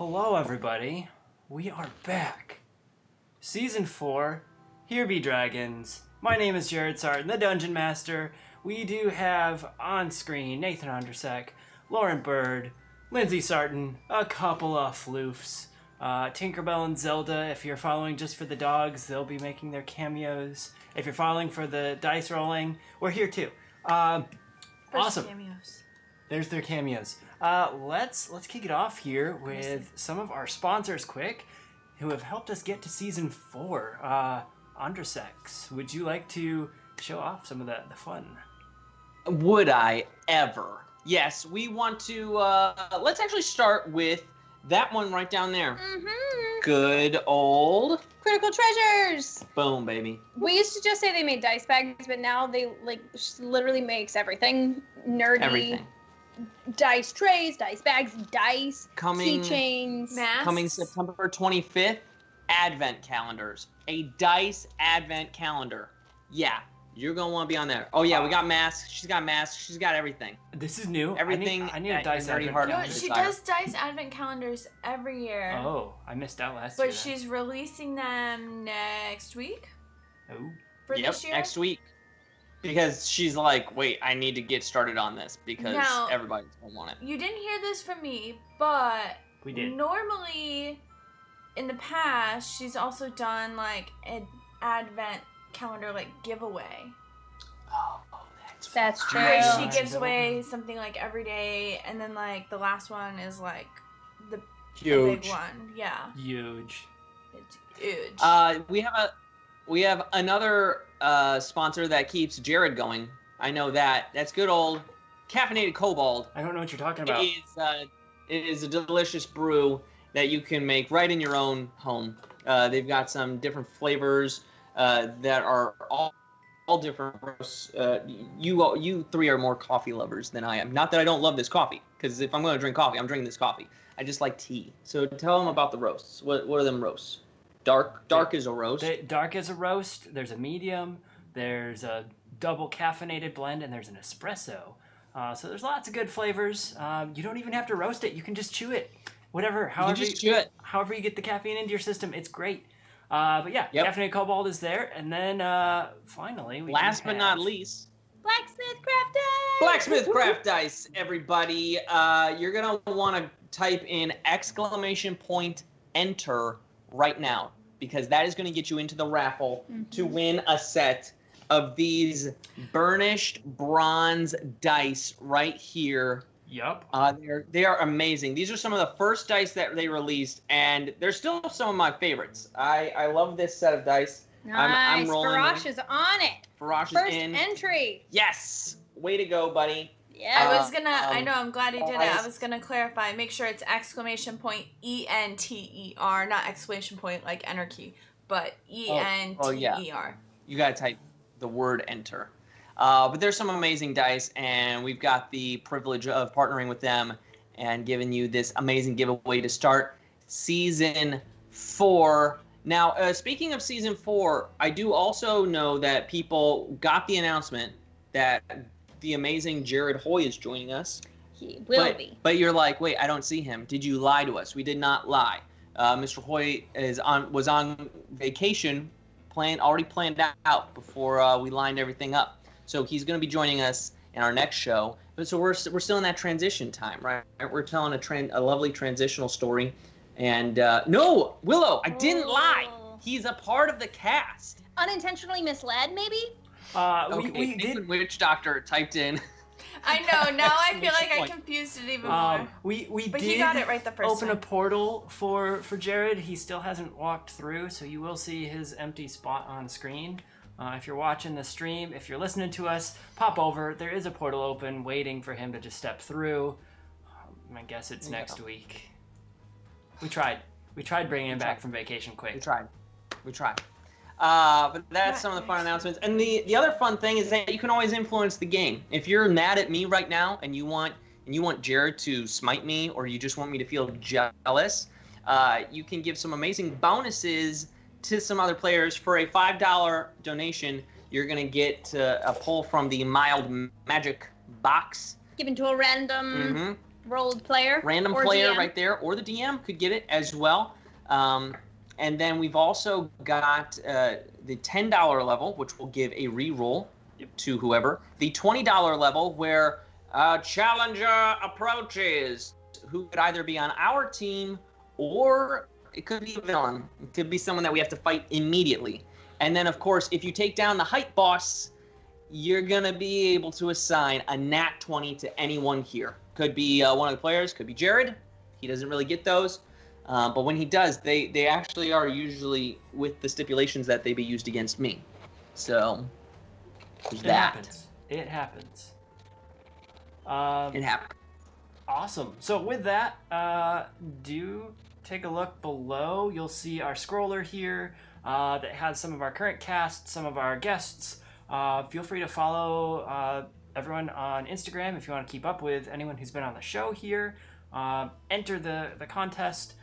Hello, everybody. We are back. Season 4, Here Be Dragons. My name is Jared Sarton, the Dungeon Master. We do have on screen Nathan Undersek, Lauren Bird, Lindsay Sarton, a couple of floofs. Tinkerbell and Zelda, if you're following just for the dogs, they'll be making their cameos. If you're following for the dice rolling, we're here too. Awesome. Cameos. There's their cameos. Let's kick it off here with some of our sponsors quick, who have helped us get to season 4. Undersex, would you like to show off some of the fun? Would I ever? Yes, we want to, let's actually start with that one right down there. Mm-hmm. Good old Critical Treasures. boom, baby. We used to just say they made dice bags, but now they literally makes everything nerdy. Everything. Dice trays, dice bags, dice, Coming, keychains. Masks. coming September 25th, advent calendars. A dice advent calendar. Yeah, you're going to want to be on there. Oh, yeah, we got masks. She's got masks. She's got everything. This is new. Everything I need a that dice is already advent hard No, on calendar. the she desire. does dice advent calendars every year. Oh, I missed out last year. But she's releasing them next week Oh. for Yep, this year. next week. Because she's like, wait, I need to get started on this because Now- everybody's going to want it. You didn't hear this from me, but We did. normally in the past she's also done like an advent calendar like giveaway. Oh, That's true. Where Yeah. she gives away something like every day, and then like the last one is like the huge. big one. Yeah, Huge. it's huge. We have another sponsor that keeps Jared going. I know that. That's good old caffeinated Cobalt. I don't know what you're talking about. It is a delicious brew that you can make right in your own home. They've got some different flavors that are all different. You three are more coffee lovers than I am. Not that I don't love this coffee, because if I'm going to drink coffee, I'm drinking this coffee. I just like tea. So tell them about the roasts. What are them roasts? Dark is a roast. Dark is a roast. There's a medium. There's a double caffeinated blend, and there's an espresso. So there's lots of good flavors. You don't even have to roast it. You can just chew it. However just chew it. However you get the caffeine into your system, it's great. But yeah, Yep. caffeinated cobalt is there, and then finally we Last do but not have- least, Blacksmith Craft Dice. Blacksmith Craft Dice, everybody. You're going to want to type in !enter right now, because that is going to get you into the raffle to win a set of these burnished bronze dice right here. Yup. They are amazing. These are some of the first dice that they released, and they're still some of my favorites. I love this set of dice. Nice. I'm rolling Garage them. is on it. Farash is First in. entry. Yes! Way to go, buddy. Yeah. I was gonna. I know. I'm glad he did it. I guys- was gonna clarify. Make sure it's !! ENTER, not exclamation point like enter key, but ENTER. yeah. You gotta type the word enter. But there's some amazing dice, and we've got the privilege of partnering with them and giving you this amazing giveaway to start season 4. Now, speaking of season 4, I do also know that people got the announcement that the amazing Jared Hoy is joining us. He will be. But you're like, wait, I don't see him. Did you lie to us? We did not lie. Mr. Hoy was on vacation, already planned out before we lined everything up. So he's going to be joining us in our next show. But so we're still in that transition time, right? We're telling a lovely transitional story. And no, Willow, I didn't lie. He's a part of the cast. Unintentionally misled, maybe? We did. Nathan Witch Doctor typed in. I know. Now I feel like I Point. confused it even more. We But did he got it right the first open a time. portal for Jared. He still hasn't walked through, so you will see his empty spot on screen. If you're watching the stream, if you're listening to us, pop over. There is a portal open waiting for him to just step through. I guess it's next week. We tried bringing him back from vacation quick. We tried. But that's some of the fun announcements. And the other fun thing is that you can always influence the game. If you're mad at me right now and you want Jared to smite me, or you just want me to feel jealous, you can give some amazing bonuses to some other players. For a $5 donation, you're going to get a pull from the Mild Magic box. Given to a random. rolled player. Random or player DM. right there, or the DM could get it as well. And then we've also got the $10 level, which will give a reroll to whoever. The $20 level, where challenger approaches, who could either be on our team or it could be a villain. It could be someone that we have to fight immediately. And then, of course, if you take down the hype boss, you're going to be able to assign a nat 20 to anyone here. Could be one of the players, could be Jared. He doesn't really get those. But when he does, they actually are usually with the stipulations that they be used against me. So, there's that. It happens. It happens. Awesome. So with that, do take a look below. You'll see our scroller here that has some of our current cast, some of our guests. Feel free to follow everyone on Instagram if you want to keep up with anyone who's been on the show here. Enter the contest.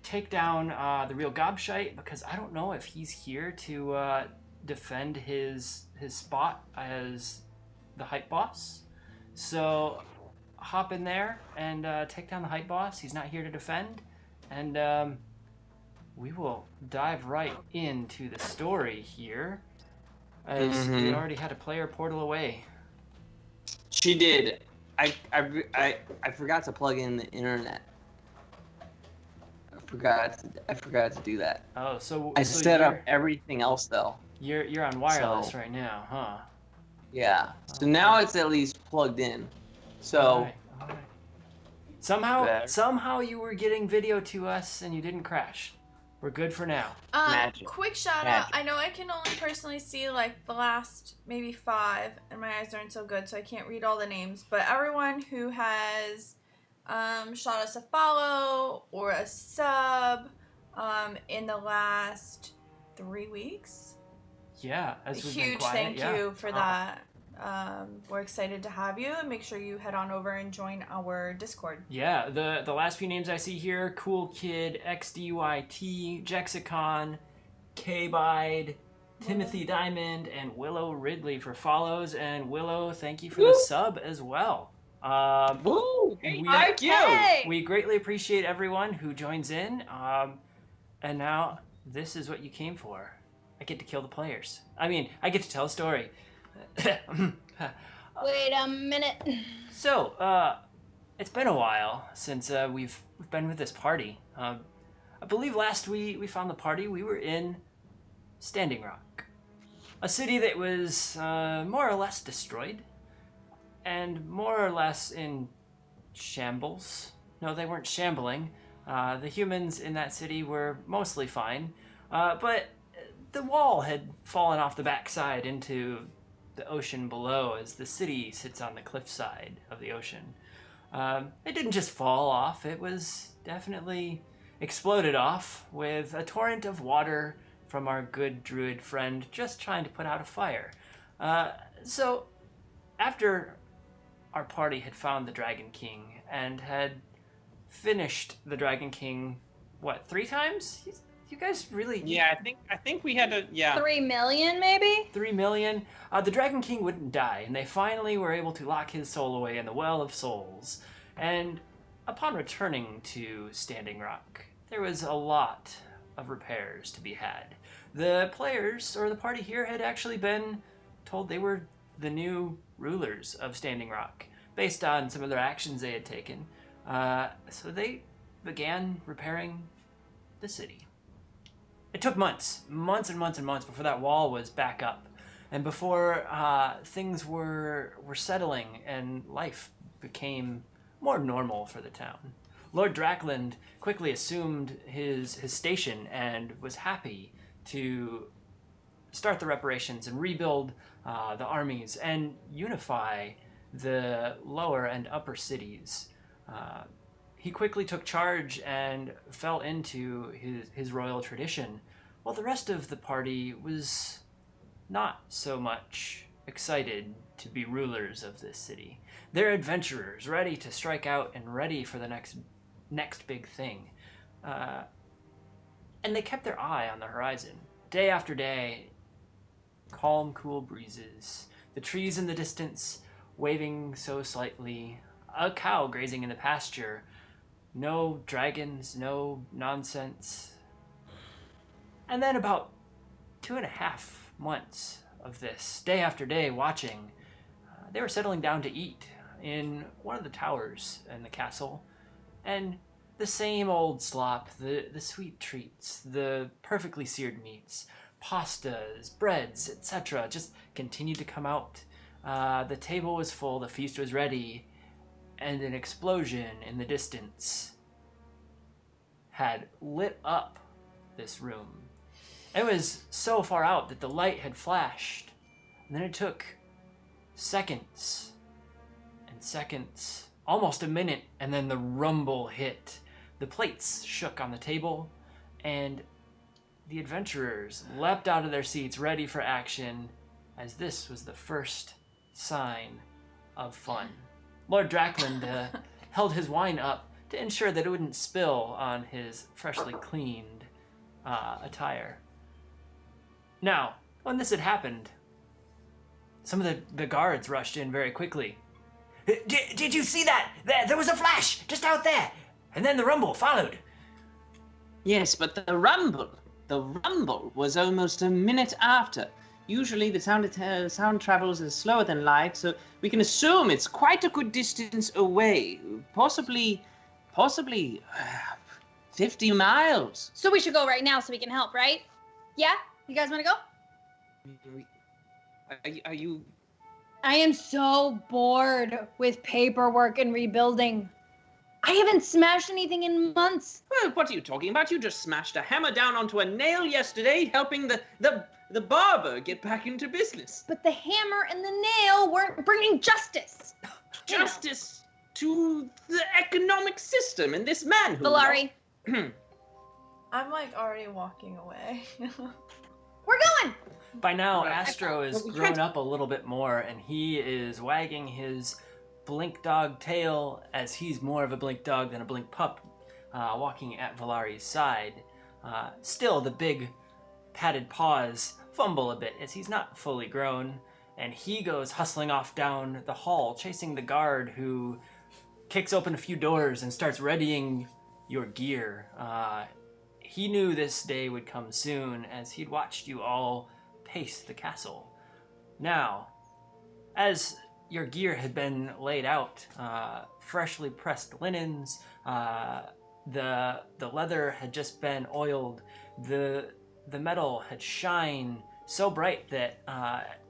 Take down the real Gobshite, because I don't know if he's here to defend his spot as the hype boss. So hop in there and take down the hype boss. He's not here to defend. And we will dive right into the story here, as we already had a player portal away. She did. I forgot to plug in the internet. I forgot to do that. Oh, so I set up everything else though. You're on wireless right now, huh? Yeah. So now it's at least plugged in. So all right. Somehow you were getting video to us and you didn't crash. We're good for now. Magic. Quick shout out. I know I can only personally see like the last maybe 5, and my eyes aren't so good, so I can't read all the names. But everyone who has shot us a follow or a sub in the last 3 weeks. Yeah, A as we've been huge quiet. thank yeah. you for that. We're excited to have you, and make sure you head on over and join our Discord. Yeah, the last few names I see here: Cool Kid, XDYT, Jexicon, K-Bide, Timothy Diamond, and Willow Ridley for follows. And Willow, thank you for the sub as well. Woo! Thank you. We greatly appreciate everyone who joins in. And now this is what you came for. I get to kill the players. I mean, I get to tell a story. Wait a minute. So, it's been a while since we've been with this party. I believe last we found the party, we were in Standing Rock, a city that was more or less destroyed, and more or less in shambles. No, they weren't shambling. The humans in that city were mostly fine, but the wall had fallen off the backside into the ocean below, as the city sits on the cliffside of the ocean. It didn't just fall off, it was definitely exploded off with a torrent of water from our good druid friend just trying to put out a fire. So after our party had found the Dragon King and had finished the Dragon King, 3 times? You guys really... Yeah, I think we had to... Yeah. 3 million, maybe? 3 million. The Dragon King wouldn't die, and they finally were able to lock his soul away in the Well of Souls. And upon returning to Standing Rock, there was a lot of repairs to be had. The players, or the party here, had actually been told they were the new rulers of Standing Rock, based on some of their actions they had taken. So they began repairing the city. It took months and months and months before that wall was back up, and before things were settling and life became more normal for the town. Lord Drackland quickly assumed his station and was happy to start the reparations and rebuild the armies and unify the lower and upper cities. He quickly took charge and fell into his royal tradition, while the rest of the party was not so much excited to be rulers of this city. They're adventurers, ready to strike out and ready for the next big thing. And they kept their eye on the horizon. Day after day, calm, cool breezes, the trees in the distance waving so slightly, a cow grazing in the pasture. No dragons, no nonsense. And then about 2.5 months of this, day after day, watching, they were settling down to eat in one of the towers in the castle. And the same old slop, the sweet treats, the perfectly seared meats, pastas, breads, etc. just continued to come out. The table was full, the feast was ready, and an explosion in the distance had lit up this room. It was so far out that the light had flashed, and then it took seconds and seconds, almost a minute, and then the rumble hit. The plates shook on the table, and the adventurers leapt out of their seats ready for action, as this was the first sign of fun. Lord Drackland held his wine up to ensure that it wouldn't spill on his freshly cleaned attire. Now, when this had happened, some of the guards rushed in very quickly. Did you see that? There was a flash just out there, and then the rumble followed. Yes, but the rumble was almost a minute after. Usually the sound travels slower than light, so we can assume it's quite a good distance away. Possibly 50 miles. So we should go right now so we can help, right? Yeah? You guys want to go? Are you... I am so bored with paperwork and rebuilding. I haven't smashed anything in months. Well, what are you talking about? You just smashed a hammer down onto a nail yesterday, helping the barber get back into business. But the hammer and the nail weren't bringing justice. Justice to the economic system and this man who... Valari. I'm like already walking away. We're going! By now, Astro is grown up a little bit more, and he is wagging his blink dog tail, as he's more of a blink dog than a blink pup, walking at Valari's side. Still, the big padded paws fumble a bit as he's not fully grown, and he goes hustling off down the hall, chasing the guard who kicks open a few doors and starts readying your gear. He knew this day would come soon, as he'd watched you all pace the castle. Now, as your gear had been laid out, freshly pressed linens, the leather had just been oiled, the metal had shined so bright that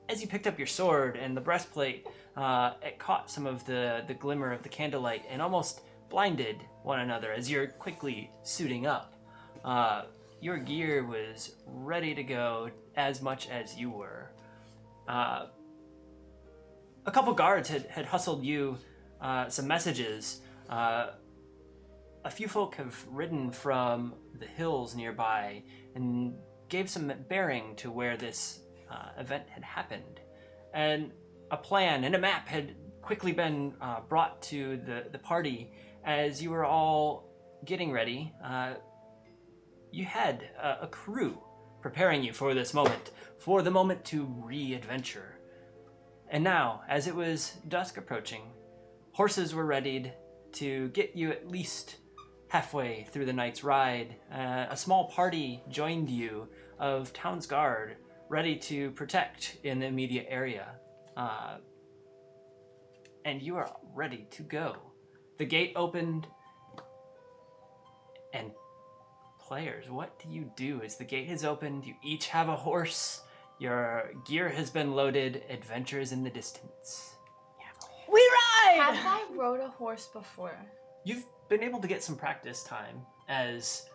as you picked up your sword and the breastplate, it caught some of the glimmer of the candlelight and almost blinded one another as you're quickly suiting up. Your gear was ready to go as much as you were. A couple guards had hustled you some messages. A few folk have ridden from the hills nearby and gave some bearing to where this event had happened. And a plan and a map had quickly been brought to the party as you were all getting ready. You had a crew preparing you for this moment, for the moment to re-adventure. And now, as it was dusk approaching, horses were readied to get you at least halfway through the night's ride. A small party joined you of town's guard, ready to protect in the immediate area. And you are ready to go. The gate opened, and players, what do you do as the gate has opened? You each have a horse. Your gear has been loaded. Adventure is in the distance. We ride! Have I rode a horse before? You've been able to get some practice time, as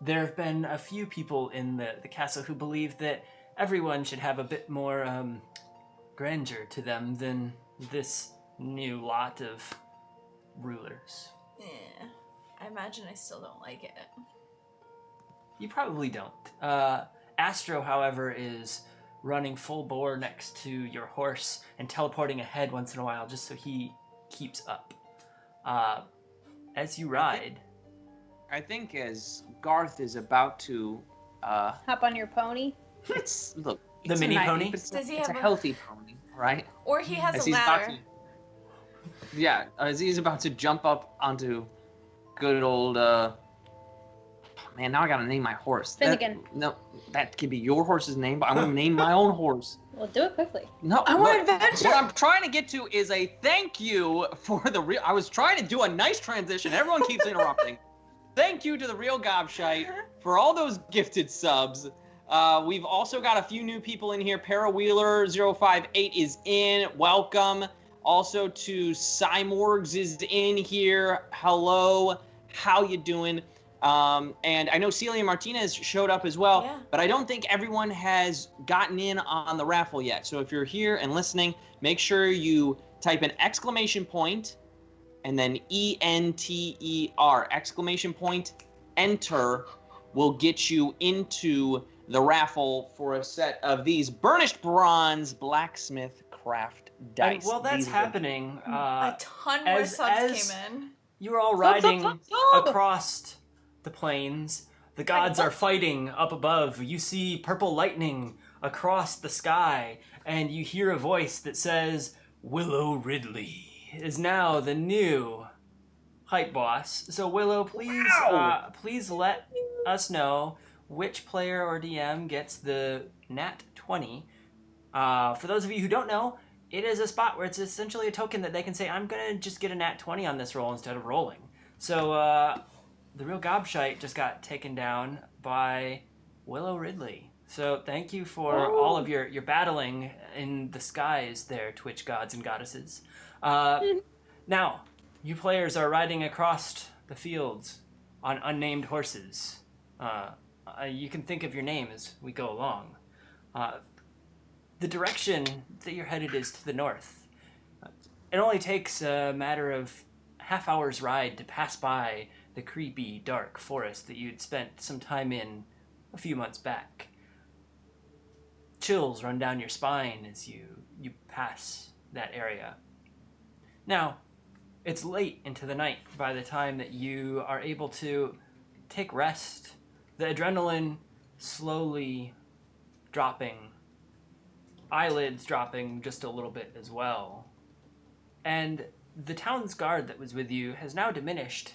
there have been a few people in the castle who believe that everyone should have a bit more grandeur to them than this new lot of rulers. Yeah, I imagine I still don't like it. You probably don't. Astro, however, is running full bore next to your horse and teleporting ahead once in a while just so he keeps up. As you ride... I think as Garth is about to... Hop on your pony. Look. The mini pony? It's Does he a have a- healthy pony, right? Or he has As a he's about ladder. Yeah, as he's about to jump up onto good old, man, now I gotta name my horse. Finnegan. That could be your horse's name, but I'm gonna name my own horse. Well, do it quickly. No, I want look, adventure. What I'm trying to get to is a thank you for the real. I was trying to do a nice transition. Everyone keeps interrupting. Thank you to the real Gobshite for all those gifted subs. We've also got a few new people in here. Parawheeler 058 is in. Welcome. Also to Cymorgs is in here. Hello. How you doing? And I know Celia Martinez showed up as well, Yeah. but I don't think everyone has gotten in on the raffle yet. So if you're here and listening, make sure you type an exclamation point and then ENTER, exclamation point, enter, will get you into the raffle for a set of these burnished bronze blacksmith craft dice. And while that's These are- happening, A ton more as- subs as- came in. you're all Sub, riding sub, sub. across the plains. The gods are fighting up above. You see purple lightning across the sky, and you hear a voice that says, Willow Ridley is now the new hype boss. So Willow, please, please let us know which player or DM gets the Nat 20. For those of you who don't know, it is a spot where it's essentially a token that they can say, I'm going to just get a Nat 20 on this roll instead of rolling. So the real Gobshite just got taken down by Willow Ridley. So thank you for all of your battling in the skies there, Twitch gods and goddesses. Now, you players are riding across the fields on unnamed horses. You can think of your name as we go along. The direction that you're headed is to the north. It only takes a matter of half hour's ride to pass by the creepy, dark forest that you'd spent some time in a few months back. Chills run down your spine as you pass that area. Now, it's late into the night by the time that you are able to take rest. The adrenaline slowly dropping, eyelids dropping just a little bit as well. And the town's guard that was with you has now diminished.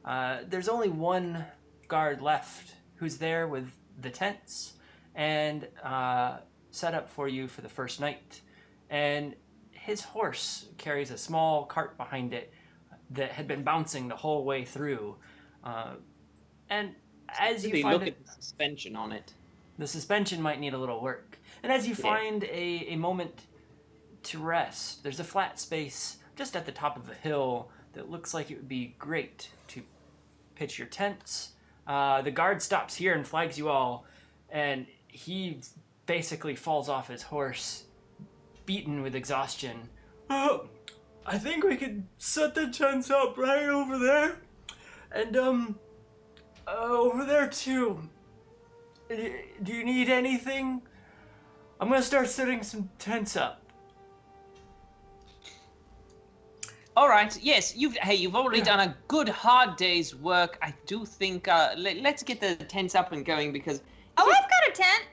There's only one guard left who's there with the tents and set up for you for the first night. And his horse carries a small cart behind it that had been bouncing the whole way through. And as you find look at the suspension on it. the suspension might need a little work. And as you find a moment to rest, there's a flat space just at the top of the hill that looks like it would be great to pitch your tents. The guard stops here and flags you all, and he basically falls off his horse, beaten with exhaustion. Oh, I think we could set the tents up right over there. And, over there too. Do you need anything? I'm gonna start setting some tents up. All right. Yes. You've already done a good hard day's work. I do think. Let's get the tents up and going because. Oh, I've got a tent.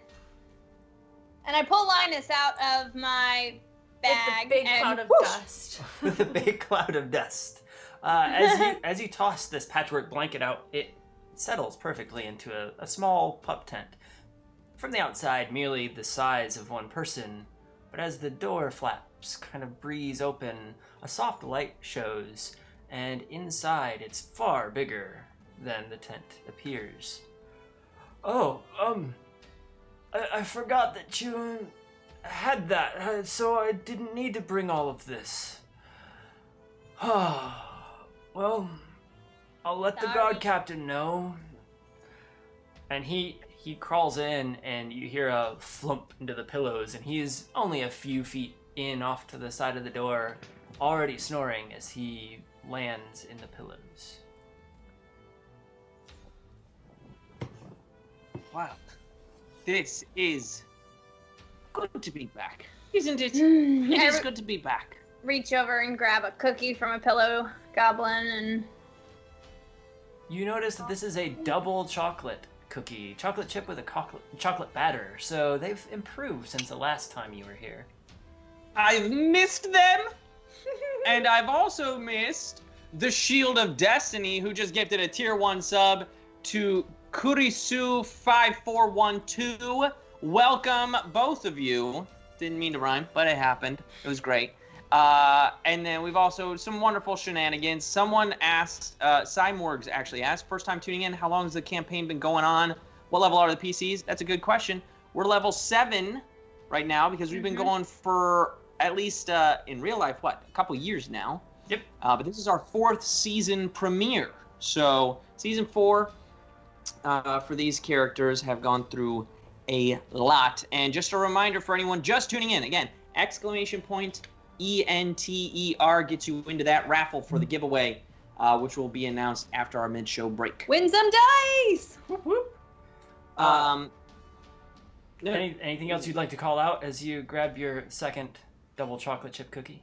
And I pull Linus out of my bag. With the big and cloud of whoosh. dust. With a big cloud of dust. As you toss this patchwork blanket out, it settles perfectly into a small pup tent. From the outside, merely the size of one person, but as the door flaps kind of breeze open, a soft light shows, and inside it's far bigger than the tent appears. Oh, I forgot that you had that, so I didn't need to bring all of this. Well, I'll let the Sorry. guard captain know. And he crawls in, and you hear a flump into the pillows, and he is only a few feet in off to the side of the door, already snoring as he lands in the pillows. Wow. This is good to be back, isn't it? Mm, It I is good to be back. reach over and grab a cookie from a pillow goblin and You notice that this is a double chocolate cookie, chocolate chip with a chocolate batter, so they've improved since the last time you were here. I've missed them. And I've also missed the Shield of Destiny, who just gifted a tier 1 sub to Kurisu5412. Welcome, both of you. Didn't mean to rhyme, but it happened. It was great. And then we've also some wonderful shenanigans. Someone asked, Cymorgs actually asked, first time tuning in, how long has the campaign been going on? What level are the PCs? That's a good question. We're level 7 right now because we've been going for at least in real life, a couple years now. Yep. But this is our 4th season premiere. So season 4 for these characters have gone through a lot. And just a reminder for anyone just tuning in, again, exclamation point ENTER gets you into that raffle for the giveaway, which will be announced after our mid-show break. Win some dice! Whoop, whoop. Anything else you'd like to call out as you grab your second double chocolate chip cookie?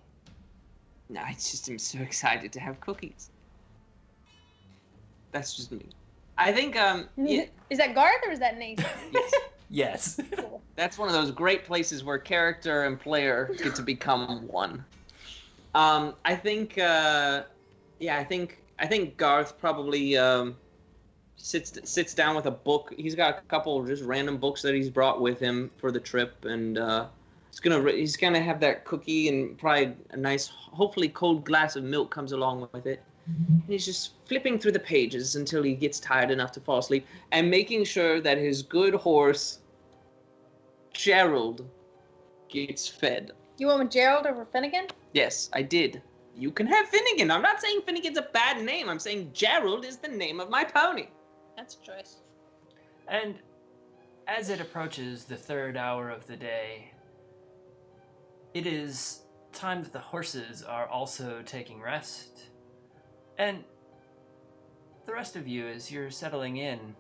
No, I'm so excited to have cookies. That's just me. I think, yeah. Is that Garth or is that Nathan? Yes. Yes. Cool. That's one of those great places where character and player get to become one. I think Garth probably sits down with a book. He's got a couple of just random books that he's brought with him for the trip, and he's gonna have that cookie and probably a nice, hopefully cold glass of milk comes along with it. And he's just flipping through the pages until he gets tired enough to fall asleep, and making sure that his good horse Gerald gets fed. You went with Gerald over Finnegan? Yes, I did. You can have Finnegan. I'm not saying Finnegan's a bad name. I'm saying Gerald is the name of my pony. That's a choice. And as it approaches the 3rd hour of the day, it is time that the horses are also taking rest. And the rest of you, as you're settling in,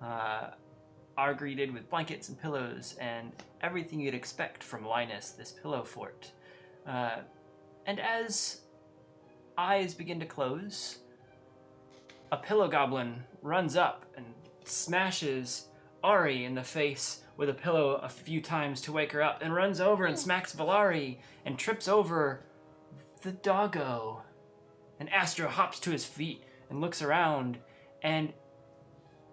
are greeted with blankets and pillows and everything you'd expect from Linus, this pillow fort. And as eyes begin to close, a pillow goblin runs up and smashes Ari in the face with a pillow a few times to wake her up, and runs over and smacks Valari and trips over the doggo. And Astro hops to his feet and looks around, and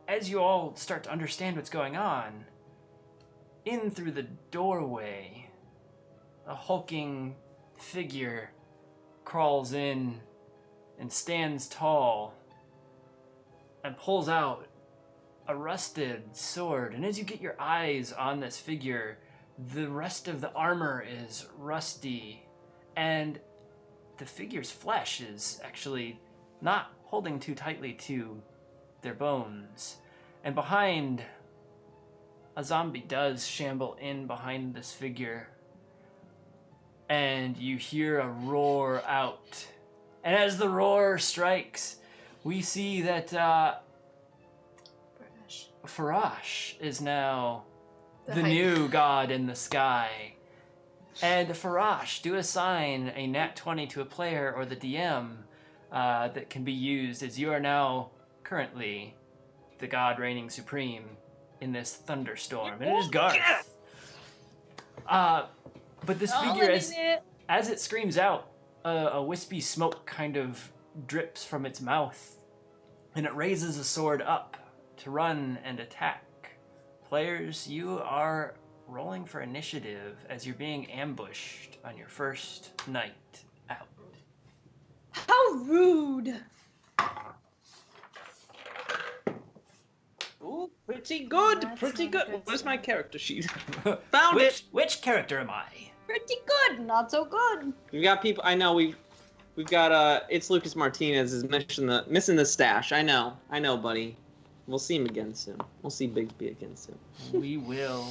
as you all start to understand what's going on, in through the doorway, a hulking figure crawls in and stands tall and pulls out a rusted sword. And as you get your eyes on this figure, the rest of the armor is rusty, and the figure's flesh is actually not holding too tightly to their bones. And behind, a zombie does shamble in behind this figure, and you hear a roar out. And as the roar strikes, we see that Farash is now the new god in the sky. And Farash, do assign a nat 20 to a player or the DM that can be used, as you are now currently the god reigning supreme in this thunderstorm. And it is Garth. But this figure, as it screams out, a wispy smoke kind of drips from its mouth, and it raises a sword up to run and attack. Players, you are rolling for initiative as you're being ambushed on your first night out. How rude! Ooh, pretty good, That's pretty not good. good Where's my sign. character sheet? Found it. Which character am I? Pretty good, not so good. We've got people. I know we've got it's Lucas Martinez is missing the stash. I know, buddy. We'll see him again soon. We'll see Bigsby again soon. We will.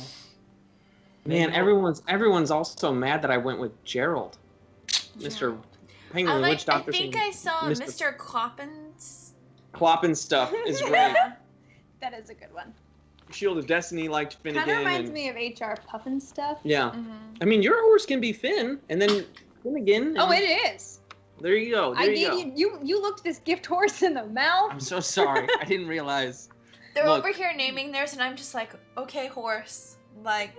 Man, everyone's also mad that I went with Gerald, Mr. Penguin Witch Doctor. I think I saw Mr. Kloppin stuff is great. That is a good one. Shield of Destiny liked Finnegan. Kind of reminds me of HR Puffin stuff. Yeah. I mean, your horse can be Finn, and then Finnegan. Oh, it is. There you go. You looked this gift horse in the mouth. I'm so sorry. I didn't realize. They're Look. over here naming theirs, and I'm just like, okay, horse. Like,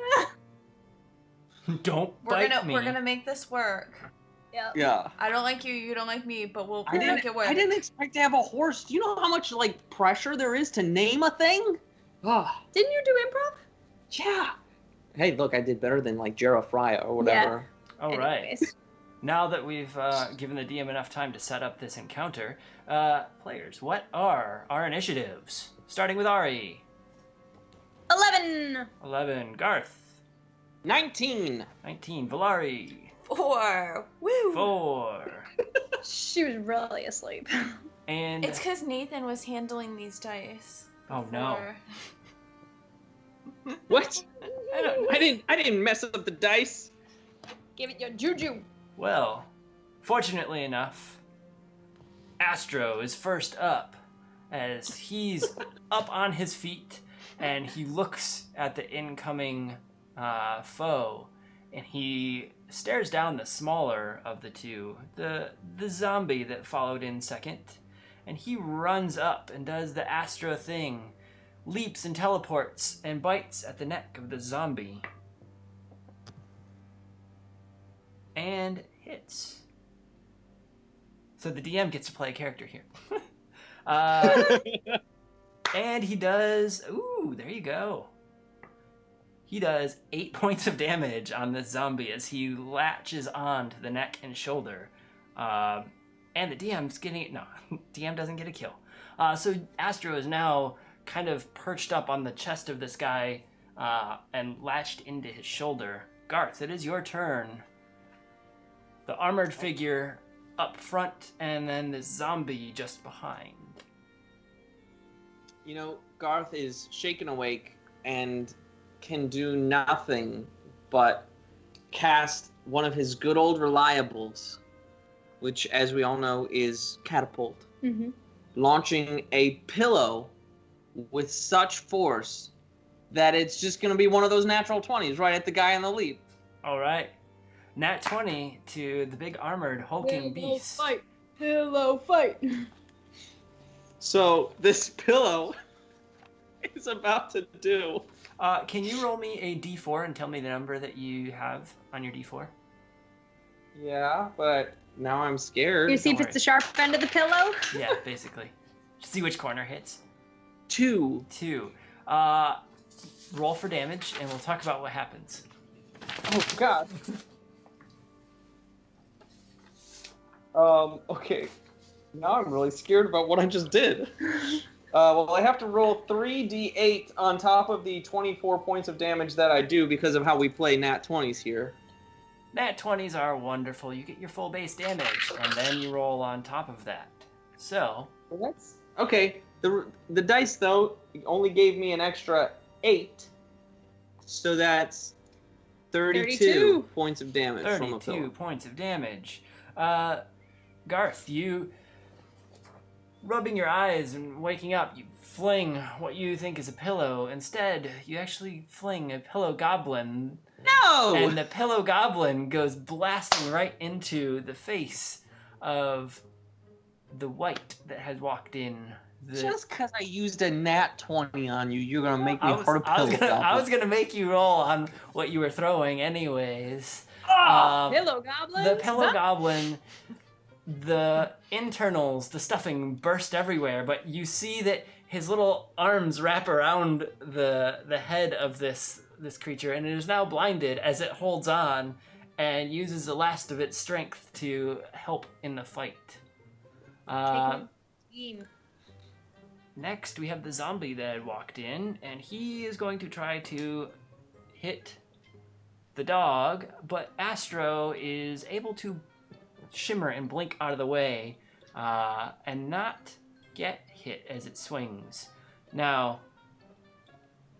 Don't we're bite gonna me. we're gonna make this work. Yep. Yeah. I don't like you, you don't like me, but we'll I make it work. didn't expect to have a horse. Do you know how much like pressure there is to name a thing? Oh, Didn't you do improv? yeah. Hey, look, I did better than like Gerald Frya or whatever. All right. Anyways. Now that we've given the DM enough time to set up this encounter, players, what are our initiatives? Starting with Ari. 11. 11. Garth. 19. 19. Valari. 4. Woo! 4. She was really asleep. And It's because Nathan was handling these dice. oh no. before. What? I didn't mess up the dice. Give it your juju. Well, fortunately enough, Astro is first up as he's up on his feet and he looks at the incoming foe and he stares down the smaller of the two, the zombie that followed in second, and he runs up and does the Astro thing, leaps and teleports and bites at the neck of the zombie. And hits. So the DM gets to play a character here. And he does... Ooh, there you go. He does 8 points of damage on this zombie as he latches on to the neck and shoulder. And the DM's getting it... No, DM doesn't get a kill. So Astro is now kind of perched up on the chest of this guy and latched into his shoulder. Garth, it is your turn. The armored figure up front, and then the zombie just behind. You know, Garth is shaken awake and can do nothing but cast one of his good old reliables, which, as we all know, is Catapult. Mm-hmm. Launching a pillow with such force that it's just going to be one of those natural 20s right at the guy in the leap. All right. Nat 20 to the big armored hulking beast. Pillow fight. So this pillow is about to do... Can you roll me a d4 and tell me the number that you have on your d4? Yeah, but now I'm scared. You see if Don't it's the sharp end of the pillow? Yeah, basically. See which corner hits. 2. 2. Roll for damage, and we'll talk about what happens. Oh, God. Okay. Now I'm really scared about what I just did. Well, I have to roll 3d8 on top of the 24 points of damage that I do because of how we play nat 20s here. Nat 20s are wonderful. You get your full base damage, and then you roll on top of that. So... Well, that's... Okay. The dice, though, only gave me an extra 8. So that's 32 points of damage from a 32 pillow. points of damage. Garth, you... rubbing your eyes and waking up, you fling what you think is a pillow. Instead, you actually fling a pillow goblin. No! And the pillow goblin goes blasting right into the face of the wight that had walked in. Just because I used a nat 20 on you, you're going to make me hurt a I pillow was goblin. gonna make you roll on what you were throwing anyways. Pillow goblin. The pillow goblin, the internals, the stuffing burst everywhere, but you see that his little arms wrap around the head of this creature, and it is now blinded as it holds on and uses the last of its strength to help in the fight. Next, we have the zombie that had walked in, and he is going to try to hit the dog, but Astro is able to shimmer and blink out of the way and not get hit as it swings. Now,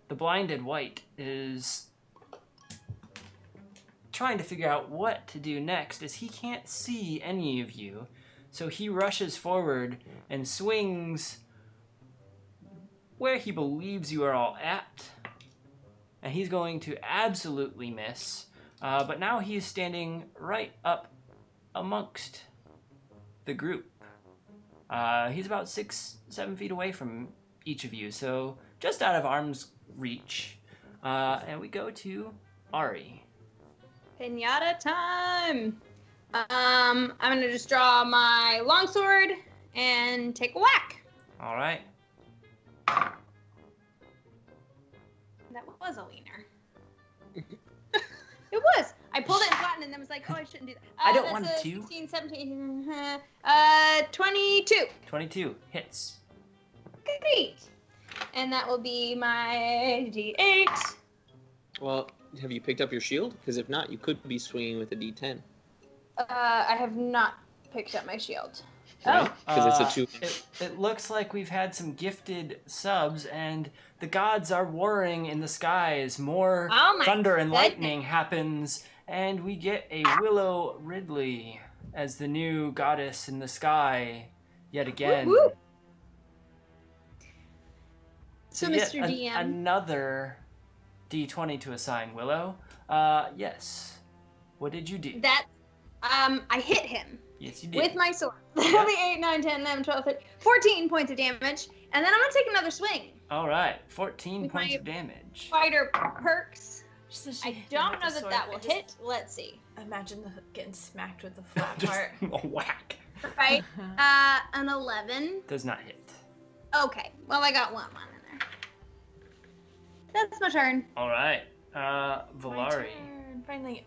the blinded wight is trying to figure out what to do next as he can't see any of you, so he rushes forward and swings where he believes you are all at, and he's going to absolutely miss, but now he's standing right up amongst the group. He's about 6-7 feet away from each of you, so just out of arm's reach. And we go to Ari. Pinata time. I'm gonna just draw my longsword and take a whack. All right. That was a wiener. It was. I pulled it and flattened and then was like, oh, I shouldn't do that. I don't that's want a to. 16, 17, 22. 22 hits. Great. And that will be my D8. Well, have you picked up your shield? Because if not, you could be swinging with a D10. I have not picked up my shield. Right? Because it's a 2. It looks like we've had some gifted subs, and the gods are warring in the skies. More Oh my thunder and goodness. lightning happens, and we get a Willow Ridley as the new goddess in the sky yet again. Woo, woo. So, yet Mr. DM. another D20 to assign Willow. Yes. What did you do? That, I hit him Yes, you did. with my sword. That'll be 8, 9, 10, 11, 12, 13, 14 points of damage. And then I'm going to take another swing. All right, 14 With points my- of damage. Fighter perks. Just that she I hit don't with know the that sword. that will I just hit. Let's see. Imagine getting smacked with the flat Just part. a whack. Right. An 11. Does not hit. Okay. Well, I got one in there. That's my turn. All right, My Valari. turn, finally.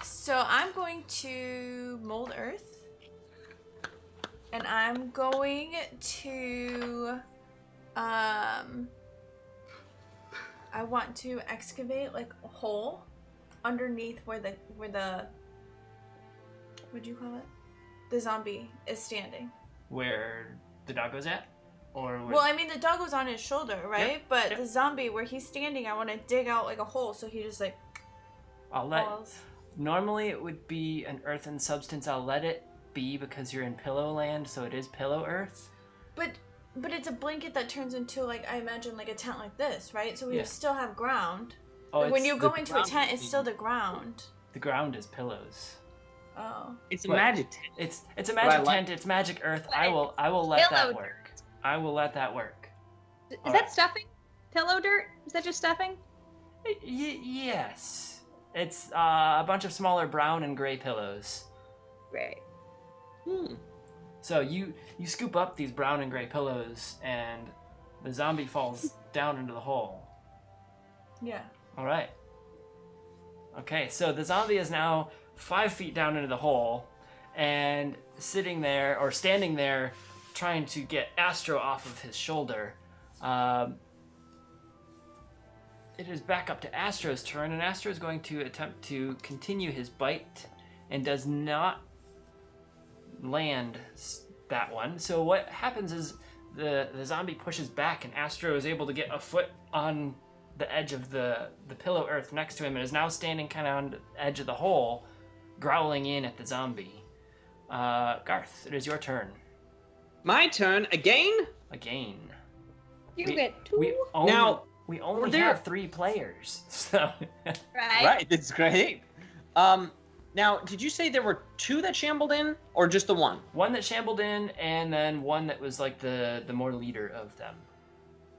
So I'm going to mold earth, and I'm going to, I want to excavate like a hole underneath where the what do you call it? The zombie is standing. Where the doggo's at? Or where... Well, I mean the doggo's on his shoulder, right? Yep, But yep. the zombie where he's standing, I want to dig out like a hole so he just like I'll let... falls. Normally it would be an earthen substance. I'll let it be because you're in pillow land, so it is pillow earth. But it's a blanket that turns into, like, I imagine, like a tent like this, right? So we Yeah. still have ground. Oh, Like, when it's you the go into a ground tent, it's is- still the ground. The ground is pillows. Oh. It's a What? magic tent. It's a But I magic like- tent. It's magic earth. But I will let that pillow work. I will let that work. Is All that right. stuffing? Pillow dirt? Is that just stuffing? Yes. It's a bunch of smaller brown and gray pillows. Right. So you scoop up these brown and gray pillows, and the zombie falls down into the hole. Yeah. All right. Okay, so the zombie is now 5 feet down into the hole, and sitting there or standing there, trying to get Astro off of his shoulder. It is back up to Astro's turn, and Astro is going to attempt to continue his bite, and does not land that one. So what happens is the zombie pushes back, and Astro is able to get a foot on the edge of the pillow earth next to him, and is now standing kind of on the edge of the hole, growling in at the zombie. Garth, it is your turn My turn again? again. You We- get 2. We only there- have 3 players, so right? Right, that's great. Now, did you say there were 2 that shambled in, or just the one? one that shambled in, and then one that was like the more leader of them.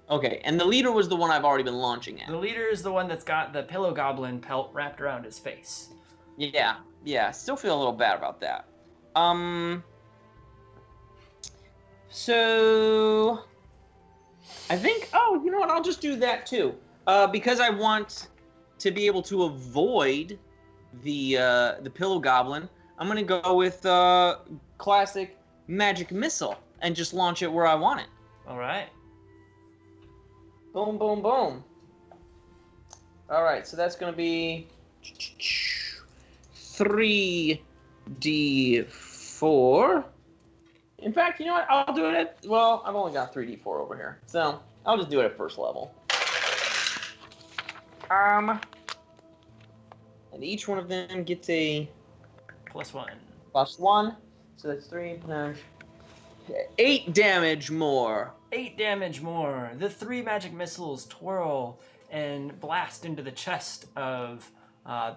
Okay, and the leader was the one I've already been launching at. The leader is the one that's got the pillow goblin pelt wrapped around his face. Yeah, still feel a little bad about that. So I think, oh, you know what? I'll just do that too. Because I want to be able to avoid the pillow goblin. I'm gonna go with classic magic missile and just launch it where I want it. All right. Boom, boom, boom. All right, so that's gonna be 3d4. In fact, you know what? I'll do it at, well, I've only got 3d4 over here. So, I'll just do it at first level. And each one of them gets a +1. +1. So that's 3 plus 8 damage more. 8 damage more. The 3 magic missiles twirl and blast into the chest of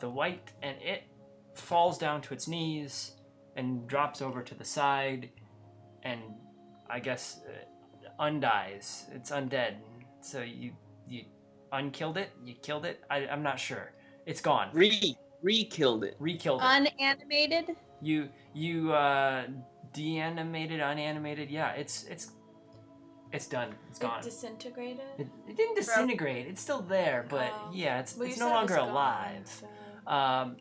the white, and it falls down to its knees and drops over to the side, and I guess undies. It's undead. So you unkilled it? You killed it? I'm not sure. It's gone. Re-killed it. Re-killed it. Unanimated? You de-animated, unanimated. Yeah, it's done. It's gone. It disintegrated. It didn't disintegrate. It's still there, but yeah, it's Well, you it's said no it longer was gone, alive. so-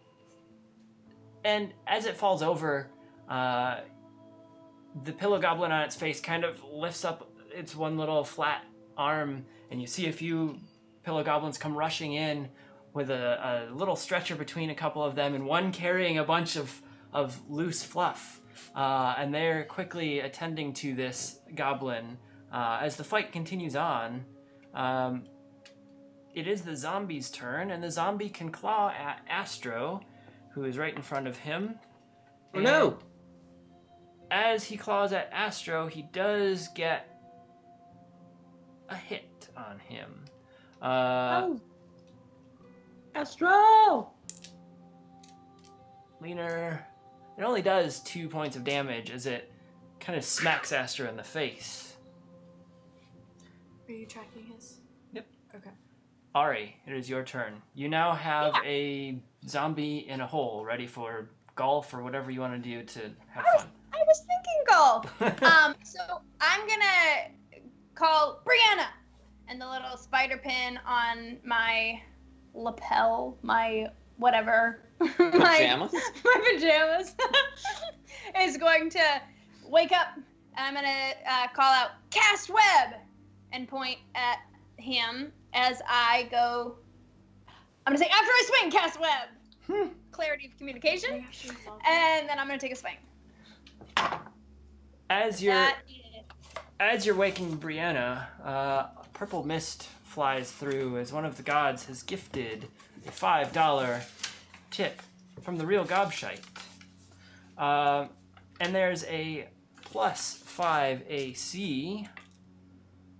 And as it falls over, the pillow goblin on its face kind of lifts up its one little flat arm, and you see a few pillow goblins come rushing in with a little stretcher between a couple of them, and one carrying a bunch of loose fluff. And they're quickly attending to this goblin. As the fight continues on, it is the zombie's turn, and the zombie can claw at Astro, who is right in front of him. Oh, no! As he claws at Astro, he does get a hit on him. Astro! Leaner, it only does 2 points of damage as it kind of smacks Astro in the face. Are you tracking his? Yep. Okay. Ari, it is your turn. You now have a zombie in a hole ready for golf or whatever you want to do to have fun. I was thinking golf. So I'm gonna call Brianna, and the little spider pin on my lapel, my whatever, Pajamas? my pajamas, is going to wake up. I'm gonna call out cast web and point at him as I go. I'm gonna say after I swing, cast web. Clarity of communication, and then I'm gonna take a swing. As you're waking Brianna, purple mist flies through as one of the gods has gifted a $5 tip from the real gobshite. And there's a +5 AC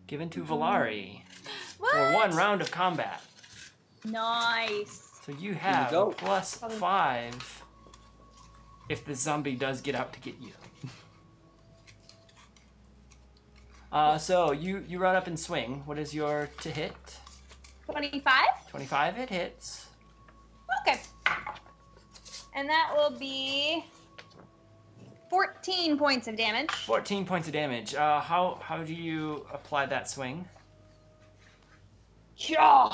given to Valari for one round of combat. Nice. So you have go. a +5 if the zombie does get out to get you. So you run up and swing. What is your to hit? 25. 25, it hits. Okay. And that will be 14 points of damage. 14 points of damage. How do you apply that swing? Yeah.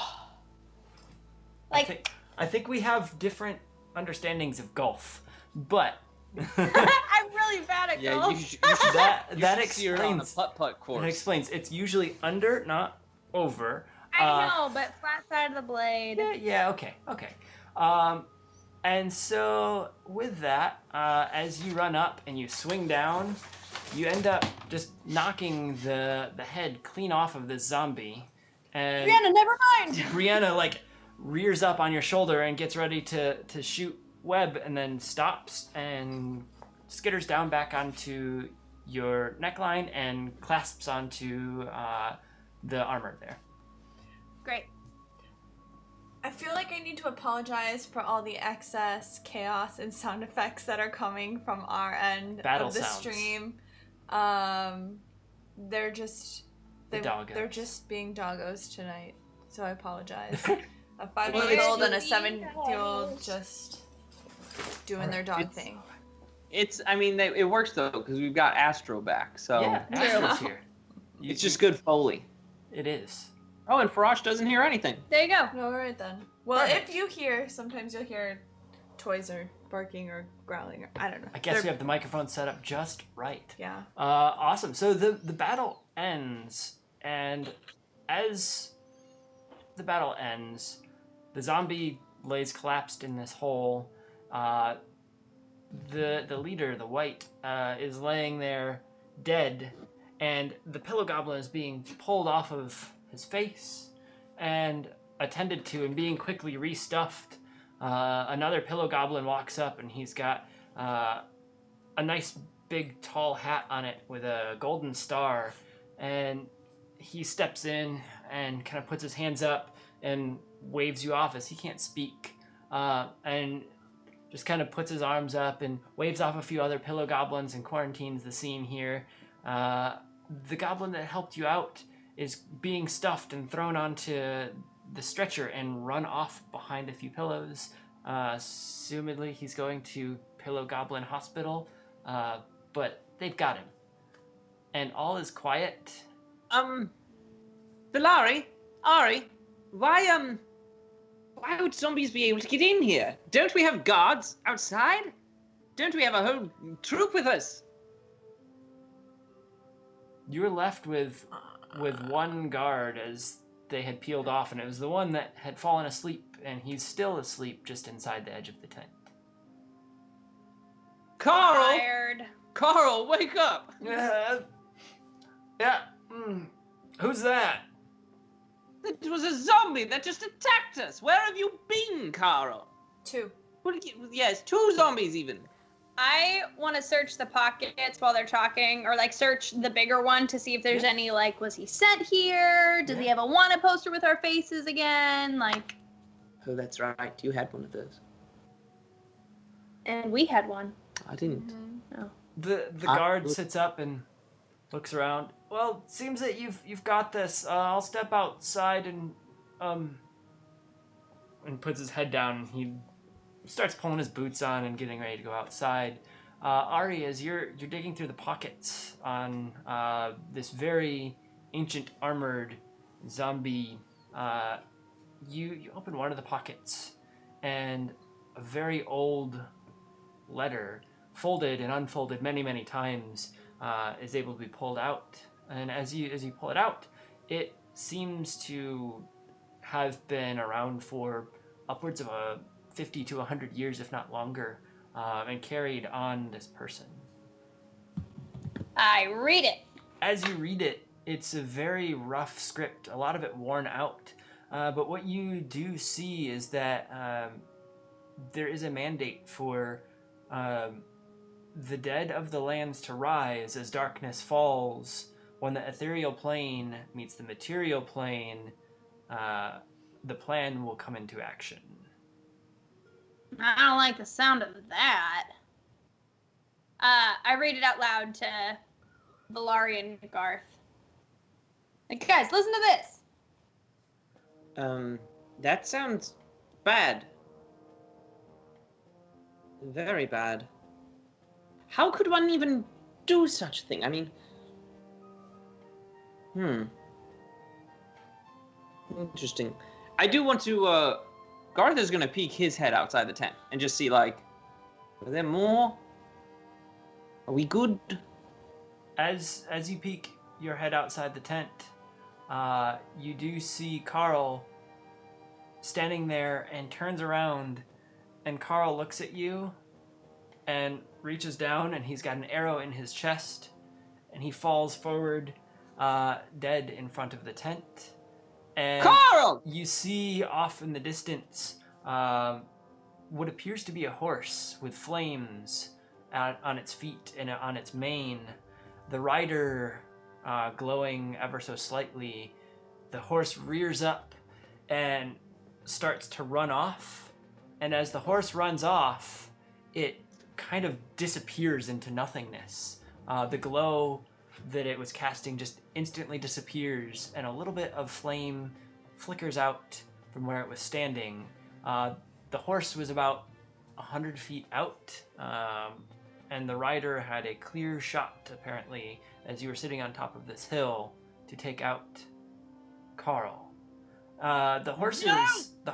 I think we have different understandings of golf, but I'm really bad at Yeah, golf. you should that see her on the explains. putt-putt course. That explains. It's usually under, not over. I know, but flat side of the blade. Yeah. Okay. And so with that, as you run up and you swing down, you end up just knocking the head clean off of this zombie. And Brianna, never mind. Brianna rears up on your shoulder and gets ready to shoot web, and then stops and skitters down back onto your neckline and clasps onto the armor there. Great. I feel like I need to apologize for all the excess chaos and sound effects that are coming from our end Battle of the sounds. stream. They're just The doggos. they're just being doggos tonight, so I apologize. A Well, 5-year-old and a it's- 7-year-old just doing their dog It's- thing. It works though because we've got Astro back, so Yeah, Astro's here. it's just good Foley. It is. Oh, and Farash doesn't hear anything. There you go. All right then. Well, Perfect. if you hear, sometimes you'll hear toys or barking or growling or I don't know. I guess we They're- have the microphone set up just right. Yeah. Awesome. So the battle ends, and as the battle ends, the zombie lays collapsed in this hole. The leader, the white, is laying there dead, and the pillow goblin is being pulled off of his face and attended to and being quickly restuffed. Another pillow goblin walks up, and he's got a nice big tall hat on it with a golden star, and he steps in and kind of puts his hands up and waves you off as he can't speak, and just kind of puts his arms up and waves off a few other pillow goblins and quarantines the scene here. The goblin that helped you out is being stuffed and thrown onto the stretcher and run off behind a few pillows. Assumedly, he's going to Pillow Goblin Hospital, but they've got him. And all is quiet. Valari, Ari, why would zombies be able to get in here? Don't we have guards outside? Don't we have a whole troop with us? You were left with one guard as they had peeled off, and it was the one that had fallen asleep, and he's still asleep just inside the edge of the tent. Carl! Tired. Carl, wake up! Yeah. Who's that? It was a zombie that just attacked us. Where have you been, Carl? 2. Yes, 2 zombies even. I want to search the pockets while they're talking, or like search the bigger one to see if there's any, like, was he sent here? Does he have a wanted poster with our faces again? Like. Oh, that's right. You had one of those. And we had one. I didn't. Mm-hmm. Oh. The guard sits up and looks around. Well, seems that you've got this. I'll step outside and puts his head down. And he starts pulling his boots on and getting ready to go outside. Ari, as you're digging through the pockets on this very ancient armored zombie, you open one of the pockets, and a very old letter, folded and unfolded many times, is able to be pulled out. And as you pull it out, it seems to have been around for upwards of 50 to 100 years, if not longer, and carried on this person. I read it. As you read it, it's a very rough script, a lot of it worn out. But what you do see is that there is a mandate for the dead of the lands to rise as darkness falls. When the ethereal plane meets the material plane, the plan will come into action. I don't like the sound of that. I read it out loud to Valari and Garth. Like, guys, listen to this. That sounds bad. Very bad. How could one even do such a thing? I mean, interesting. I do want to, Garth is gonna peek his head outside the tent and just see, like, are there more? Are we good? As you peek your head outside the tent, you do see Carl standing there and turns around, and Carl looks at you and reaches down, and he's got an arrow in his chest, and he falls forward, dead in front of the tent. And Carl! you see off in the distance what appears to be a horse with flames on its feet and on its mane. The rider glowing ever so slightly. The horse rears up and starts to run off. And as the horse runs off, it kind of disappears into nothingness. The glow that it was casting just instantly disappears, and a little bit of flame flickers out from where it was standing. The horse was about 100 feet out, and the rider had a clear shot, apparently, as you were sitting on top of this hill to take out Carl. The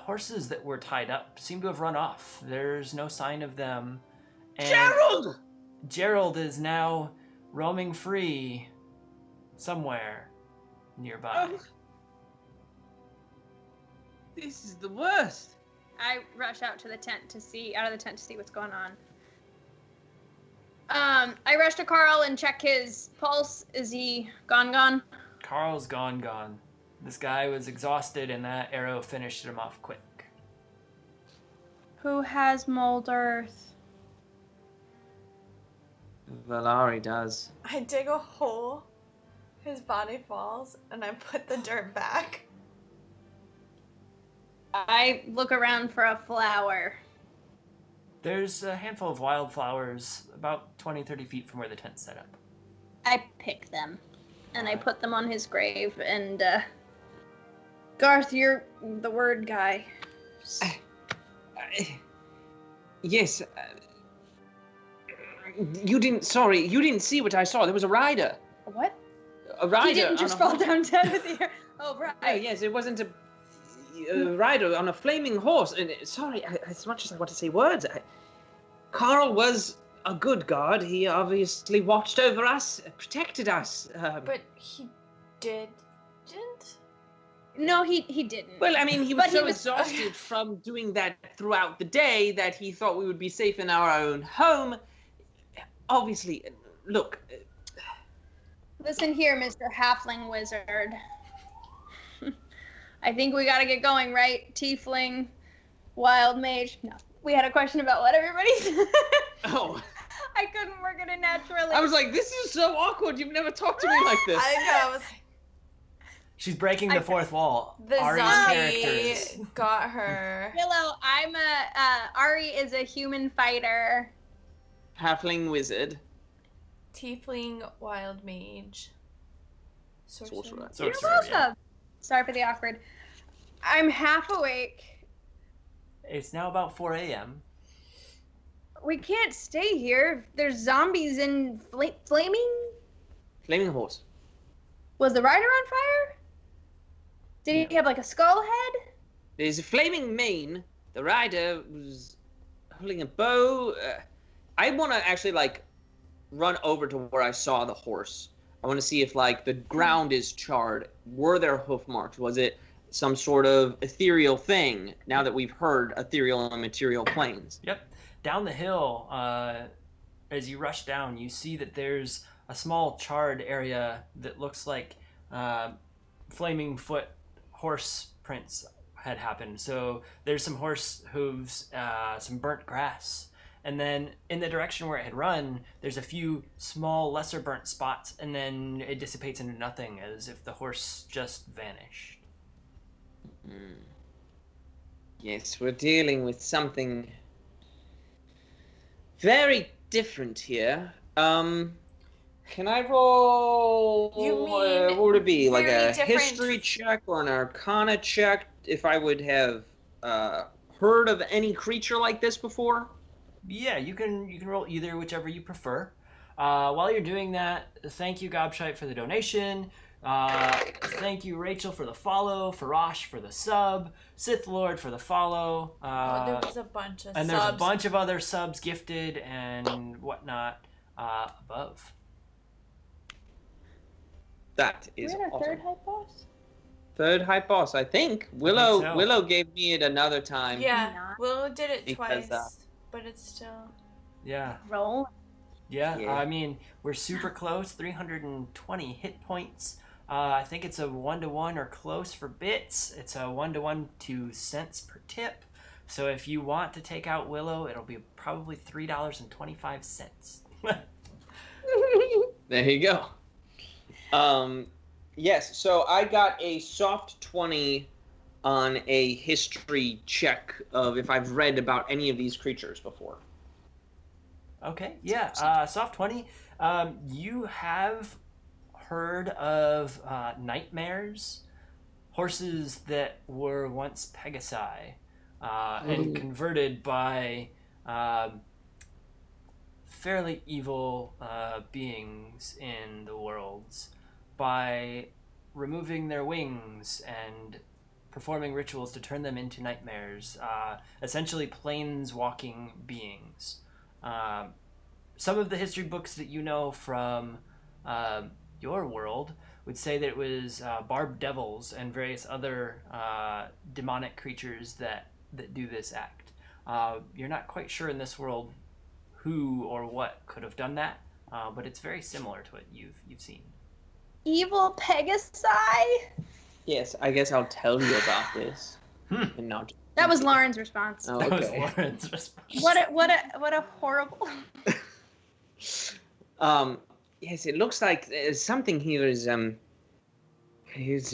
horses that were tied up seem to have run off. There's no sign of them. And Gerald! Gerald is now roaming free somewhere nearby. This is the worst. I rush out to the tent to see what's going on. I rush to Carl and check his pulse. Is he gone? Carl's gone. This guy was exhausted, and that arrow finished him off quick. Who has mold earth? Valari does. I dig a hole, his body falls, and I put the dirt back. I look around for a flower. There's a handful of wildflowers about 20, 30 feet from where the tent's set up. I pick them, and I put them on his grave, and, Garth, you're the word guy. Yes. You didn't see what I saw. There was a rider. What? A rider. He didn't just fall down dead with you. Oh, right. Oh, yes, it wasn't a rider on a flaming horse. And sorry, as much as I want to say words, Carl was a good guard. He obviously watched over us, protected us. But he didn't? No, he didn't. Well, I mean, he was But so exhausted from doing that throughout the day that he thought we would be safe in our own home. Obviously, look. Listen here, Mr. Halfling Wizard. I think we gotta get going, right? Tiefling, wild mage. No, we had a question about what everybody's. Oh. I couldn't work it in naturally. I was like, this is so awkward. You've never talked to me like this. I know. I was She's breaking the fourth wall. the Ari's zombie characters. got her. Willow, Ari is a human fighter. Halfling wizard. Tiefling, wild mage. Sorcerer. You're Sorcerer, welcome. yeah. Sorry for the awkward. I'm half awake. It's now about 4 a.m. We can't stay here. There's zombies in flaming. Flaming horse. Was the rider on fire? Did he have like a skull head? There's a flaming mane. The rider was holding a bow. I want to actually run over to where I saw the horse. I want to see if the ground is charred. Were there hoof marks? Was it some sort of ethereal thing? Now that we've heard ethereal and material planes. Yep. Down the hill, as you rush down, you see that there's a small charred area that looks like flaming foot horse prints had happened. So there's some horse hooves, some burnt grass. And then in the direction where it had run, there's a few small, lesser burnt spots, and then it dissipates into nothing, as if the horse just vanished. Yes, we're dealing with something very different here. Can I roll? You mean what would it be? Like very a different- history check or an arcana check? If I would have heard of any creature like this before? Yeah, you can roll either, whichever you prefer. While you're doing that, thank you Gobshite for the donation. Thank you Rachel for the follow, Farash for the sub, Sith Lord for the follow. There was a bunch of and subs. there's a bunch of other subs gifted and whatnot above. That is We're in our awesome. third hype boss? Third hype boss, I think. Willow gave me it another time. Yeah, Not. Willow did it Because, twice, but it's still. Yeah. Roll. Yeah, Yeah. I mean, we're super close, 320 hit points. I think it's a 1-to-1 or close for bits. It's a 1-to-1 to cents per tip. So if you want to take out Willow, it'll be probably $3.25. There you go. Yes, so I got a soft 20 on a history check of if I've read about any of these creatures before. Okay, yeah, soft 20. You have heard of nightmares, horses that were once Pegasi and converted by fairly evil beings in the worlds by removing their wings and performing rituals to turn them into nightmares, essentially planes-walking beings. Some of the history books that you know from your world would say that it was barbed devils and various other demonic creatures that do this act. You're not quite sure in this world who or what could have done that, but it's very similar to what you've seen. Evil Pegasi? Yes, I guess I'll tell you about this. And not. That was Lauren's response. Oh, That was okay. Lauren's response. What a horrible. Yes, it looks like something here is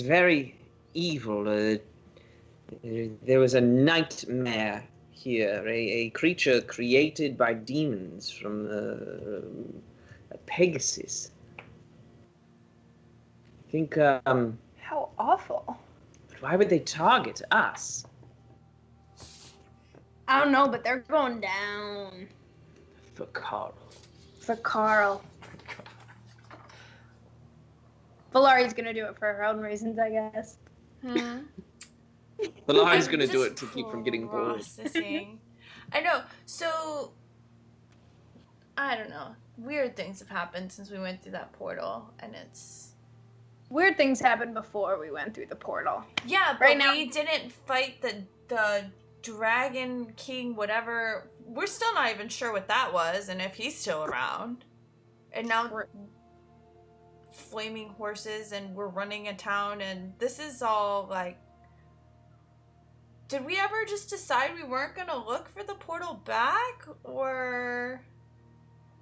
very evil. There was a nightmare here, a creature created by demons from Pegasus. I think, How awful. why would they target us? I don't know, but they're going down. For Carl. For Carl. Valari's gonna do it for her own reasons, I guess. Valari's I'm gonna do just it to keep from getting bored. processing. I know. So, I don't know. Weird things have happened since we went through that portal, and it's... Weird things happened before we went through the portal. Yeah, but Right now- we didn't fight the Dragon King, whatever. We're still not even sure what that was, and if he's still around. And now... flaming horses, and we're running a town, and this is all, like... Did we ever just decide we weren't gonna look for the portal back, or...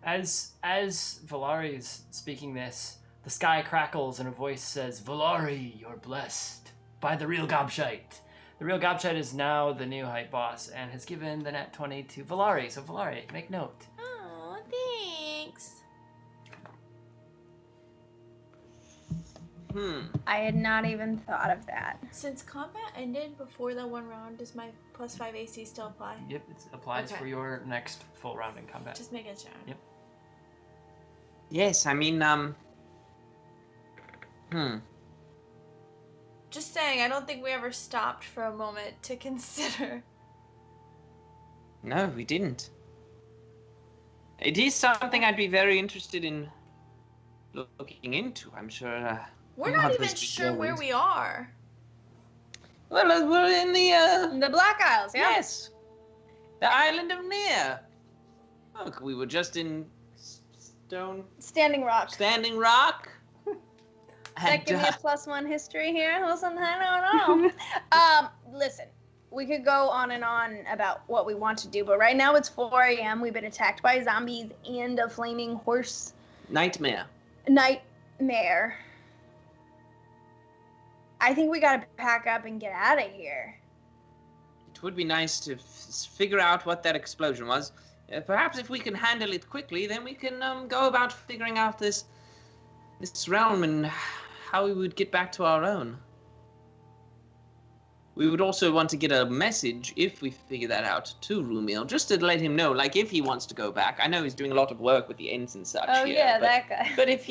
As Valari is speaking this, the sky crackles and a voice says, "Valari, you're blessed by the real Gobshite." The real Gobshite is now the new hype boss and has given the nat 20 to Valari. So Valari, make note. Oh, thanks. I had not even thought of that. Since combat ended before that one round, does my +5 AC still apply? Yep, it applies Okay. for your next full round in combat. Just making sure. Yep. Yes, I mean, Just saying, I don't think we ever stopped for a moment to consider. No, we didn't. It is something I'd be very interested in looking into. I'm sure. We're We'll not have even this sure where going. we are. Well, we're in The Black Isles, yeah? yes, the island of Near. Look, we were just in Standing Rock. Standing Rock. That give me a +1 history here. Listen, I don't know. Listen, we could go on and on about what we want to do, but right now it's 4 a.m. We've been attacked by zombies and a flaming horse Nightmare. nightmare. I think we gotta pack up and get out of here. It would be nice to figure out what that explosion was. Perhaps if we can handle it quickly, then we can go about figuring out this realm and how we would get back to our own. We would also want to get a message, if we figure that out, to Rumiel, just to let him know, like, if he wants to go back. I know he's doing a lot of work with the ends and such. Oh here, yeah, but, that guy. But if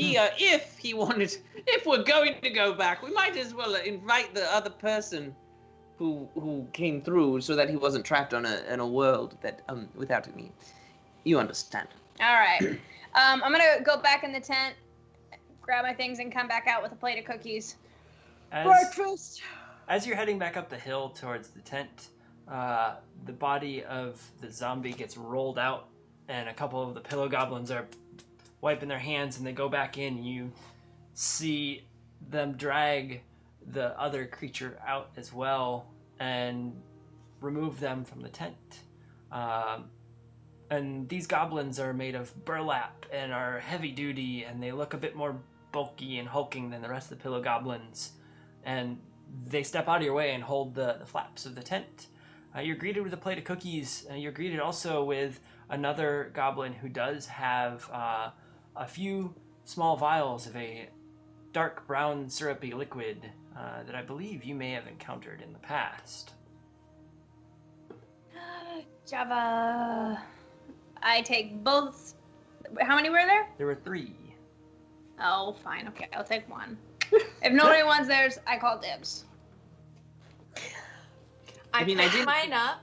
we're going to go back, we might as well invite the other person who came through, so that he wasn't trapped on in a world that without me. You understand? All right. I'm gonna go back in the tent, grab my things, and come back out with a plate of cookies. Breakfast. As you're heading back up the hill towards the tent, the body of the zombie gets rolled out, and a couple of the pillow goblins are wiping their hands, and they go back in. You see them drag the other creature out as well and remove them from the tent. And these goblins are made of burlap and are heavy duty, and they look a bit more bulky and hulking than the rest of the pillow goblins. And they step out of your way and hold the flaps of the tent. You're greeted with a plate of cookies. You're greeted also with another goblin who does have a few small vials of a dark brown syrupy liquid that I believe you may have encountered in the past. Java. I take both. How many were there? There were 3. Oh, fine. Okay, I'll take one. If nobody wants theirs, I call dibs. I mean, I pick did- mine up,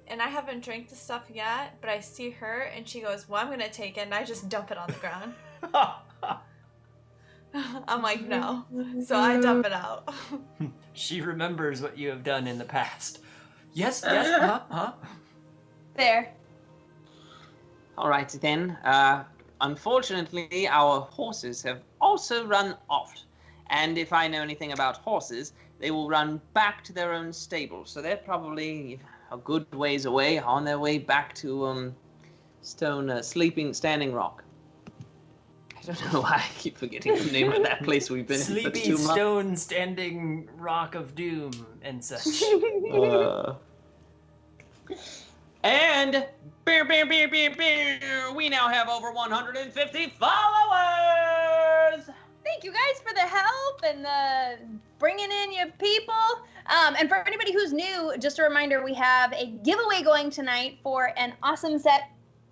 and I haven't drank the stuff yet, but I see her, and she goes, well, I'm going to take it, and I just dump it on the ground. I'm like, no. So I dump it out. She remembers what you have done in the past. Yes, huh? There. All right, then. Unfortunately, our horses have also run off. And if I know anything about horses, they will run back to their own stable. So they're probably a good ways away, on their way back to Standing Rock. I don't know why I keep forgetting the name of that place we've been in for Sleepy 2 months. Stone Standing Rock of Doom and such. And we now have over 150 followers. Thank you guys for the help and the bringing in your people. And for anybody who's new, just a reminder, we have a giveaway going tonight for an awesome set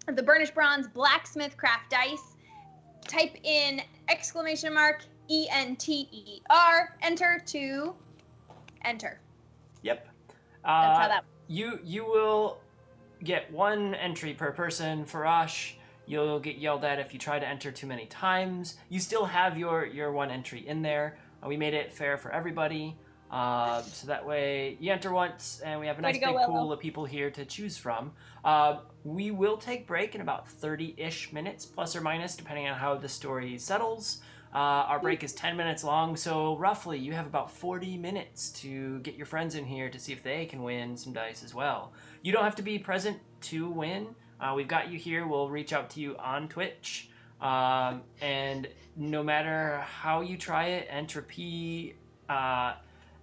of the Burnished Bronze Blacksmith Craft Dice. Type in !ENTER, enter to enter. Yep. That's how that. You will get one entry per person. Farash, you'll get yelled at if you try to enter too many times. You still have your one entry in there. We made it fair for everybody. So that way you enter once and we have a nice big pool of people here to choose from. We will take break in about 30-ish minutes, plus or minus, depending on how the story settles. Our break is 10 minutes long, so roughly you have about 40 minutes to get your friends in here to see if they can win some dice as well. You don't have to be present to win. We've got you here. We'll reach out to you on Twitch. And no matter how you try it, Entropy,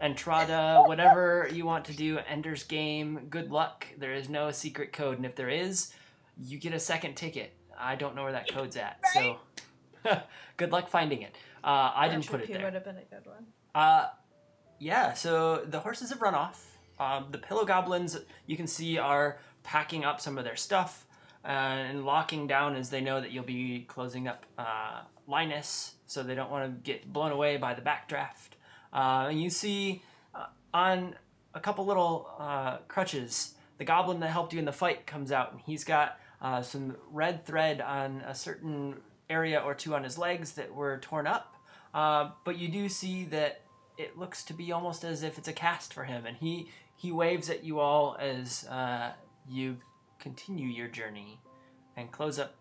Entrada, whatever you want to do, Ender's Game, good luck. There is no secret code, and if there is, you get a second ticket. I don't know where that code's at, so good luck finding it. I didn't put it there. Would have been a good one. Yeah, so the horses have run off. The pillow goblins, you can see, are packing up some of their stuff and locking down as they know that you'll be closing up Linus, so they don't want to get blown away by the backdraft. And you see on a couple little crutches, the goblin that helped you in the fight comes out, and he's got some red thread on a certain area or two on his legs that were torn up. But you do see that it looks to be almost as if it's a cast for him, and he waves at you all as you continue your journey and close up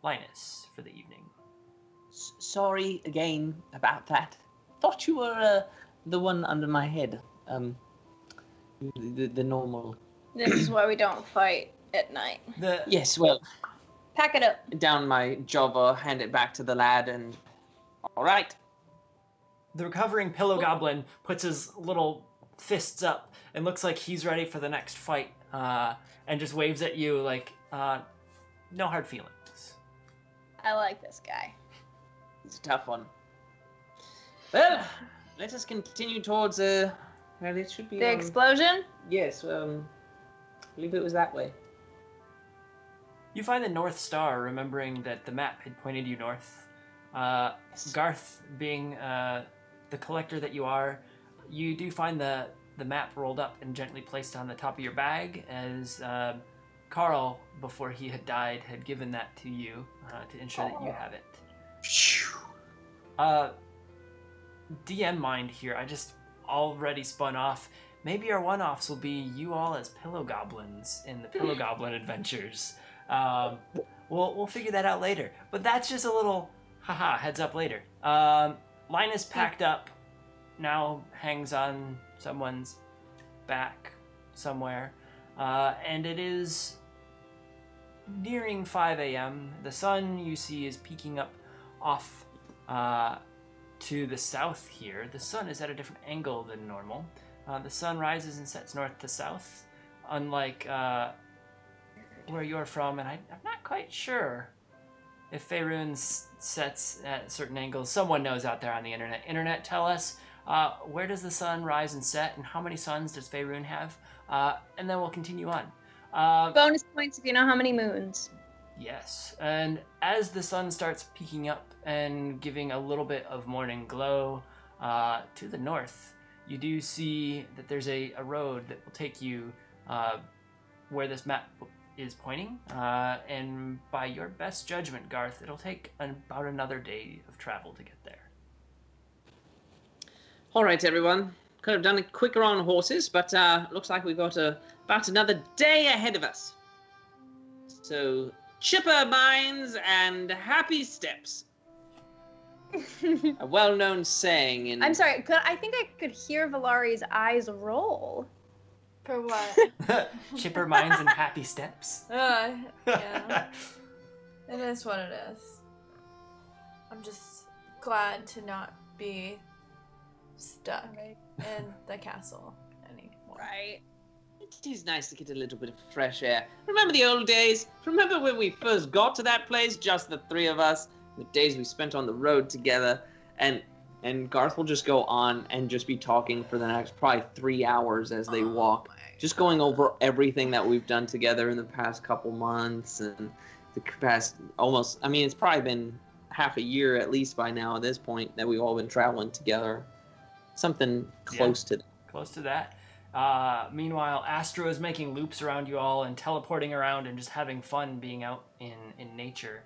Linus for the evening. Sorry again about that. Thought you were the one under my head. The normal. This is why we don't fight at night. Yes, well, Pack it up. down my Java, hand it back to the lad, and all right. The recovering pillow goblin puts his little fists up and looks like he's ready for the next fight, and just waves at you like, no hard feelings. I like this guy. It's a tough one. Well, let us continue towards well, it should be The explosion? Yes, I believe it was that way. You find the North Star, remembering that the map had pointed you north. Garth, being the collector that you are, you do find the map rolled up and gently placed on the top of your bag, as Carl, before he had died, had given that to you to ensure that you have it. DM mind here, I just already spun off. Maybe our one-offs will be you all as pillow goblins in the Pillow Goblin Adventures. We'll figure that out later. But that's just a little heads up later. Linus packed up, now hangs on someone's back somewhere. And it is nearing 5 a.m. The sun, you see, is peeking up off to the south here. The sun is at a different angle than normal. The sun rises and sets north to south, unlike where you're from, and I'm not quite sure if Faerun sets at certain angles. Someone knows out there on the internet. Internet, tell us, where does the sun rise and set, and how many suns does Faerun have? And then we'll continue on. Bonus points if you know how many moons. Yes, and as the sun starts peeking up and giving a little bit of morning glow to the north, you do see that there's a road that will take you where this map is pointing, and by your best judgment, Garth, it'll take about another day of travel to get there. All right, everyone. Could have done it quicker on horses, but looks like we've got about another day ahead of us. So, chipper minds and happy steps. A well-known saying in... I'm sorry, I think I could hear Valari's eyes roll. For what? Chipper minds and happy steps. Yeah. It is what it is. I'm just glad to not be stuck in the castle anymore. Right. It is nice to get a little bit of fresh air. Remember the old days? Remember when we first got to that place, just the three of us? The days we spent on the road together, and And Garth will just go on and just be talking for the next probably 3 hours as they walk, just going over everything that we've done together in the past couple months and the past almost. I mean, it's probably been half a year at least by now at this point that we've all been traveling together. Something close to that. Close to that. Meanwhile, Astro is making loops around you all and teleporting around and just having fun being out in nature.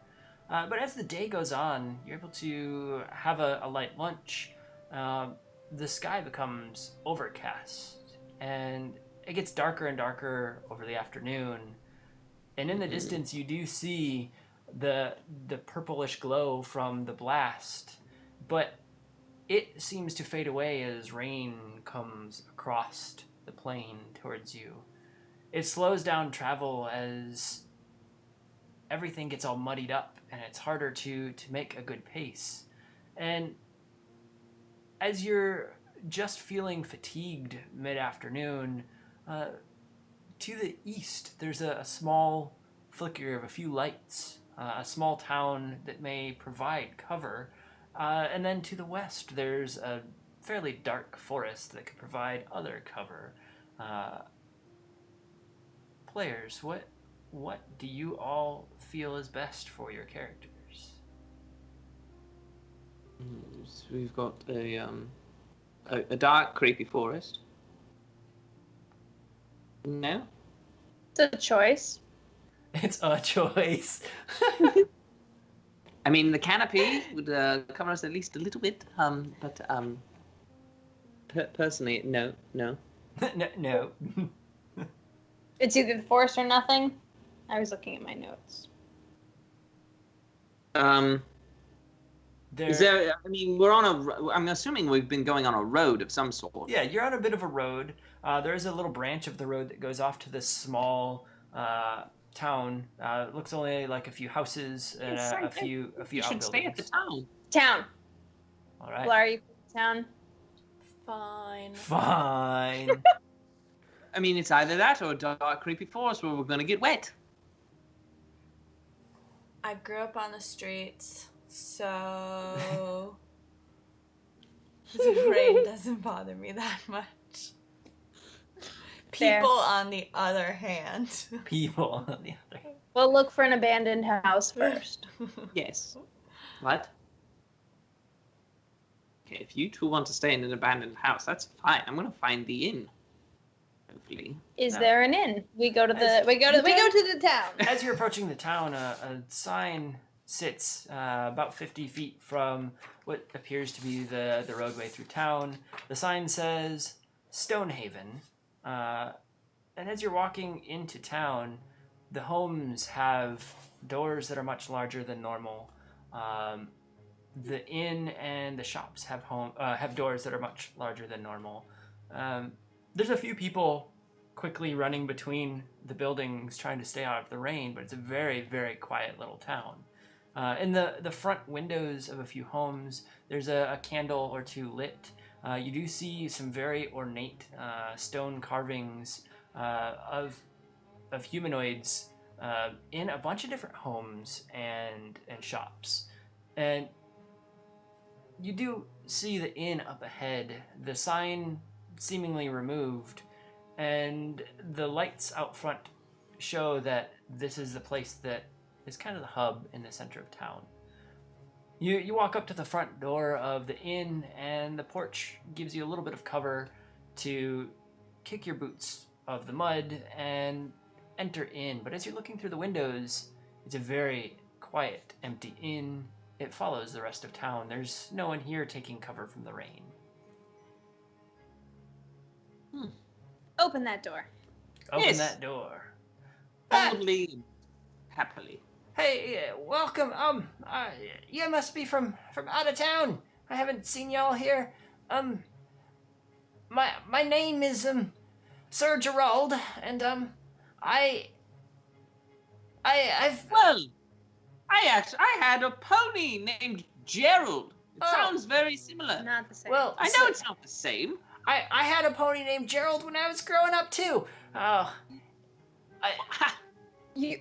But as the day goes on, you're able to have a light lunch. The sky becomes overcast, and it gets darker and darker over the afternoon. And in the distance, you do see the purplish glow from the blast, but it seems to fade away as rain comes across the plain towards you. It slows down travel as everything gets all muddied up and it's harder to make a good pace. And as you're just feeling fatigued mid-afternoon, to the east there's a small flicker of a few lights, a small town that may provide cover. And then to the west, there's a fairly dark forest that could provide other cover. Players, what do you all feel is best for your characters? So we've got a dark, creepy forest. No? It's a choice. It's a choice. I mean, the canopy would cover us at least a little bit, but personally, no. No. It's either the forest or nothing. I was looking at my notes. Is there? I mean, we're on a. I'm assuming we've been going on a road of some sort. Yeah, you're on a bit of a road. There's a little branch of the road that goes off to this small town. It looks only like a few houses and a few You should outbuildings. stay at the town. Town. All right. Larry, town. Fine. I mean, it's either that or a dark, creepy forest where we're gonna get wet. I grew up on the streets, so the rain doesn't bother me that much. Fair. People, on the other hand. People on the other. We'll look for an abandoned house first. Yes. What? Okay, if you two want to stay in an abandoned house, that's fine. I'm gonna find the inn. Hopefully. Is No. there an inn? We go to the town. As you're approaching the town, a sign sits about 50 feet from what appears to be the roadway through town. The sign says Stonehaven. And as you're walking into town, the homes have doors that are much larger than normal. The inn and the shops have doors that are much larger than normal. There's a few people quickly running between the buildings trying to stay out of the rain, but it's a very, very quiet little town. In the front windows of a few homes, there's a candle or two lit. You do see some very ornate stone carvings of humanoids in a bunch of different homes and shops. And you do see the inn up ahead, the sign seemingly removed, and the lights out front show that this is the place that is kind of the hub in the center of town. You walk up to the front door of the inn, and the porch gives you a little bit of cover to kick your boots of the mud and enter in. But as you're looking through the windows, it's a very quiet, empty inn. It follows the rest of town. There's no one here taking cover from the rain. Open that door. Open Yes. that door. Boldly, happily. Hey, welcome. You must be from out of town. I haven't seen y'all here. My name is Sir Gerald, and I've Well, I had a pony named Gerald. It Oh. sounds very similar. Not the same. well, I know it's not the same. I had a pony named Gerald when I was growing up too. Oh, You.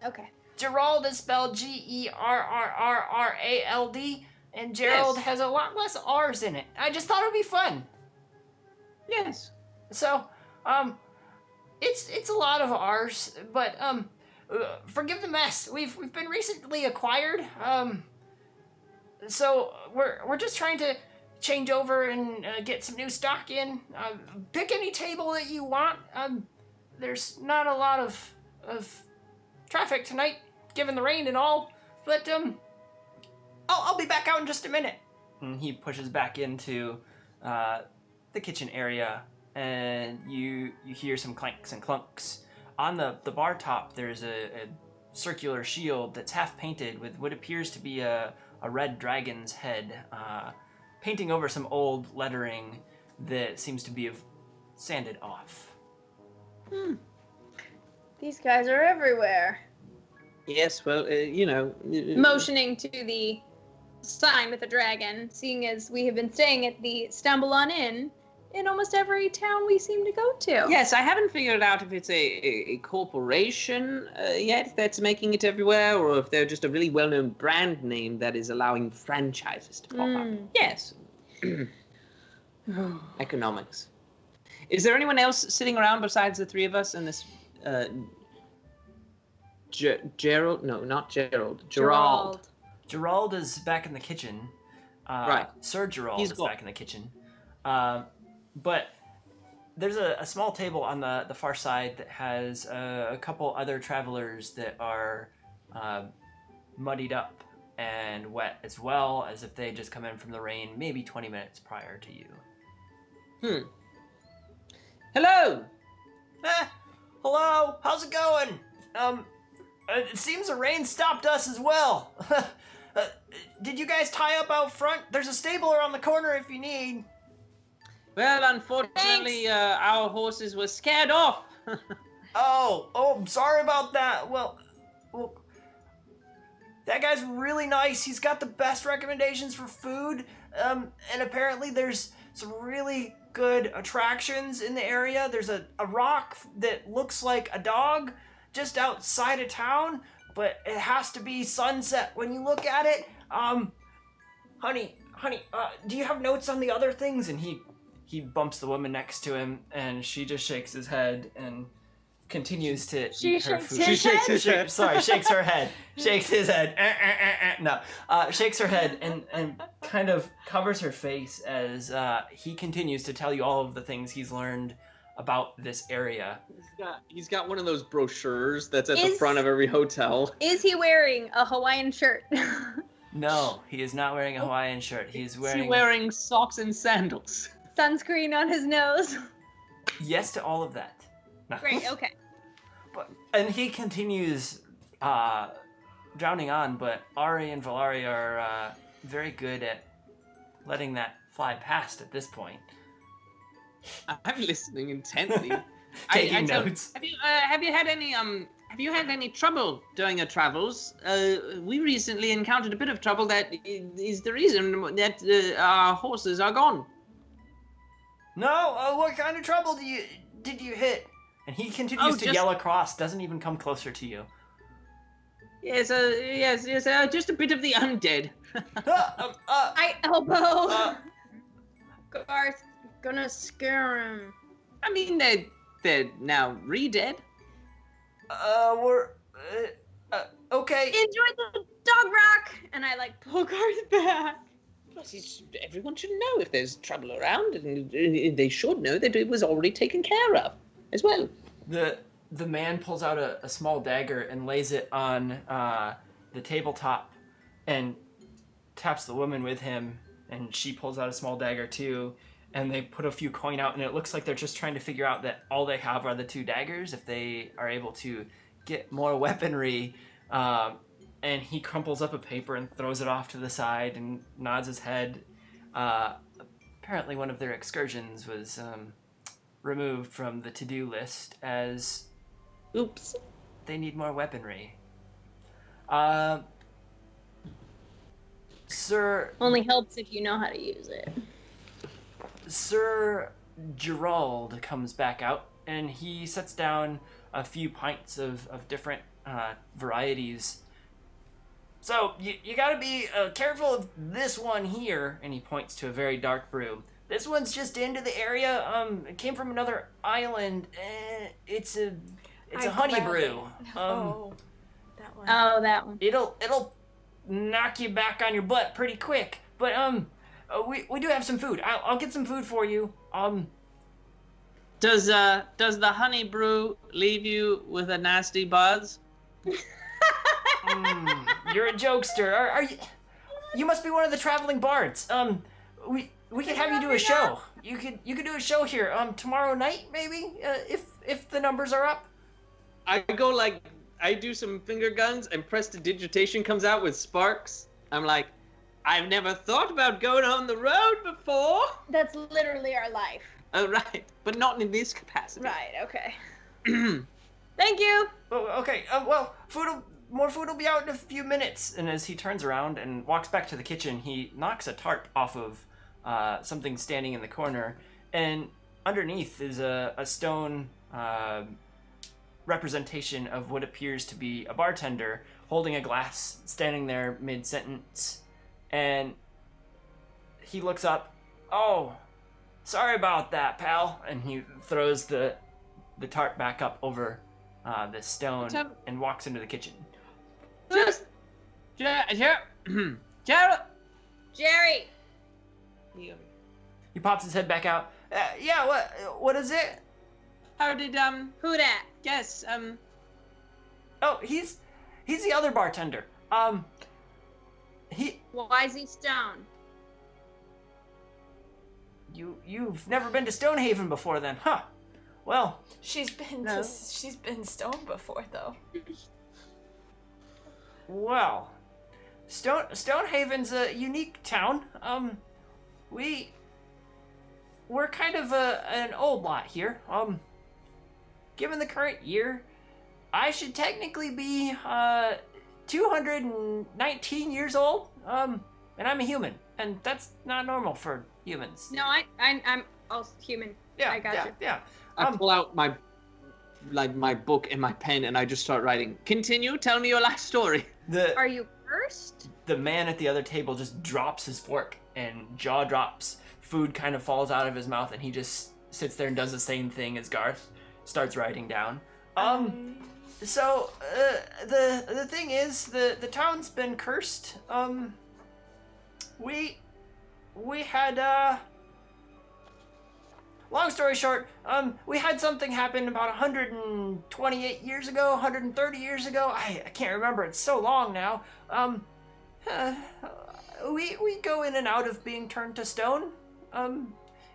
Okay. Gerald is spelled Gerrrrrald, and Gerald Yes. has a lot less R's in it. I just thought it would be fun. Yes. So, it's a lot of R's, but forgive the mess. We've been recently acquired. So we're just trying to change over and get some new stock in. Pick any table that you want. There's not a lot of traffic tonight, given the rain and all. But I'll be back out in just a minute. And he pushes back into the kitchen area, and you hear some clanks and clunks. On the bar top, there's a circular shield that's half painted with what appears to be a red dragon's head, painting over some old lettering that seems to be sanded off. These guys are everywhere. Yes, well, Motioning to the sign with the dragon, seeing as we have been staying at the Stumble On Inn in almost every town we seem to go to. Yes, I haven't figured out if it's a corporation yet that's making it everywhere, or if they're just a really well-known brand name that is allowing franchises to pop up. Yes. Economics. Is there anyone else sitting around besides the three of us in this? Gerald? No, not Gerald. Gerald. Gerald is back in the kitchen. Right. Sir Gerald He's is gone. back in the kitchen. But there's a small table on the far side that has a couple other travelers that are muddied up and wet, as well as if they just come in from the rain maybe 20 minutes prior to you. Hello. Hello, how's it going? It seems the rain stopped us as well. Did you guys tie up out front? There's a stable around the corner if you need. Well, unfortunately, our horses were scared off. Oh, I'm sorry about that. Well, that guy's really nice. He's got the best recommendations for food. And apparently there's some really good attractions in the area. There's a rock that looks like a dog just outside of town, but it has to be sunset when you look at it. Honey, do you have notes on the other things? And he bumps the woman next to him, and she just shakes his head and continues to eat her food. She shakes his head? Sorry, shakes her head. Shakes his head. No. Shakes her head and kind of covers her face as he continues to tell you all of the things he's learned about this area. He's got one of those brochures that's at the front of every hotel. Is he wearing a Hawaiian shirt? No, he is not wearing a Hawaiian shirt. He's wearing socks and sandals. Sunscreen on his nose. Yes to all of that. No. Great, okay. And he continues drowning on, but Ari and Valari are very good at letting that fly past at this point. I'm listening intently. Taking notes. Have you had any trouble during your travels? We recently encountered a bit of trouble that is the reason that our horses are gone. No, what kind of trouble did you hit? And he continues to yell across, doesn't even come closer to you. Yes, just a bit of the undead. I elbow. Garth, gonna scare him. I mean, they're now re-dead. Okay. Enjoy the dog rock! And I pull Garth back. Everyone should know if there's trouble around, and they should know that it was already taken care of as well. The man pulls out a small dagger and lays it on the tabletop and taps the woman with him, and she pulls out a small dagger too, and they put a few coin out, and it looks like they're just trying to figure out that all they have are the two daggers, if they are able to get more weaponry. And he crumples up a paper and throws it off to the side and nods his head. Apparently one of their excursions was removed from the to-do list as... Oops. They need more weaponry. Sir... Only helps if you know how to use it. Sir Gerald comes back out, and he sets down a few pints of different varieties So you gotta be careful of this one here, and he points to a very dark brew. This one's just into the area. It came from another island. It's a honey grabbed brew. it. Oh, that one. Oh, that one. It'll knock you back on your butt pretty quick. But we do have some food. I'll get some food for you. Does the honey brew leave you with a nasty buzz? You're a jokester. Are you? You must be one of the traveling bards. We could have you do a show. You could do a show here. Tomorrow night maybe. If the numbers are up. I do some finger guns and prestidigitation comes out with sparks. I'm like, I've never thought about going on the road before. That's literally our life. Oh, right. But not in this capacity. Right, okay. Thank you. Oh, okay. Well, more food will be out in a few minutes. And as he turns around and walks back to the kitchen, he knocks a tarp off of something standing in the corner, and underneath is a stone representation of what appears to be a bartender holding a glass, standing there mid-sentence. And he looks up. Oh, sorry about that, pal. And he throws the tarp back up over this stone and walks into the kitchen. Just, Gerald. Jerry. He pops his head back out. Yeah, what is it? How did Who dat? Yes, Oh, he's the other bartender. Why is he stoned? You've never been to Stonehaven before then, huh? Well, She's been stoned before though. well, Stonehaven's a unique town. We're kind of an old lot here. Given the current year, I should technically be 219 years old. And I'm a human, and that's not normal for humans. No, I'm also human. Yeah, I got you. Yeah. I pull out my book and my pen and I just start writing. Continue, tell me your life story. Are you cursed? The man at the other table just drops his fork and jaw drops. Food kind of falls out of his mouth, and he just sits there and does the same thing as Garth. Starts writing down. So the thing is, the town's been cursed. We had long story short, we had something happen about 128 years ago, 130 years ago. I can't remember. It's so long now. We go in and out of being turned to stone.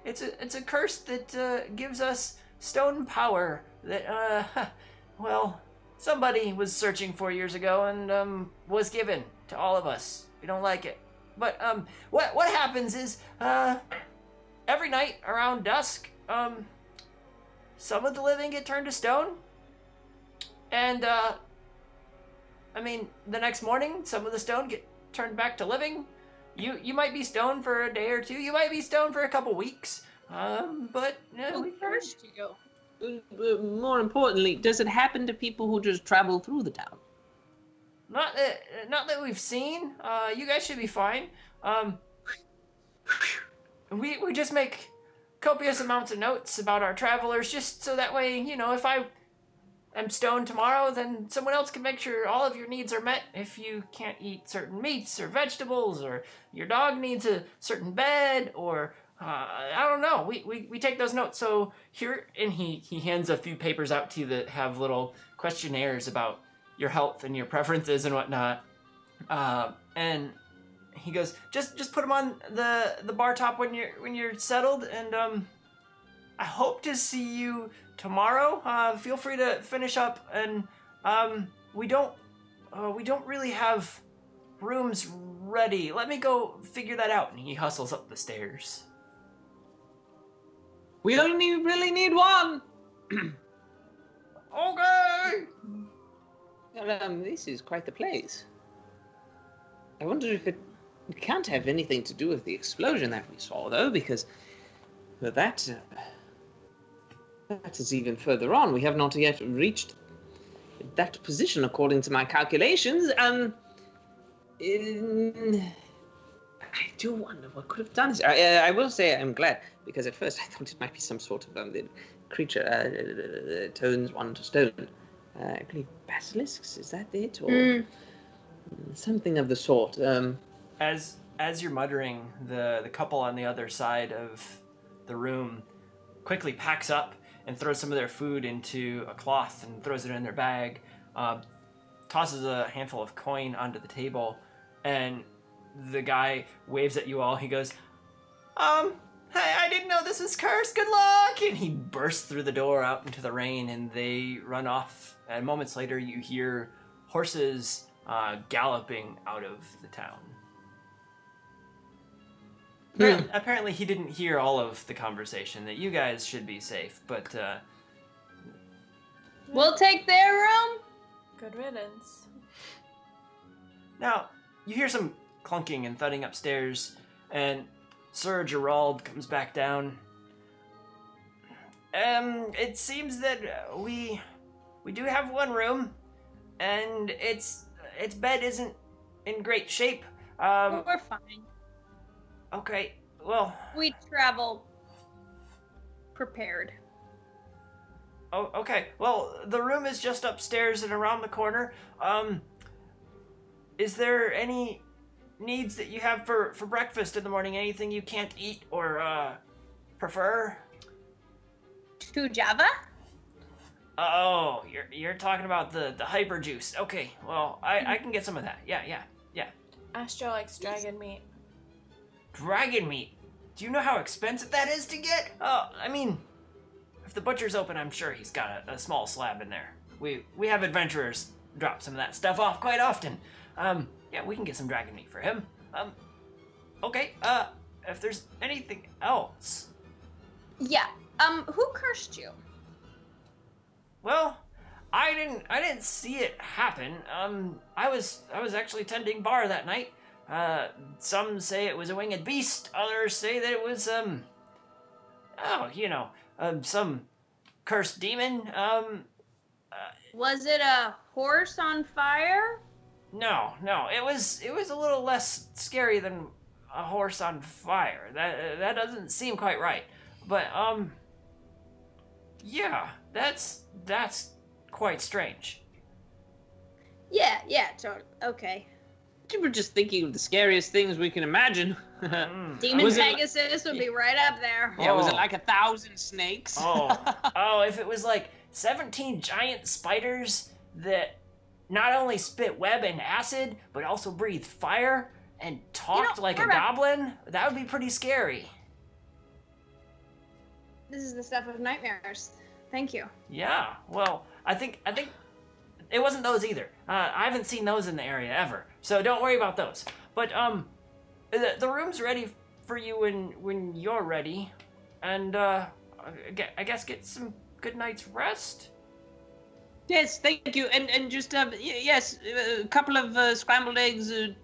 It's a curse that gives us stone power that well, somebody was searching for years ago and was given to all of us. We don't like it. But what happens is every night around dusk, some of the living get turned to stone, and I mean the next morning some of the stone get turned back to living. You might be stoned for a day or two. You might be stoned for a couple weeks. But Who cursed you? More importantly, does it happen to people who just travel through the town? not that we've seen. You guys should be fine. We just make copious amounts of notes about our travelers, just so that way, if I am stoned tomorrow, then someone else can make sure all of your needs are met. If you can't eat certain meats or vegetables, or your dog needs a certain bed, or I don't know. We take those notes. So here, and he hands a few papers out to you that have little questionnaires about your health and your preferences and whatnot. And he goes, just put them on the bar top when you're settled, and I hope to see you tomorrow. Feel free to finish up, and we don't really have rooms ready. Let me go figure that out. And he hustles up the stairs. We only really need one. Okay. This is quite the place. I wonder if it can't have anything to do with the explosion that we saw, though, because that is even further on. We have not yet reached that position, according to my calculations. I do wonder what could have done this. I will say I'm glad, because at first I thought it might be some sort of creature turns one to stone. I believe basilisks, is that it? Or something of the sort. As you're muttering, the couple on the other side of the room quickly packs up and throws some of their food into a cloth and throws it in their bag, tosses a handful of coin onto the table, and the guy waves at you all. He goes, hey, I didn't know this was cursed. Good luck! And he bursts through the door out into the rain, and they run off. And moments later, you hear horses galloping out of the town. Apparently, he didn't hear all of the conversation. That you guys should be safe, but We'll take their room. Good riddance. now you hear some clunking and thudding upstairs, and Sir Gerald comes back down. It seems that we do have one room, and its bed isn't in great shape. We're fine. Okay, well. We travel prepared. Oh, okay. Well, the room is just upstairs and around the corner. Is there any needs that you have for breakfast in the morning? Anything you can't eat or prefer? To Java? Oh, you're talking about the hyper juice. Okay, well, I can get some of that. Yeah. Astro likes dragon meat. Dragon meat. Do you know how expensive that is to get? Oh, I mean, if the butcher's open, I'm sure he's got a small slab in there. We have adventurers drop some of that stuff off quite often. Yeah, we can get some dragon meat for him. Okay, if there's anything else. Yeah. Who cursed you? Well, I didn't see it happen. I was actually tending bar that night. Some say it was a winged beast, others say that it was some cursed demon. Was it a horse on fire? No, it was a little less scary than a horse on fire. That doesn't seem quite right. But yeah, that's quite strange. Yeah, totally. Okay. You were just thinking of the scariest things we can imagine. Demon Was it Pegasus would be right up there. Yeah, was it Oh. like 1,000 snakes? Oh, if it was like 17 giant spiders that not only spit web and acid, but also breathed fire and talked like a we're back. goblin, that would be pretty scary. This is the stuff of nightmares. Thank you. Yeah, well, I think it wasn't those either. I haven't seen those in the area ever, so don't worry about those. But the room's ready for you when you're ready, and I guess get some good night's rest. Yes, thank you. And just, yes, a couple of scrambled eggs, a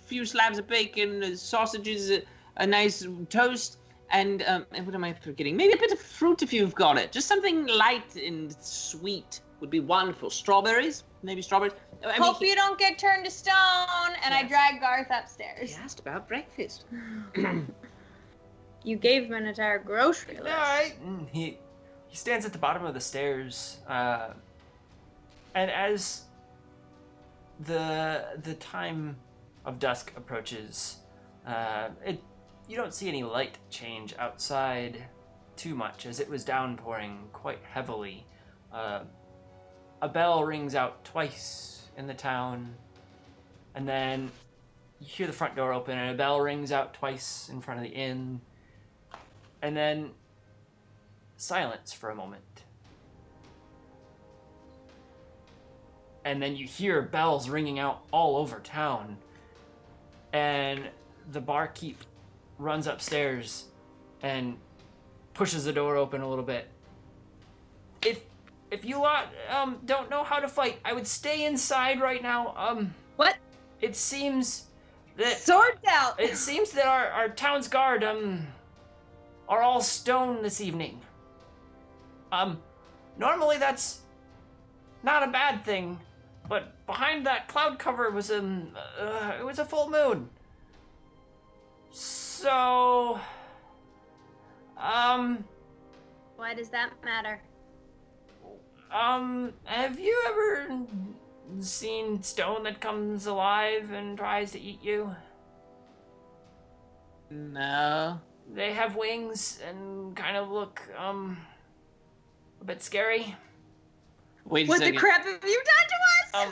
few slabs of bacon, sausages, a nice toast, and what am I forgetting? Maybe a bit of fruit if you've got it. Just something light and sweet would be wonderful. Strawberries? Maybe strawberries? Hope you don't get turned to stone. And I Yes. drag Garth upstairs. He asked about breakfast. You gave him an entire grocery list. All right. He stands at the bottom of the stairs, and as the time of dusk approaches, you don't see any light change outside too much, as it was downpouring quite heavily. A bell rings out twice in the town, and then you hear the front door open, and a bell rings out twice in front of the inn, and then silence for a moment. And then you hear bells ringing out all over town, and the barkeep runs upstairs and pushes the door open a little bit. If you lot don't know how to fight, I would stay inside right now. What? It seems that Swords out. it seems that our town's guard are all stone this evening. Normally that's not a bad thing, but behind that cloud cover was it was a full moon. So, Why does that matter? have you ever seen stone that comes alive and tries to eat you? No. They have wings and kind of look, a bit scary. Wait a What the second. crap have you done to us?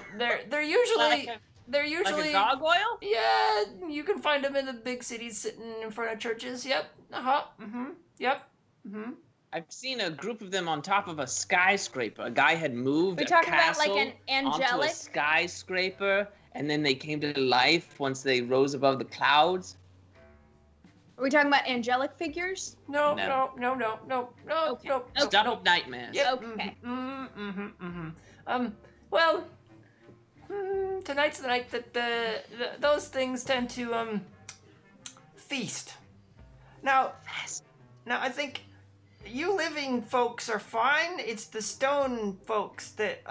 They're usually, Like a gargoyle? yeah, you can find them in the big cities sitting in front of churches. Yep. Yep. I've seen a group of them on top of a skyscraper. A guy had moved We a talking about like castle an onto a angelic? skyscraper, and then they came to life once they rose above the clouds. Are we talking about angelic figures? No. No. Okay. Stop nightmares. Yep. Okay. Well, tonight's the night that those things tend to feast. Now, I think you living folks are fine. It's the stone folks that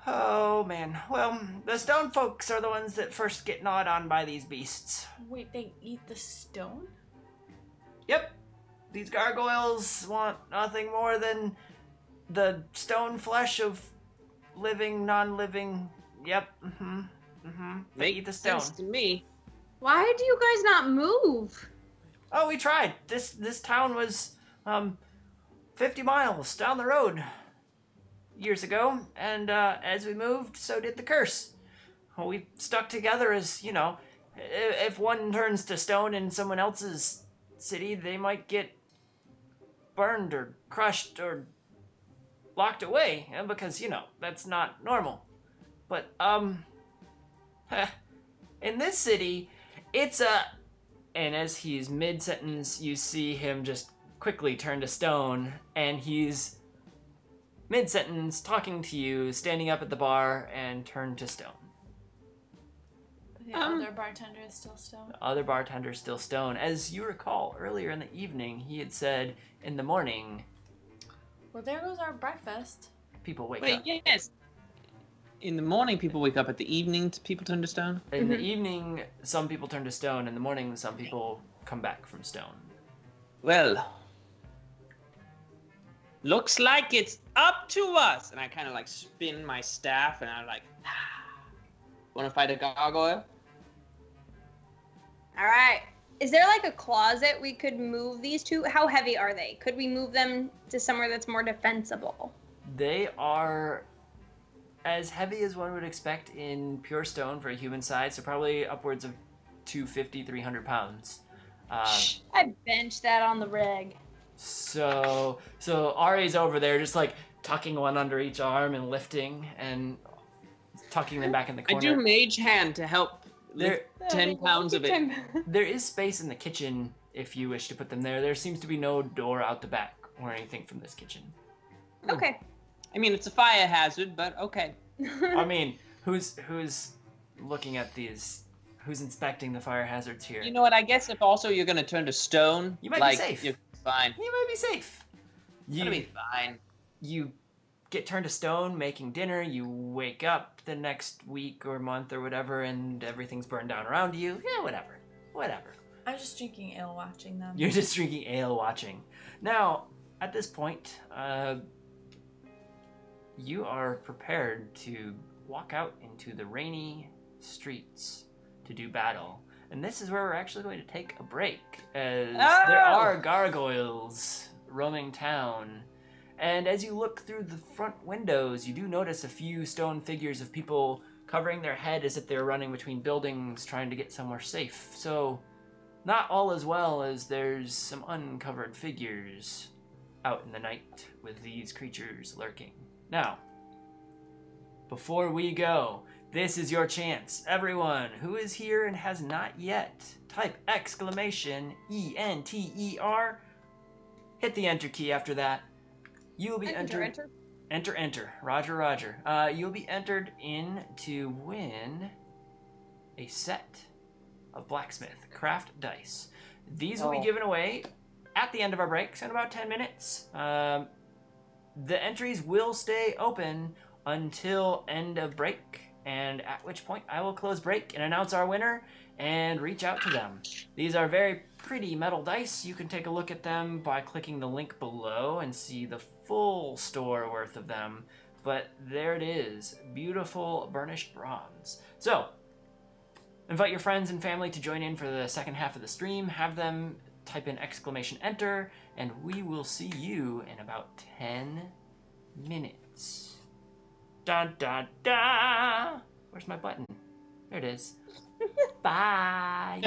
oh man. Well, the stone folks are the ones that first get gnawed on by these beasts. Wait, they eat the stone? Yep. These gargoyles want nothing more than the stone flesh of living, non-living. Yep. They eat the stone. Sense to me. Why do you guys not move? Oh, we tried. This town was 50 miles down the road years ago, and as we moved, so did the curse. Well, we stuck together as, if one turns to stone in someone else's city, they might get burned or crushed or locked away, because, that's not normal. But, in this city, it's and as he's mid-sentence, you see him just quickly turn to stone, and he's mid-sentence talking to you, standing up at the bar, and turn to stone. The other bartender is still stone. The other bartender's still stone. As you recall, earlier in the evening, he had said, in the morning, Well, there goes our breakfast. people wake Wait, up. yes. In the morning, people wake up. At the evening, people turn to stone. In the evening, some people turn to stone. In the morning, some people come back from stone. Well, looks like it's up to us. And I kind of like spin my staff, and I'm like, want to fight a gargoyle? All right. Is there like a closet we could move these to? How heavy are they? Could we move them to somewhere that's more defensible? They are as heavy as one would expect in pure stone for a human size, so probably upwards of 250, 300 pounds. I bench that on the rig. So Ari's over there just like tucking one under each arm and lifting and tucking them back in the I corner. do mage hand to help lift There- 10 pounds of it. There is space in the kitchen if you wish to put them there. There seems to be no door out the back or anything from this kitchen. Okay. I mean, it's a fire hazard, but okay. I mean, who's looking at these? Who's inspecting the fire hazards here? You know what? I guess if also you're gonna turn to stone, You might be like, safe. you're fine. You might be safe. You're gonna be fine. You get turned to stone making dinner. You wake up the next week or month or whatever, and everything's burned down around you. Yeah, whatever. I'm just drinking ale watching them. You're just drinking ale watching. Now, at this point, you are prepared to walk out into the rainy streets to do battle. And this is where we're actually going to take a break, as there are gargoyles roaming town. And as you look through the front windows, you do notice a few stone figures of people covering their head as if they're running between buildings trying to get somewhere safe. So, not all as well, as there's some uncovered figures out in the night with these creatures lurking. Now, before we go, this is your chance. Everyone who is here and has not yet, type exclamation ENTER. Hit the enter key after that. You will be entered. Enter. Roger. You'll be entered in to win a set of blacksmith craft dice. These will be given away at the end of our break, so in about 10 minutes. The entries will stay open until end of break, and at which point I will close break and announce our winner and reach out to them. These are very pretty metal dice. You can take a look at them by clicking the link below and see the full store worth of them. But there it is, beautiful burnished bronze. So, invite your friends and family to join in for the second half of the stream. Have them type in !enter, and we will see you in about 10 minutes. Dun dun dun! Where's my button? There it is. Bye!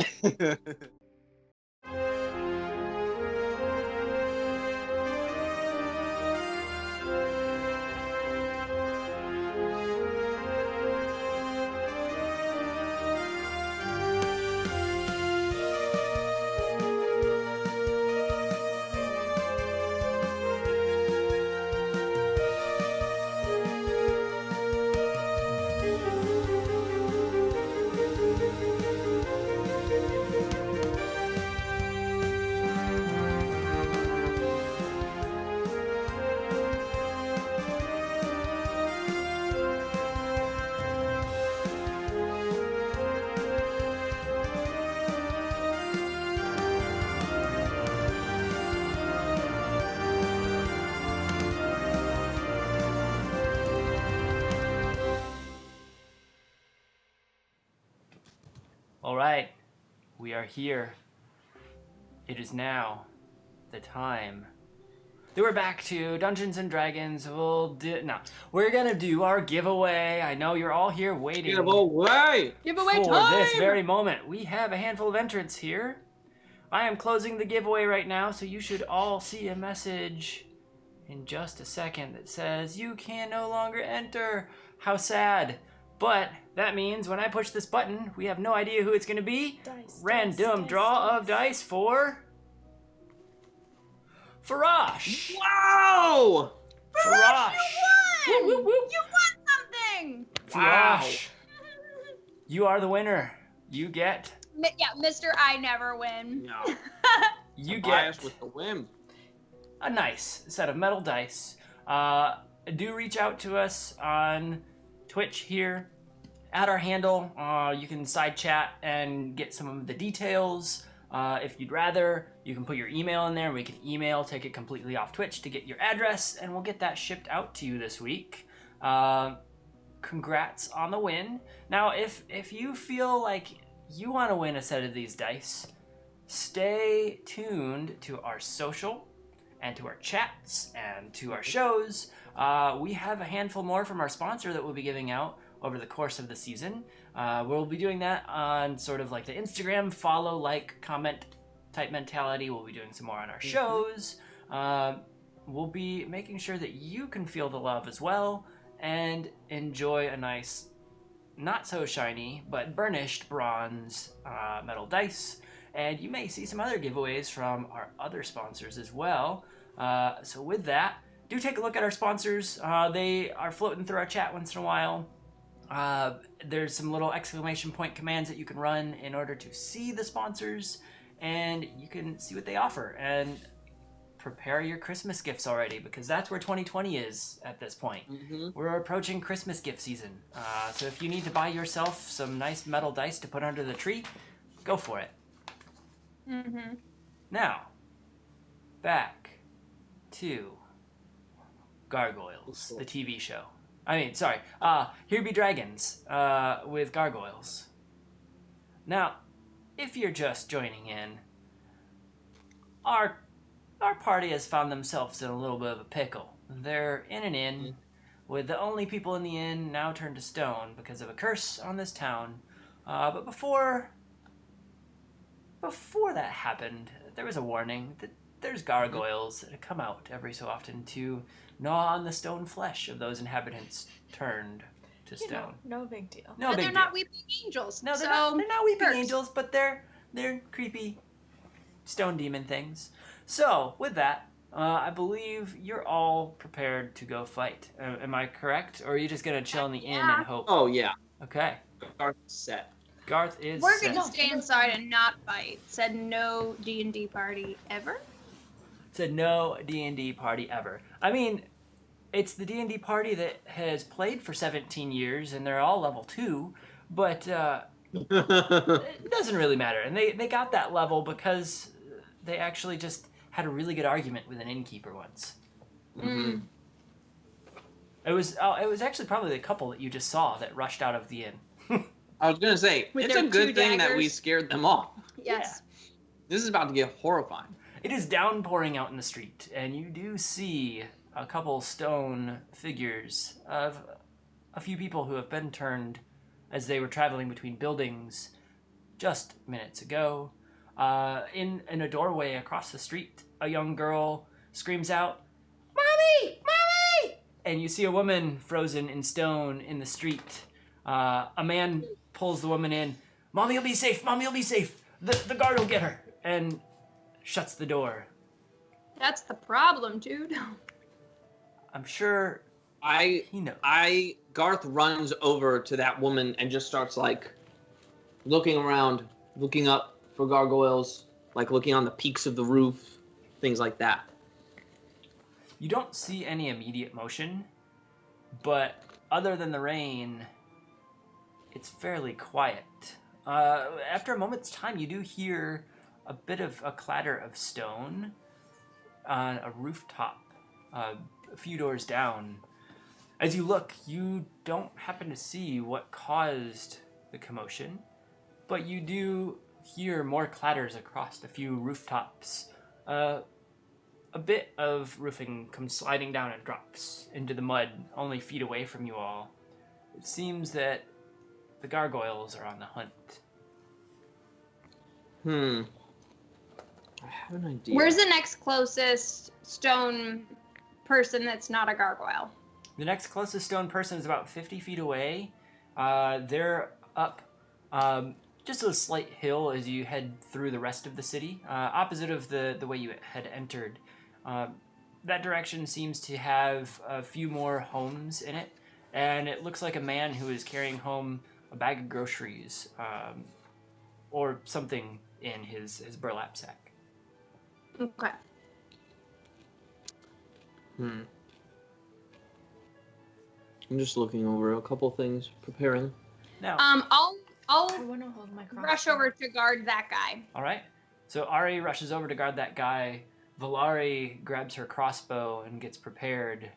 All right, we are here. It is now the time that we're back to Dungeons and Dragons. We're gonna do our giveaway. I know you're all here waiting Giveaway for time! this very moment. We have a handful of entrants here. I am closing the giveaway right now, so you should all see a message in just a second that says you can no longer enter. How sad. But that means when I push this button, we have no idea who it's going to be. Random draw of dice for Farash. Wow! Farash. You won! Woo, woo, woo. You won something! Wow. Farash. You are the winner. You get. Yeah, Mr. I never win. Yeah. You Bias get with the whim. a nice set of metal dice. Do reach out to us on Twitch here at our handle. You can side chat and get some of the details. If you'd rather, you can put your email in there and we can take it completely off Twitch to get your address, and we'll get that shipped out to you this week. Congrats on the win. Now, if you feel like you want to win a set of these dice, stay tuned to our social and to our chats and to our shows. We have a handful more from our sponsor that we'll be giving out over the course of the season. We'll be doing that on sort of like the Instagram follow, like, comment type mentality. We'll be doing some more on our shows. We'll be making sure that you can feel the love as well and enjoy a nice, not so shiny, but burnished bronze metal dice. And you may see some other giveaways from our other sponsors as well. So with that, do take a look at our sponsors. They are floating through our chat once in a while. There's some little exclamation point commands that you can run in order to see the sponsors, and you can see what they offer and prepare your Christmas gifts already, because that's where 2020 is at this point. We're approaching Christmas gift season. So if you need to buy yourself some nice metal dice to put under the tree, go for it. Now, back to Gargoyles, the TV show. Here Be Dragons, with Gargoyles. Now, if you're just joining in, our party has found themselves in a little bit of a pickle. They're in an inn, with the only people in the inn now turned to stone because of a curse on this town. But before that happened, there was a warning that there's gargoyles that come out every so often to gnaw on the stone flesh of those inhabitants turned to stone. No big deal. No But big they're deal. not weeping angels. No, they're so not weeping first. angels, but they're creepy stone demon things. So, with that, I believe you're all prepared to go fight. Am I correct? Or are you just going to chill in the inn and hope? Oh, yeah. Okay. Garth set. Garth is We're set. gonna stay inside and not fight. Said no D&D party ever. Said no D&D party ever. I mean, It's the D&D party that has played for 17 years, and they're all level 2, but it doesn't really matter. And they got that level because they actually just had a really good argument with an innkeeper once. Mm-hmm. It was actually probably the couple that you just saw that rushed out of the inn. I was gonna say, With it's their a good 2 thing that we daggers. scared them off. Yes. This is about to get horrifying. It is downpouring out in the street, and you do see a couple stone figures of a few people who have been turned as they were traveling between buildings just minutes ago. In a doorway across the street, a young girl screams out, "Mommy! Mommy!" And you see a woman frozen in stone in the street. A man pulls the woman in. "Mommy will be safe! Mommy will be safe! The guard will get her!" And shuts the door. That's the problem, dude. I'm sure he knows. Garth runs over to that woman and just starts like looking around, looking up for gargoyles, like looking on the peaks of the roof, things like that. You don't see any immediate motion, but other than the rain, it's fairly quiet. After a moment's time, you do hear a bit of a clatter of stone on a rooftop a few doors down. As you look, you don't happen to see what caused the commotion, but you do hear more clatters across a few rooftops. A bit of roofing comes sliding down and drops into the mud only feet away from you all. It seems that the gargoyles are on the hunt. I have an idea. Where's the next closest stone person that's not a gargoyle? The next closest stone person is about 50 feet away. They're up just a slight hill as you head through the rest of the city, opposite of the way you had entered. That direction seems to have a few more homes in it, and it looks like a man who is carrying home a bag of groceries or something in his burlap sack. Okay. I'm just looking over a couple things, preparing. Now, I'll I want to hold my crossbow. rush over to guard that guy. all right. So Ari rushes over to guard that guy. Valari grabs her crossbow and gets prepared.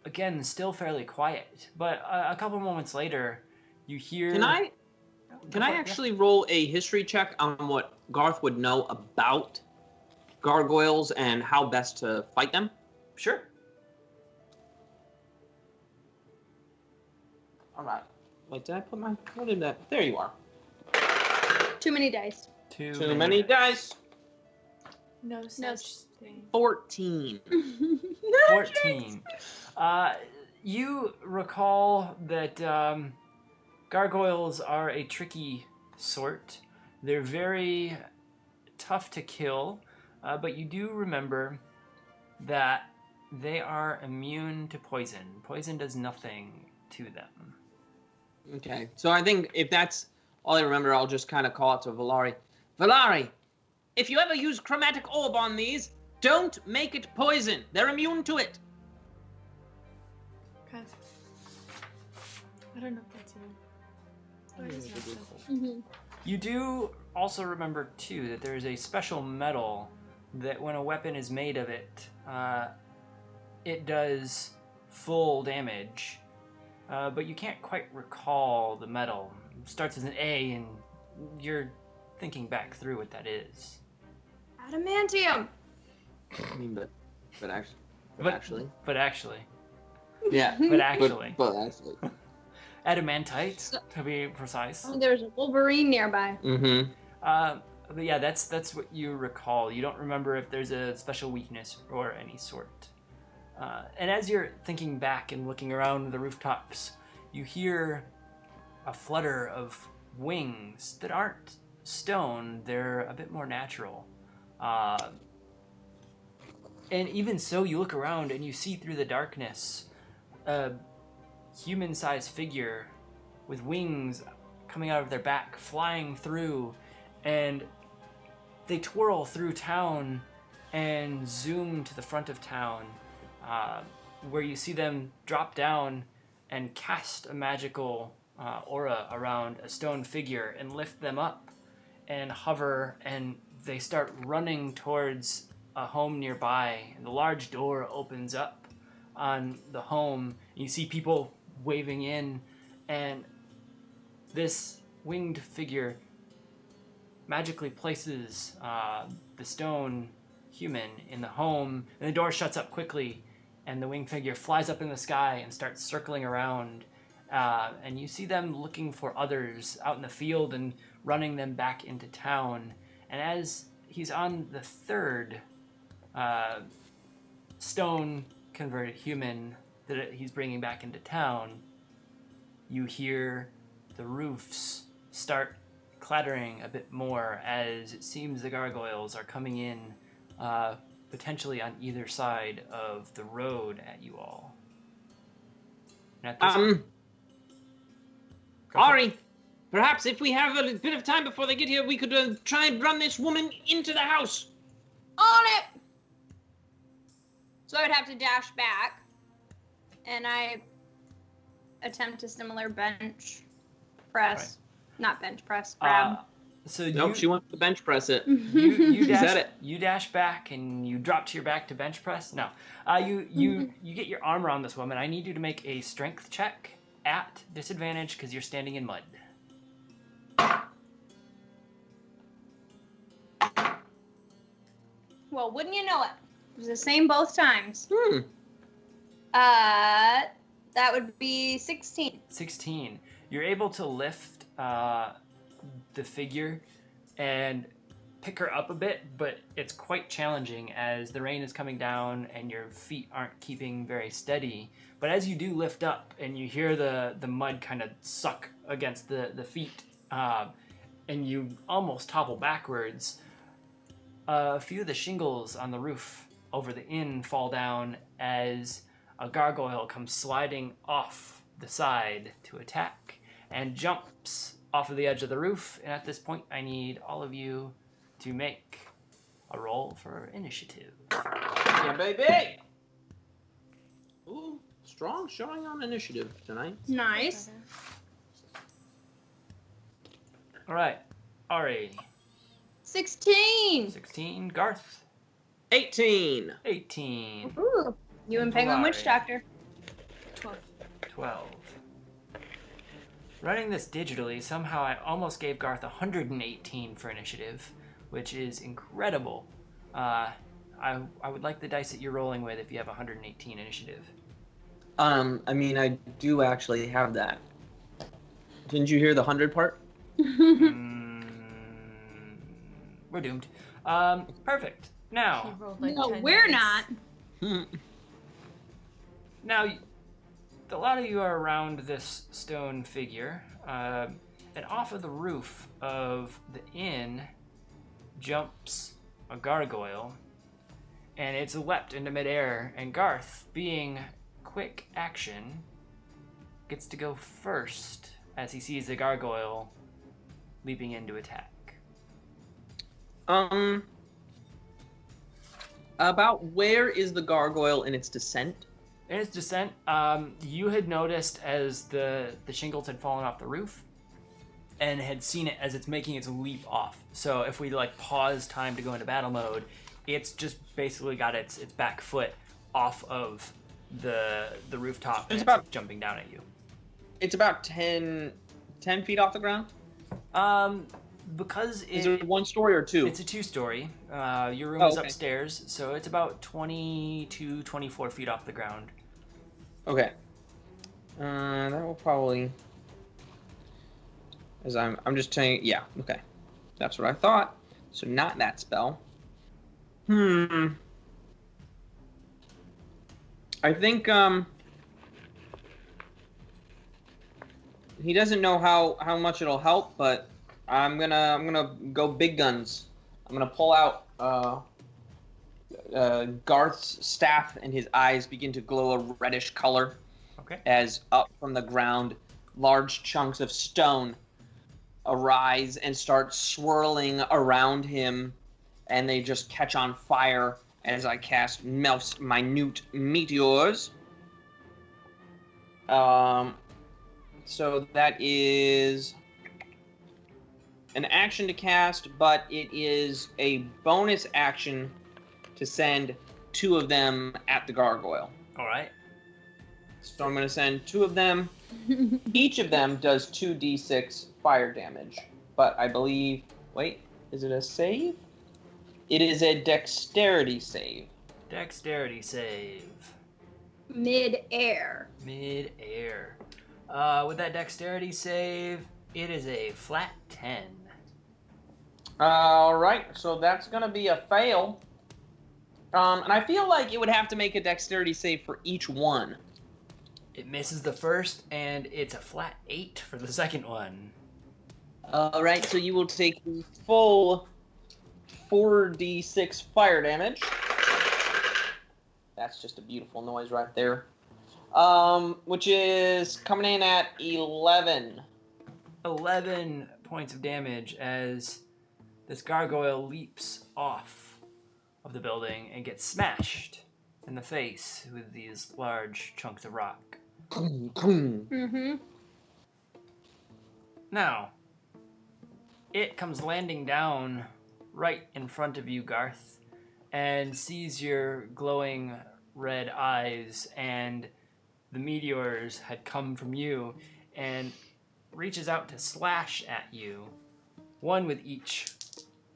Again, still fairly quiet, but a couple moments later, you hear... Can I Go for it, actually roll a history check on what Garth would know about gargoyles and how best to fight them? Yeah. Sure. All right. Wait, did I put my... What did that... There you are. Too many dice. Too many dice. No such thing. 14. 14. You recall that gargoyles are a tricky sort. They're very tough to kill, but you do remember that they are immune to poison. Poison does nothing to them. Okay, so I think if that's all I remember, I'll just kind of call out to Valari. Valari, if you ever use chromatic orb on these, don't make it poison. They're immune to it. Okay. I don't know if that's it. What is that? Mm-hmm. You do also remember, too, that there is a special metal that when a weapon is made of it, it does full damage. But you can't quite recall the metal. It starts with an A, and you're thinking back through what that is. Adamantium. I mean, but actually, But- actually, But actually, yeah. but actually, But actually. adamantite, to be precise. Oh, there's a Wolverine nearby. Mm-hmm. But yeah, that's what you recall. You don't remember if there's a special weakness or any sort. And as you're thinking back and looking around the rooftops, you hear a flutter of wings that aren't stone. They're a bit more natural. And even so, you look around and you see through the darkness a human-sized figure with wings coming out of their back, flying through, and they twirl through town and zoom to the front of town where you see them drop down and cast a magical aura around a stone figure and lift them up and hover, and they start running towards a home nearby. And the large door opens up on the home. You see people waving in, and this winged figure magically places the stone human in the home, and the door shuts up quickly, and the winged figure flies up in the sky and starts circling around. And you see them looking for others out in the field and running them back into town. And as he's on the third stone converted human that he's bringing back into town, you hear the roofs start clattering a bit more as it seems the gargoyles are coming in, potentially on either side of the road at you all. And at this Ari, perhaps if we have a bit of time before they get here, we could try and run this woman into the house. On it! So I would have to dash back, and I attempt a similar bench press. Right. Not bench press, grab. So Nope, she wants to bench press it. you Said it. You dash back and you drop to your back to bench press. No, you get your arm around this woman. I need you to make a strength check at disadvantage because you're standing in mud. Well, wouldn't you know it? It was the same both times. Hmm. That would be 16. 16. You're able to lift the figure and pick her up a bit, but it's quite challenging as the rain is coming down and your feet aren't keeping very steady. But as you do lift up and you hear the mud kind of suck against the feet, and you almost topple backwards, a few of the shingles on the roof over the inn fall down as a gargoyle comes sliding off the side to attack and jumps off of the edge of the roof. And at this point, I need all of you to make a roll for initiative. Yeah, baby! Ooh, strong showing on initiative tonight. Nice. All right, Ari. 16. 16. Garth. 18. 18. Ooh. You and Penguin Witch Doctor. 12. Running this digitally, somehow I almost gave Garth 118 for initiative, which is incredible. I would like the dice that you're rolling with if you have 118 initiative. I mean, I do actually have that. Didn't you hear the 100 part? We're doomed. Perfect. Now, No, we're not. now, a lot of you are around this stone figure, and off of the roof of the inn jumps a gargoyle, and it's leapt into midair, and Garth, being quick action, gets to go first as he sees the gargoyle leaping in to attack. About where is the gargoyle in its descent? In its descent, you had noticed as the shingles had fallen off the roof and had seen it as it's making its leap off. So if we pause time to go into battle mode, it's just basically got its back foot off of the rooftop and it's jumping down at you. It's about 10 feet off the ground? Because is it one story or two? It's a two-story. Your room is upstairs, so it's about 22, 24 feet off the ground. Okay. That will probably... As I'm just saying, yeah, okay. That's what I thought. So not that spell. I think, he doesn't know how much it'll help, but I'm gonna go big guns. I'm gonna pull out Garth's staff, and his eyes begin to glow a reddish color. Okay. As up from the ground, large chunks of stone arise and start swirling around him, and they just catch on fire as I cast minute meteors. So that is an action to cast, but it is a bonus action to send 2 of them at the gargoyle. All right. So I'm going to send 2 of them. Each of them does 2d6 fire damage. But I believe... Wait, is it a save? It is a dexterity save. Dexterity save. Mid-air. Mid-air. With that dexterity save, it is a flat 10. Alright, so that's going to be a fail. And I feel like it would have to make a dexterity save for each one. It misses the first, and it's a flat 8 for the second one. Alright, so you will take the full 4d6 fire damage. That's just a beautiful noise right there. Which is coming in at 11. 11 points of damage as this gargoyle leaps off of the building and gets smashed in the face with these large chunks of rock. Mm-hmm. Now, it comes landing down right in front of you, Garth, and sees your glowing red eyes, and the meteors had come from you, and reaches out to slash at you, one with each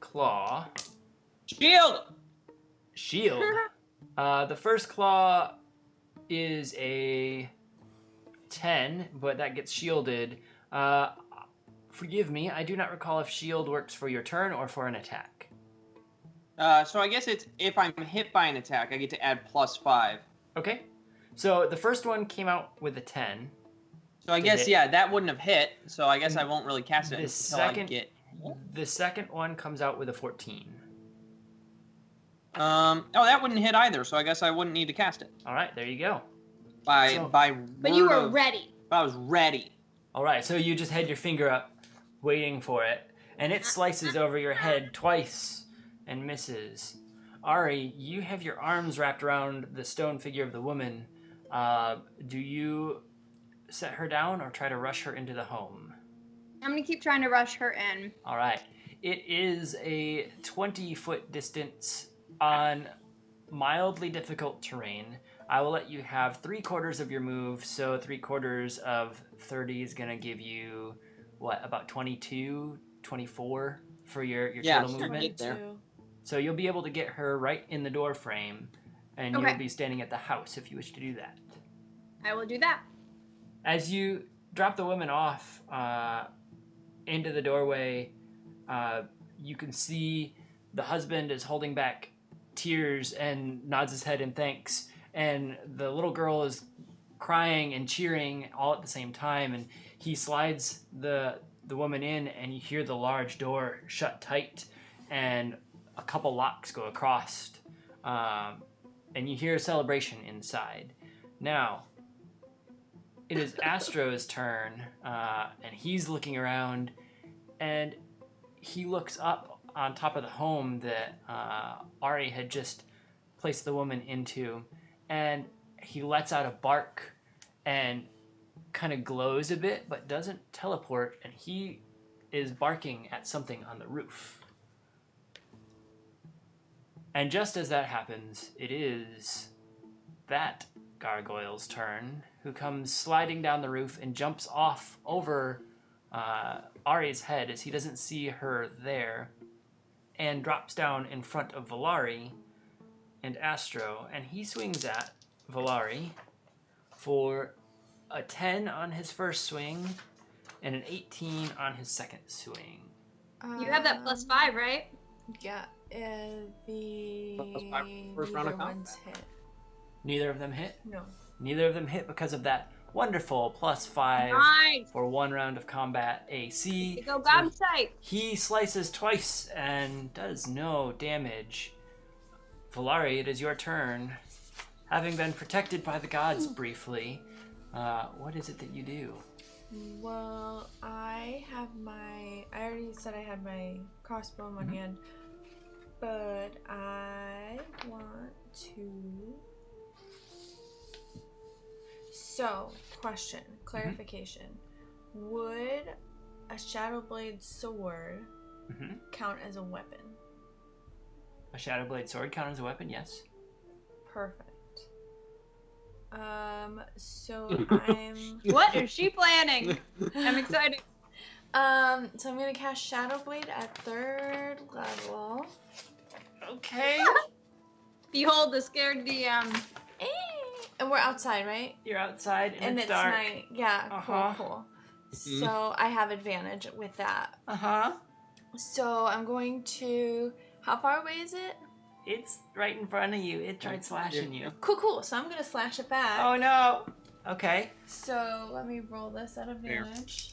claw. Shield. The first claw is a 10, but that gets shielded. Forgive me, I do not recall if shield works for your turn or for an attack. So I guess it's if I'm hit by an attack, I get to add +5. Okay. So the first one came out with a 10. So I guess, hit. yeah, that wouldn't have hit, so I guess I won't really cast it The until second, I get... the second one comes out with a 14. Oh, that wouldn't hit either, so I guess I wouldn't need to cast it. All right, there you go. By But you word were of- ready. I was ready. All right, so you just had your finger up, waiting for it, and it slices over your head twice and misses. Ari, you have your arms wrapped around the stone figure of the woman. Do you set her down or try to rush her into the home? I'm gonna keep trying to rush her in. All right. It is a 20-foot distance on mildly difficult terrain. I will let you have 3/4 of your move, so 3/4 of 30 is going to give you, what, about 22, 24 for your Yeah, total sure. movement? Get there. So you'll be able to get her right in the door frame, and Okay. you'll be standing at the house if you wish to do that. I will do that. As you drop the woman off into the doorway, you can see the husband is holding back tears and nods his head in thanks, and the little girl is crying and cheering all at the same time, and he slides the woman in, and you hear the large door shut tight, and a couple locks go across, and you hear a celebration inside. Now, it is Astro's turn, and he's looking around, and he looks up on top of the home that Ari had just placed the woman into, and he lets out a bark and kind of glows a bit, but doesn't teleport, and he is barking at something on the roof. And just as that happens, it is that gargoyle's turn, who comes sliding down the roof and jumps off over Ari's head as he doesn't see her there, and drops down in front of Valari and Astro, and he swings at Valari for a 10 on his first swing and an 18 on his second swing. You have that +5, right? Yeah, the +5 first round of neither combat. one's hit. Neither of them hit? No. Neither of them hit because of that wonderful +5 Nice. for 1 round of combat AC. Go So God sight. he slices twice and does no damage. Valari, it is your turn. Having been protected by the gods briefly, what is it that you do? Well, I already said I had my crossbow in one hand. But I want to. So, question, clarification. Would a Shadowblade sword count as a weapon? A Shadowblade sword count as a weapon? Yes. Perfect. So I'm. What is she planning? I'm excited. So I'm gonna cast Shadowblade at 3rd level. Okay. Behold the scared DM. And we're outside, right? You're outside and it's it's dark. night. Yeah, cool. So I have advantage with that. So I'm going to. How far away is it? It's right in front of you. It tried slashing you. Cool. So I'm gonna slash it back. Oh no. Okay. So let me roll this at advantage.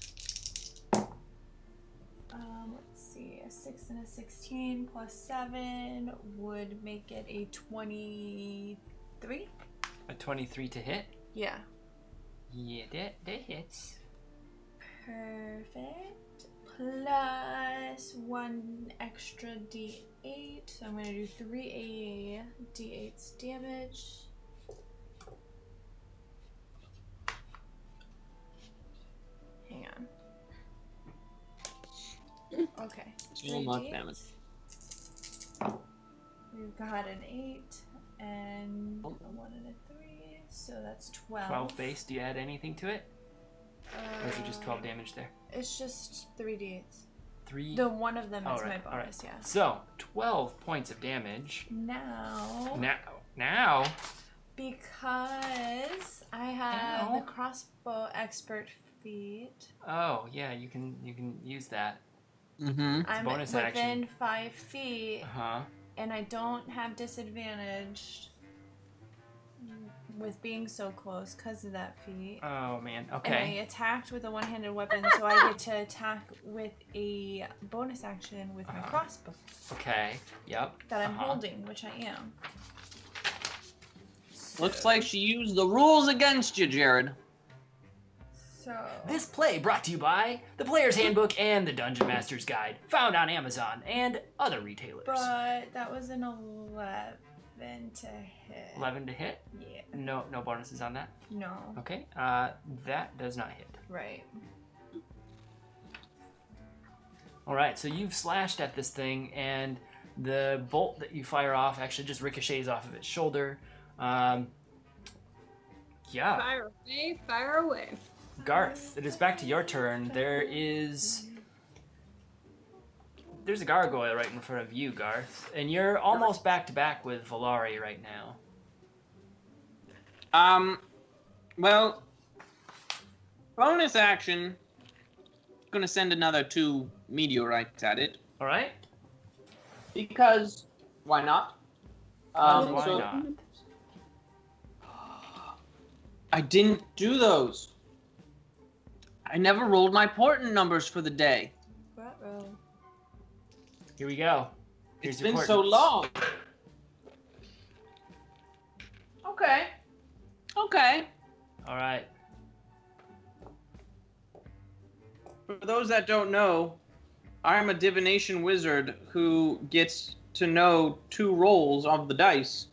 Let's see, a 6 and a 16 plus 7 would make it a 23. A 23 to hit? Yeah. Yeah, that hits. Perfect. Plus 1 extra d8. So I'm gonna do 3 d8s damage. Hang on. Okay. So much damage. We've got an 8 and a 1 and a 3, so that's 12. 12 base. Do you add anything to it? Or is it just 12 damage there? It's just 3d8s. 3? The one of them is right, my bonus, all right. yeah. So, 12 points of damage. Now, because I have the crossbow expert feat. Oh, yeah, you can use that. I'm bonus within action. 5 feet, Uh-huh. and I don't have disadvantage with being so close because of that feat. Oh, man. And I Okay. attacked with a one-handed weapon, so I get to attack with a bonus action with my crossbow Okay. Yep. that I'm holding, which I am. Looks like she used the rules against you, Jared. So This play brought to you by the Player's Handbook and the Dungeon Master's Guide, found on Amazon and other retailers. But that was an 11 to hit. 11 to hit? Yeah. No bonuses on that? No. Okay. That does not hit. Right. Alright, so you've slashed at this thing, and the bolt that you fire off actually just ricochets off of its shoulder. Yeah. Fire away, fire away. Garth, it is back to your turn. There's a gargoyle right in front of you, Garth, and you're almost back to back with Valari right now. Well, bonus action. Gonna send another 2 meteorites at it. All right. Because why not? Why not? I didn't do those. I never rolled my portent numbers for the day. Ruh-roh. Here we go. It's Here's your been so portents. long. Okay. All right. For those that don't know, I'm a divination wizard who gets to know 2 rolls of the dice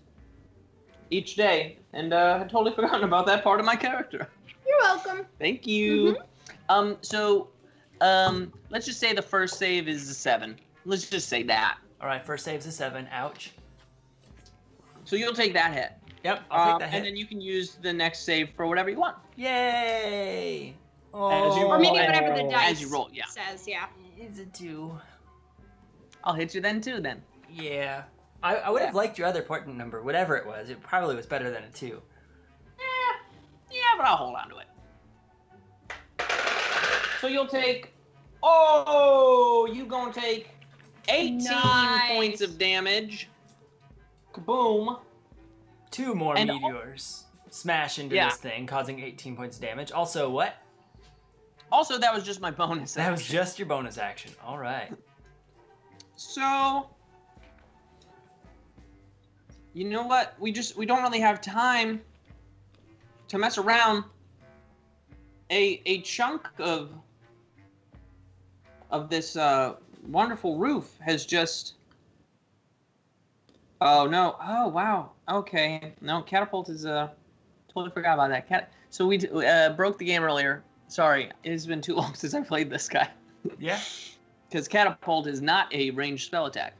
each day, and I had totally forgotten about that part of my character. You're welcome. Thank you. Let's just say the first save is a 7. Let's just say that. All right. First save's a 7. Ouch. So you'll take that hit. Yep. I'll take that hit. And then you can use the next save for whatever you want. Yay! As you Or maybe roll. whatever the dice As you roll, yeah. says, yeah. It's a 2. I'll hit you then too. Then. Yeah. I would have liked your other portent number, whatever it was. It probably was better than a 2. Yeah, but I'll hold on to it. So you'll take. Oh, you gonna take 18 Nice. points of damage. Kaboom. 2 more And- meteors smash into Yeah. this thing, causing 18 points of damage. Also, what? Also, that was just my bonus. That was action. just your bonus action. All right. So, you know what? We don't really have time to mess around. A chunk of this wonderful roof has just Oh no! Oh wow! Okay, no, catapult is totally forgot about that. So we broke the game earlier. Sorry, it's been too long since I played this guy. Yeah. Because catapult is not a ranged spell attack.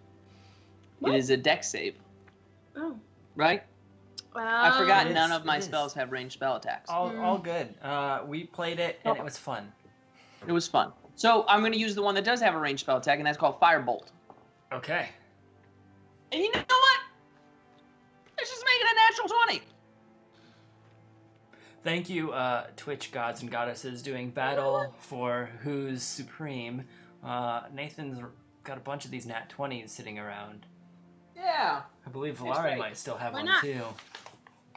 What? It is a dex save, Oh. right? I Well, forgot It none is, of my it is. spells have ranged spell attacks. All good. We played it and it was fun. It was fun. So I'm going to use the one that does have a ranged spell attack, and that's called Firebolt. Okay. And you know what? Let's just make it a natural 20. Thank you, Twitch gods and goddesses, doing battle for who's supreme. Nathan's got a bunch of these nat 20s sitting around. Yeah. I believe That's Valari right. might still have Why one not? too.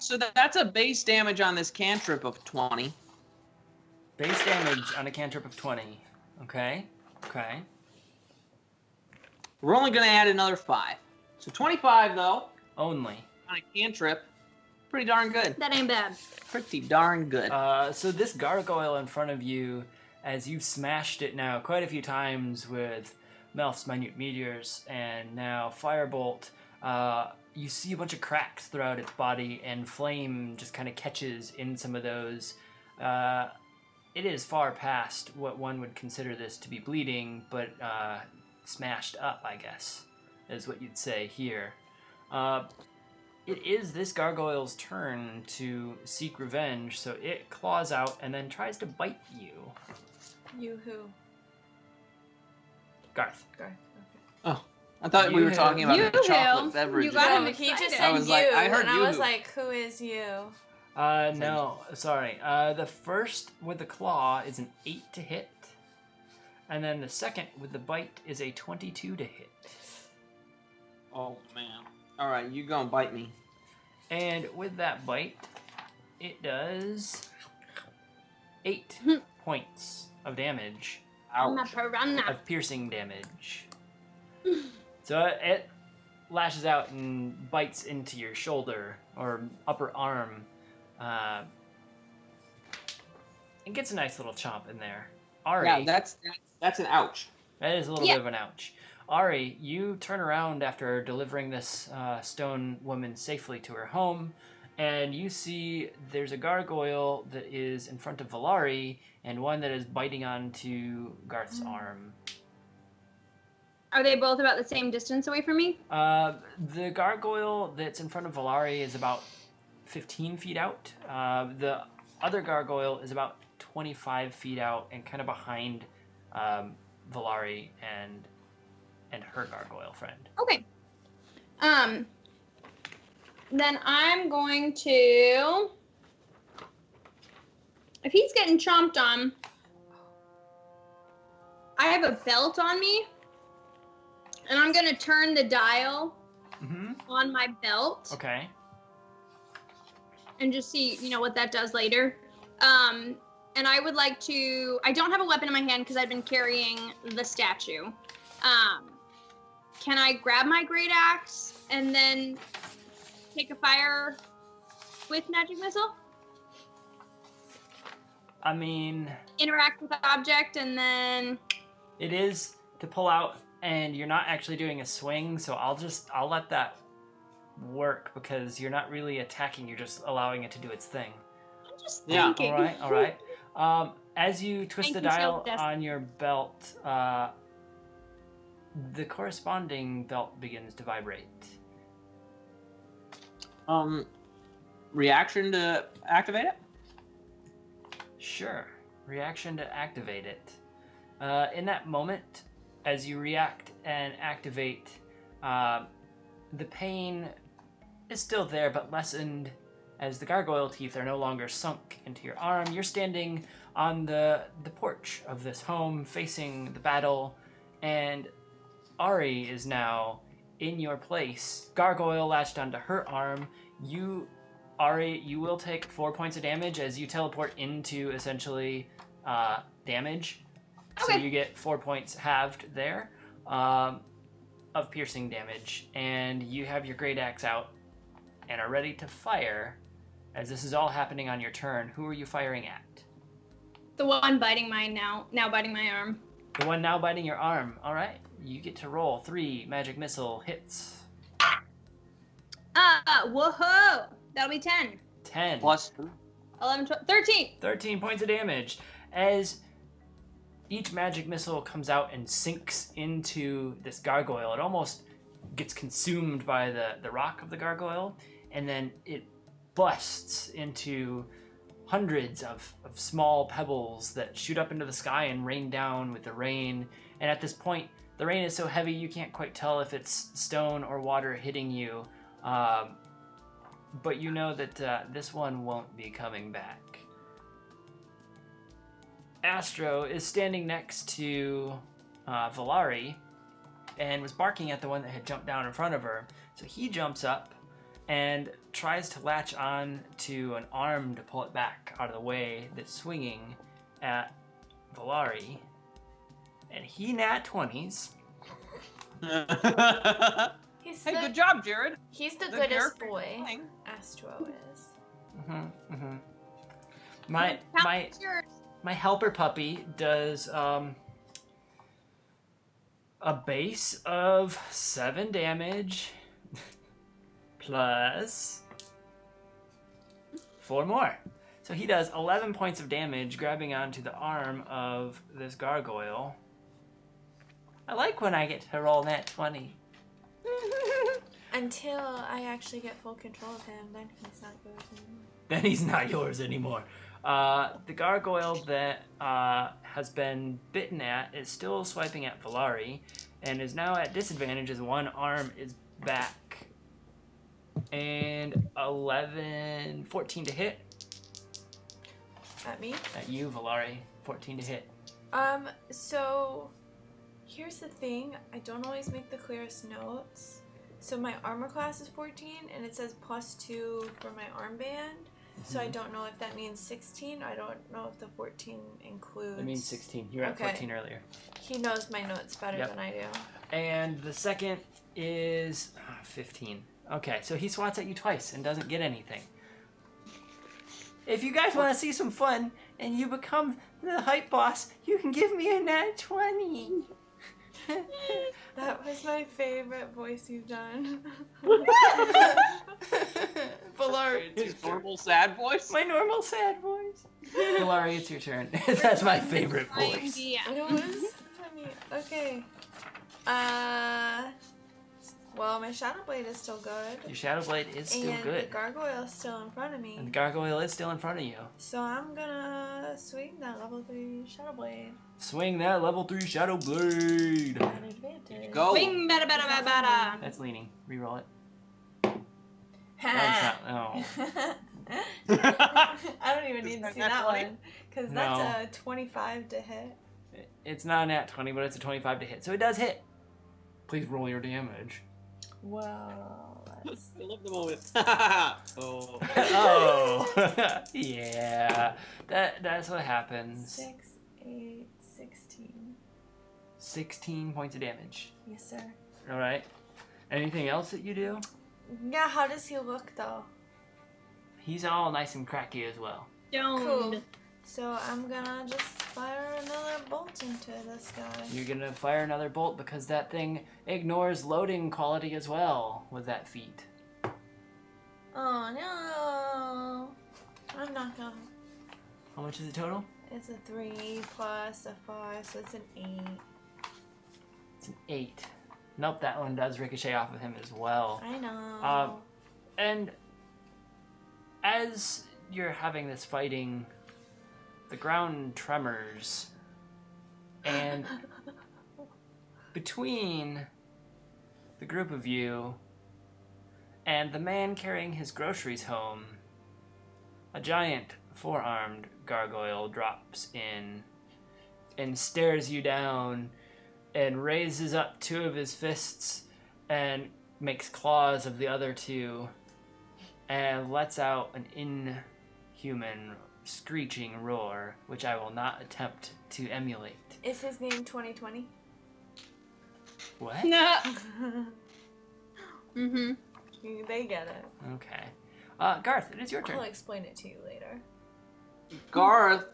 So that's a base damage on this cantrip of 20. Base damage on a cantrip of 20. Okay. Okay. We're only going to add another 5. So 25, though, Only. on a cantrip. Pretty darn good. That ain't bad. Pretty darn good. So this gargoyle in front of you, as you've smashed it now quite a few times with Melf's minute meteors and now Firebolt, you see a bunch of cracks throughout its body, and flame just kind of catches in some of those. It is far past what one would consider this to be bleeding, but smashed up, I guess, is what you'd say here. It is this gargoyle's turn to seek revenge, so it claws out and then tries to bite you. You who? Garth. Garth. Oh, I thought we were talking about You the chocolate will. beverage. You got him No, he just excited. said I was you, like, I heard and I you. was like, who is you? No, sorry. The first with the claw is an 8 to hit, and then the second with the bite is a 22 to hit. Oh, man. All right, you go and bite me. And with that bite, it does 8 points of damage, I'm a Ouch. piranha. of piercing damage. So it lashes out and bites into your shoulder or upper arm. And gets a nice little chomp in there. Ari, Yeah, that's an ouch. that is a little Yeah. bit of an ouch. Ari, you turn around after delivering this stone woman safely to her home, and you see there's a gargoyle that is in front of Valari and one that is biting onto Garth's arm. Are they both about the same distance away from me? The gargoyle that's in front of Valari is about 15 feet out. The other gargoyle is about 25 feet out and kind of behind Valari and her gargoyle friend. Okay. Then I'm going to. If he's getting chomped on, I have a belt on me, and I'm gonna turn the dial Mm-hmm. on my belt Okay. and just see, what that does later. And I would like to. I don't have a weapon in my hand because I've been carrying the statue. Can I grab my great axe and then take a fire with magic missile? I mean, Interact with the object and then. it is to pull out, and you're not actually doing a swing, so I'll let that work because you're not really attacking, you're just allowing it to do its thing. I'm just Yeah. thinking. All right. As you twist Thank the you, dial Sales on your belt, the corresponding belt begins to vibrate. Reaction to activate it? Sure. Reaction to activate it. In that moment, as you react and activate, the pain is still there but lessened as the gargoyle teeth are no longer sunk into your arm. You're standing on the porch of this home facing the battle, and Ari is now in your place. Gargoyle latched onto her arm. Ari, you will take 4 points of damage as you teleport into essentially damage. So Okay. you get 4 points halved there of piercing damage, and you have your great axe out and are ready to fire. As this is all happening on your turn, who are you firing at? The one biting mine now biting my arm. The one now biting your arm. All right, you get to roll 3 magic missile hits. Whoa! That'll be 10. 10. Plus 11, 12, 13. 13 points of damage as each magic missile comes out and sinks into this gargoyle. It almost gets consumed by the rock of the gargoyle, and then it busts into hundreds of small pebbles that shoot up into the sky and rain down with the rain. And at this point, the rain is so heavy you can't quite tell if it's stone or water hitting you. But you know that this one won't be coming back. Astro is standing next to Valari and was barking at the one that had jumped down in front of her. So he jumps up and tries to latch on to an arm to pull it back out of the way that's swinging at Valari. And he nat 20s. He's Hey, the, good job, Jared. He's the The goodest character boy. playing. Astro is. My helper puppy does a base of 7 damage plus 4 more. So he does 11 points of damage grabbing onto the arm of this gargoyle. I like when I get to roll that 20. Until I actually get full control of him, then he's not yours anymore. Then he's not yours anymore. The gargoyle that has been bitten at is still swiping at Valari and is now at disadvantage as one arm is back. And 14 to hit. At me? At you, Valari. 14 to hit. So here's the thing. I don't always make the clearest notes. So my armor class is 14 and it says +2 for my armband. So I don't know if that means 16. I don't know if the 14 includes. It means 16. You were at 14 earlier. He knows my notes better Yep. than I do. And the second is 15. Okay, so he swats at you twice and doesn't get anything. If you guys want to see some fun and you become the hype boss, you can give me a nat 20. That was my favorite voice you've done. Valari, it's His your turn. normal sad voice. My normal sad voice. Valari, it's your turn. That's my favorite I'm voice. DM. It was funny. Okay. Well, my Shadow Blade is still good. Your Shadow Blade is still and good. the gargoyle is still in front of me. And the gargoyle is still in front of you. So I'm gonna swing that level 3 Shadow Blade Swing that level 3 Shadow Blade. at advantage. Go. Wing, bada, bada, bada, bada. That's leaning. Reroll it. Ha. Oh. I don't even need to see that one because that's a 25 to hit. It's not a nat 20, but it's a 25 to hit. So it does hit. Please roll your damage. Well, let's I love the moment. Oh. Oh. Yeah. That's what happens. 6, 8, 16. 16 points of damage. Yes, sir. Alright. Anything else that you do? Yeah, how does he look though? He's all nice and cracky as well. Stoned. Cool. So I'm gonna just fire another bolt into this guy. You're gonna fire another bolt because that thing ignores loading quality as well with that feat. Oh no! I'm not gonna. How much is it total? It's a 3 plus a 5, so it's an 8. It's an 8. Nope, that one does ricochet off of him as well. I know. And as you're having this fighting, the ground tremors, and between the group of you and the man carrying his groceries home, a giant four-armed gargoyle drops in and stares you down and raises up 2 of his fists and makes claws of the other 2 and lets out an inhuman screeching roar, which I will not attempt to emulate. Is his name 2020? What? No. Mm-hmm. They get it. Okay. Garth, it is your turn. I'll explain it to you later. Garth.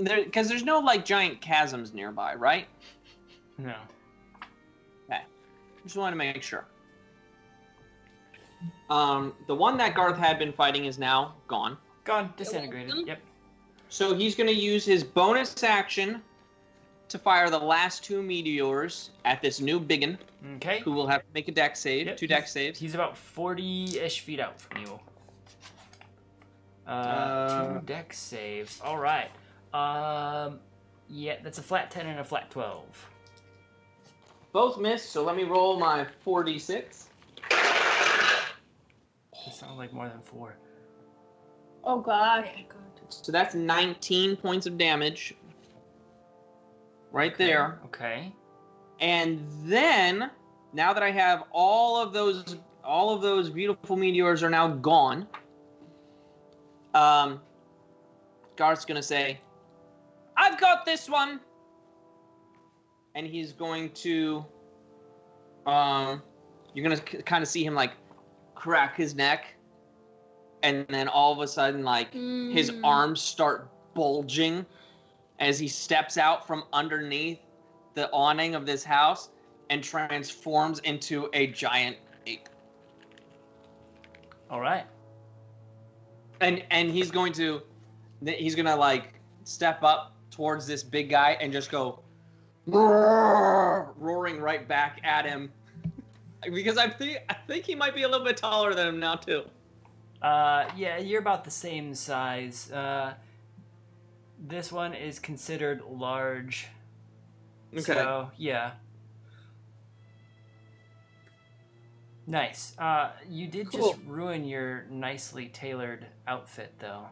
Because there's no like giant chasms nearby, right? No. Just wanted to make sure. The one that Garth had been fighting is now gone. Gone. Disintegrated. Yep. So he's going to use his bonus action to fire the last 2 meteors at this new biggin, Okay. who will have to make a dex save. Yep, 2 dex saves. He's about 40-ish feet out from you. 2 dex saves. All right. Yeah, that's a flat 10 and a flat 12. Both miss, so let me roll my 4d6. It sounds like more than 4. Oh gosh. So that's 19 points of damage. Right there. Okay. And then, now that I have all of those beautiful meteors are now gone, Garth's gonna say, "I've got this one," and he's going to, you're gonna kind of see him like crack his neck, and then all of a sudden, like his arms start bulging as he steps out from underneath the awning of this house and transforms into a giant ape. All right. And he's gonna like step up towards this big guy and just go roaring right back at him, because I think he might be a little bit taller than him now too. Yeah, you're about the same size. This one is considered large. Okay. So, yeah. Nice. You did Cool. just ruin your nicely tailored outfit, though.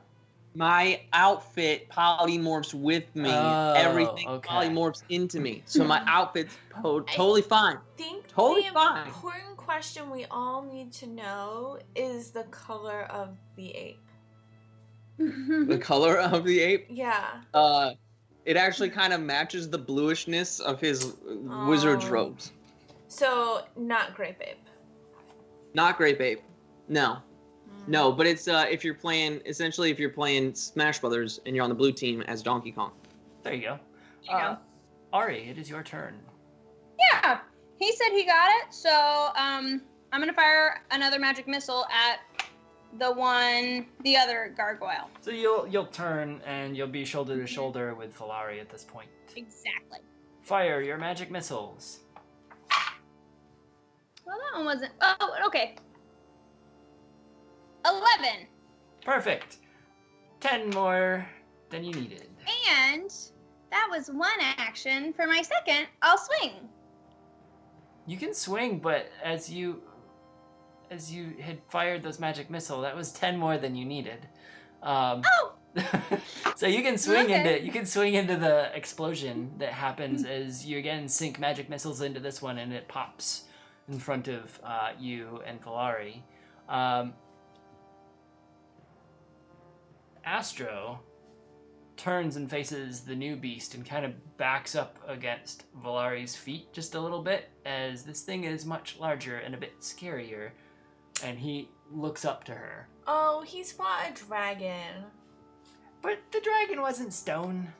My outfit polymorphs with me. Oh, Everything okay. polymorphs into me. So my outfit's totally fine. I think Totally the fine. important question we all need to know is the color of the ape. The color of the ape? Yeah. It actually kind of matches the bluishness of his wizard's Oh. robes. So, not grape ape. Not grape ape. No. No, but it's if you're playing Smash Brothers and you're on the blue team as Donkey Kong. There you go. There you go. Ari, it is your turn. Yeah, he said he got it, so I'm gonna fire another magic missile at the other gargoyle. So you'll turn and you'll be shoulder to shoulder with Valari at this point. Exactly. Fire your magic missiles. Well, that one wasn't. Oh, okay. 11. Perfect. 10 more than you needed. And that was one action. For my second, I'll swing. You can swing, but as you had fired those magic missile, that was 10 more than you needed. Oh! So you can swing Okay. into the explosion that happens as you again sink magic missiles into this one, and it pops in front of you and Valari. Astro turns and faces the new beast and kind of backs up against Valari's feet just a little bit, as this thing is much larger and a bit scarier, and he looks up to her. Oh, he's fought a dragon. But the dragon wasn't stone.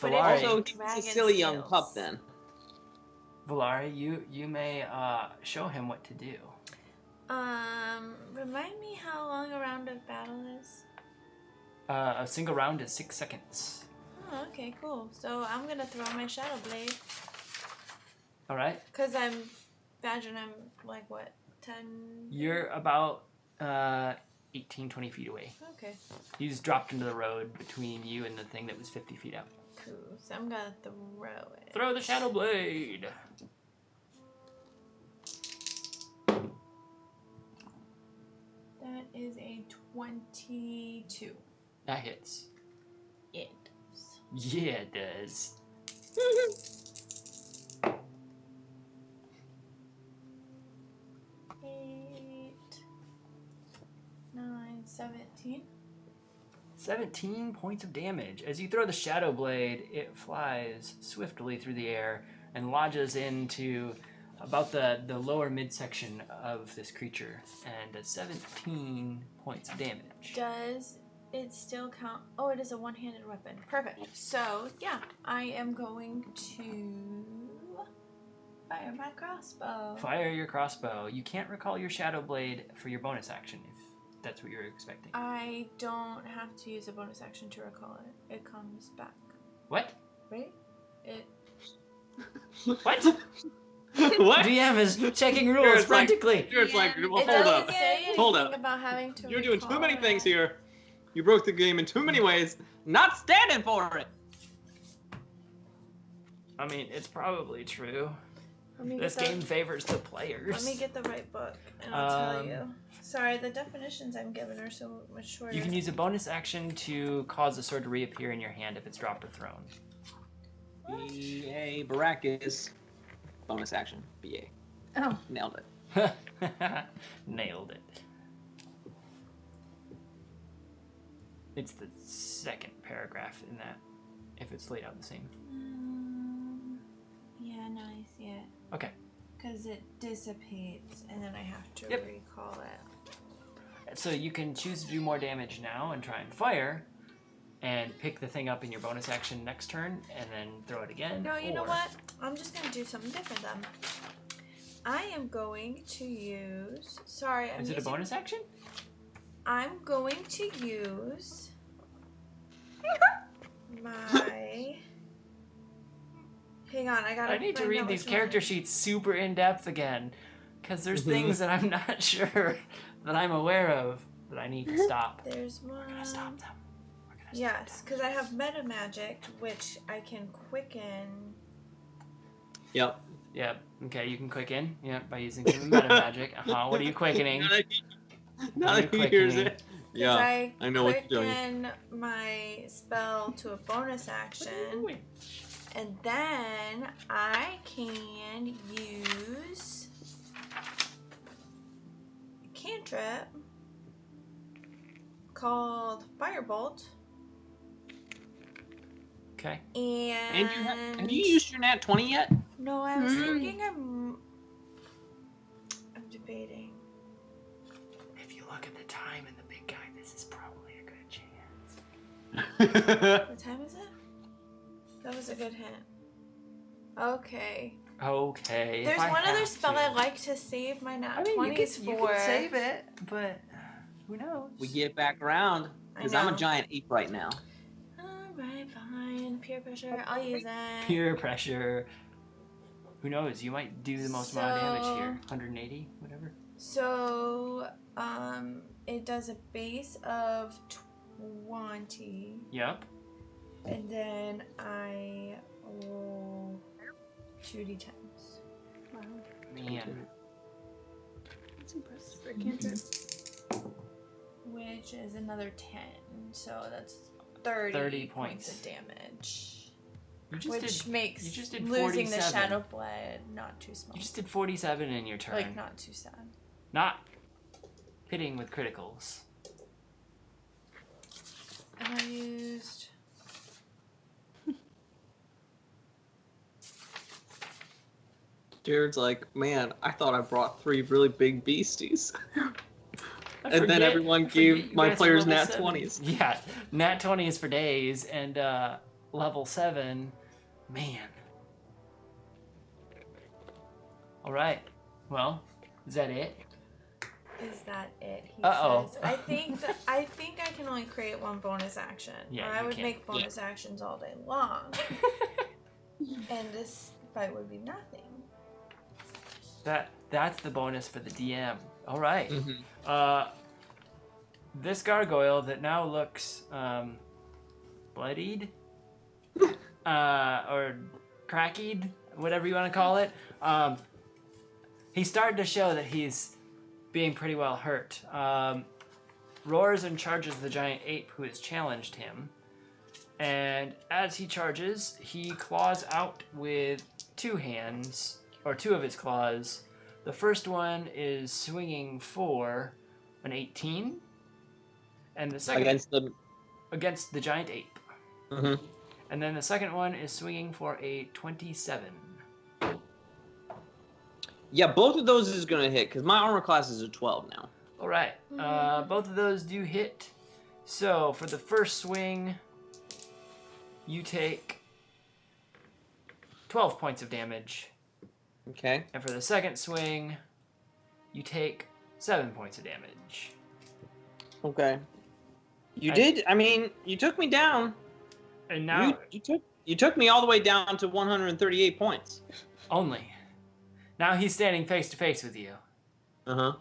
But Valari, Also, he's a Dragon silly young skills. pup then. Valari, you may show him what to do. Remind me how long a round of battle is? A single round is 6 seconds. Oh, okay, cool. So I'm gonna throw my Shadow Blade. All right. Because I'm imagine I'm like, what, 10? You're about 18, 20 feet away. Okay, He's dropped into the road between you and the thing that was 50 feet out. cool. So I'm gonna throw it. Throw the Shadow Blade. That is a 22. That hits. It does. Yeah, it does. 8, 9, 17. 17 points of damage. As you throw the Shadow Blade, it flies swiftly through the air and lodges into about the lower midsection of this creature, and does 17 points of damage. Does it still count? Oh, it is a one-handed weapon. Perfect. So, yeah, I am going to Fire my crossbow. Fire your crossbow. You can't recall your shadow blade for your bonus action if that's what you're expecting. I don't have to use a bonus action to recall it. It comes back. What? Right? It. What? What? DM is checking rules Jared's like- frantically. Jared's like, Yeah, well, It hold doesn't up. say anything Hold up. about having to. You're doing too many recall things it. here. You broke the game in too many ways. Not standing for it. I mean, it's probably true. Let me This get the- game favors the players. Let me get the right book, and I'll tell Um, you. Sorry, the definitions I'm given are so much shorter. You can use a bonus action to cause a sword to reappear in your hand if it's dropped or thrown. BA Baracus. Bonus action. BA. Oh. Nailed it. Nailed it. It's the second paragraph in that, if it's laid out the same. Yeah, no, I see it. Okay. Because it dissipates, and then I have to Yep. recall it. So you can choose to do more damage now and try and fire, and pick the thing up in your bonus action next turn, and then throw it again. No, you know or- what? I'm just going to do something different then. I am going to use... Sorry, I'm Is it a using- bonus action? I'm going to use my... Hang on, I need to read these character sheets super in depth again, because there's Mhm. things that I'm not sure that I'm aware of that I need to stop. There's We're one. gonna stop them. We're gonna stop Yes, them. because I have meta magic, which I can quicken. Yep. Yep. Okay, you can quicken. Yep, by using some meta magic. What are you quickening? Now that he You're hears quickening. it. Yeah. I know what you're doing. Quicken my spell to a bonus action, and then I can use a cantrip called Firebolt. Okay. And Have you used your nat 20 yet? No, I was Hmm. thinking I'm debating. If you look at the time in the big guy, this is probably a good chance. What time is it? That was a good hint. Okay. Okay. There's if I one other have spell to. I like to save my nat I mean, 20s you for. can save it, but who knows? We get back around. Because I'm a know. giant ape right now. Alright, fine. Peer pressure. I'll use it. Peer pressure. Who knows? You might do the most amount of damage here. So- 180, whatever. So, it does a base of 20, Yep. and then I roll 2d10s. Wow. Man. That's impressive for a cantrip. Which is another 10, so that's 30 points of damage. You just Which did. makes you just did losing the 47. shadow blade not too small. You just did 47 in your turn. Like, not too sad. Not hitting with criticals. And I used... Jared's like, man, I thought I brought 3 really big beasties. I And then forget- everyone I forget gave you my guys are players level nat 7. 20s. Yeah, nat 20s for days, and level 7, man. All right. Well, is that it? Is that it? He Uh-oh. says. I think I can only create one bonus action. Yeah, or I you would can. make bonus actions all day long. And this fight would be nothing. That's the bonus for the DM. All right. Mhm. This gargoyle that now looks bloodied, or cracked, whatever you want to call it. He's starting to show that he's being pretty well hurt. Roars and charges the giant ape who has challenged him. And as he charges, he claws out with 2 hands, or 2 of his claws. The first one is swinging for an 18, and the second against the giant ape. Mm-hmm. And then the second one is swinging for a 27. Yeah, both of those is going to hit, because my armor class is a 12 now. All right, both of those do hit. So for the first swing, you take 12 points of damage. Okay. And for the second swing, you take 7 points of damage. Okay. You took me down. And now You took me all the way down to 138 points. only. Now he's standing face to face with you. Uh-huh.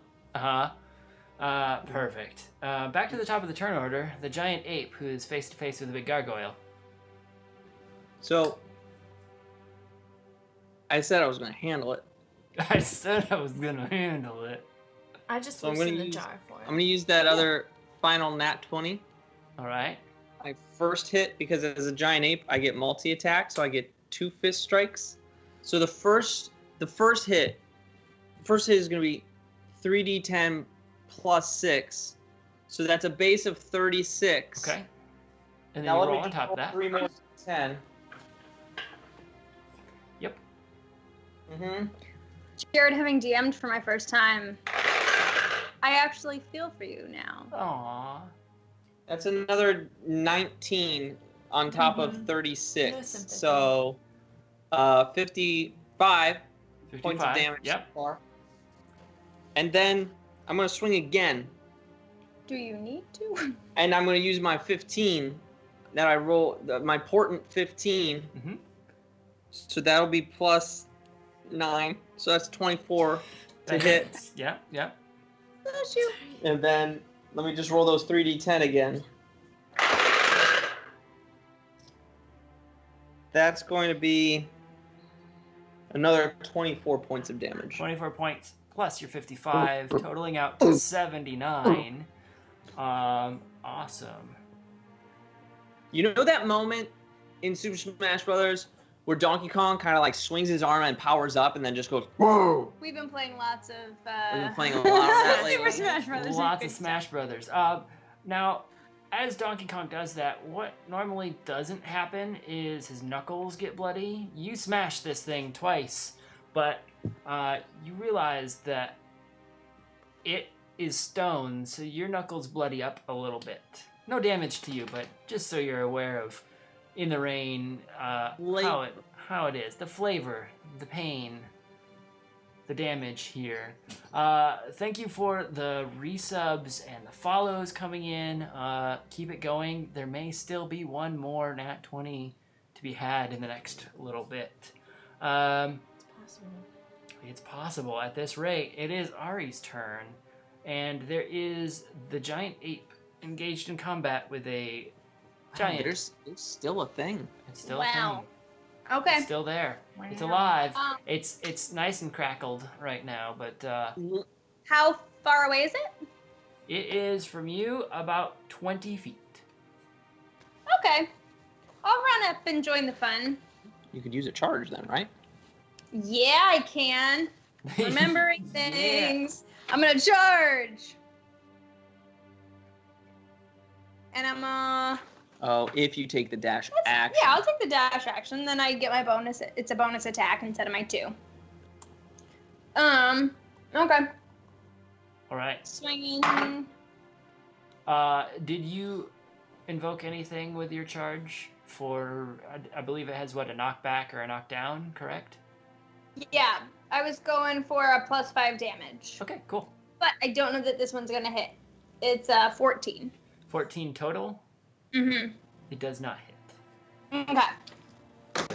Perfect. Back to the top of the turn order, the giant ape who is face to face with the big gargoyle. So, I said I was going to handle it. I said I was gonna handle it. I just So I'm loosened gonna the use- jar for it. I'm going to use that other final nat 20. All right. My first hit, because as a giant ape, I get multi-attack, so I get 2 fist strikes. So the first hit is going to be 3d10 plus 6. So that's a base of 36. Okay. And then Now you let roll me on top of that. 3 more 10. Yep. Mm-hmm. Jared, having DM'd for my first time, I actually feel for you now. Aww. That's another 19 on top of No 36. sympathy. So 55 points of 55. damage Yep. so far. And then I'm going to swing again. Do you need to? And I'm going to use my 15 that I roll, my portent 15. Mm-hmm. So that'll be plus 9. So that's 24 to hit. Yep. Yep. Bless you. And then let me just roll those 3d10 again. That's going to be another 24 points of damage. 24 points plus your 55, totaling out to 79. Awesome. You know that moment in Super Smash Brothers where Donkey Kong kind of like swings his arm and powers up and then just goes, whoa! We've been playing lots of. We've been playing a lot of that Super lately. Smash Brothers. Lots of Smash Brothers. Now, as Donkey Kong does that, what normally doesn't happen is his knuckles get bloody. You smash this thing twice, but you realize that it is stone, so your knuckles bloody up a little bit. No damage to you, but just so you're aware of, in the rain, how it is. The flavor, the pain, the damage here. Thank you for the resubs and the follows coming in. Keep it going. There may still be one more Nat 20 to be had in the next little bit. It's possible. It's possible at this rate. It is Ari's turn, and there is the giant ape engaged in combat with a giant. There's still a thing. It's still a Wow. thing. Okay. It's still there. It's Wow. alive. Um, It's nice and crackled right now, but How far away is it? it is from you about 20 feet. Okay. I'll run up and join the fun. You could use a charge then, right? Yeah, I can. Remembering Yeah. things. I'm gonna charge. And I'm Oh, if you take the dash action. yeah, I'll take the dash action. Then I get my bonus. It's a bonus attack instead of my 2. Okay. All right. Swinging. Did you invoke anything with your charge for? I believe it has what, a knockback or a knockdown, correct? Yeah, I was going for a +5 damage. Okay, cool. But I don't know that this one's gonna hit. It's 14. 14 total. Mm-hmm. It does not hit. Okay.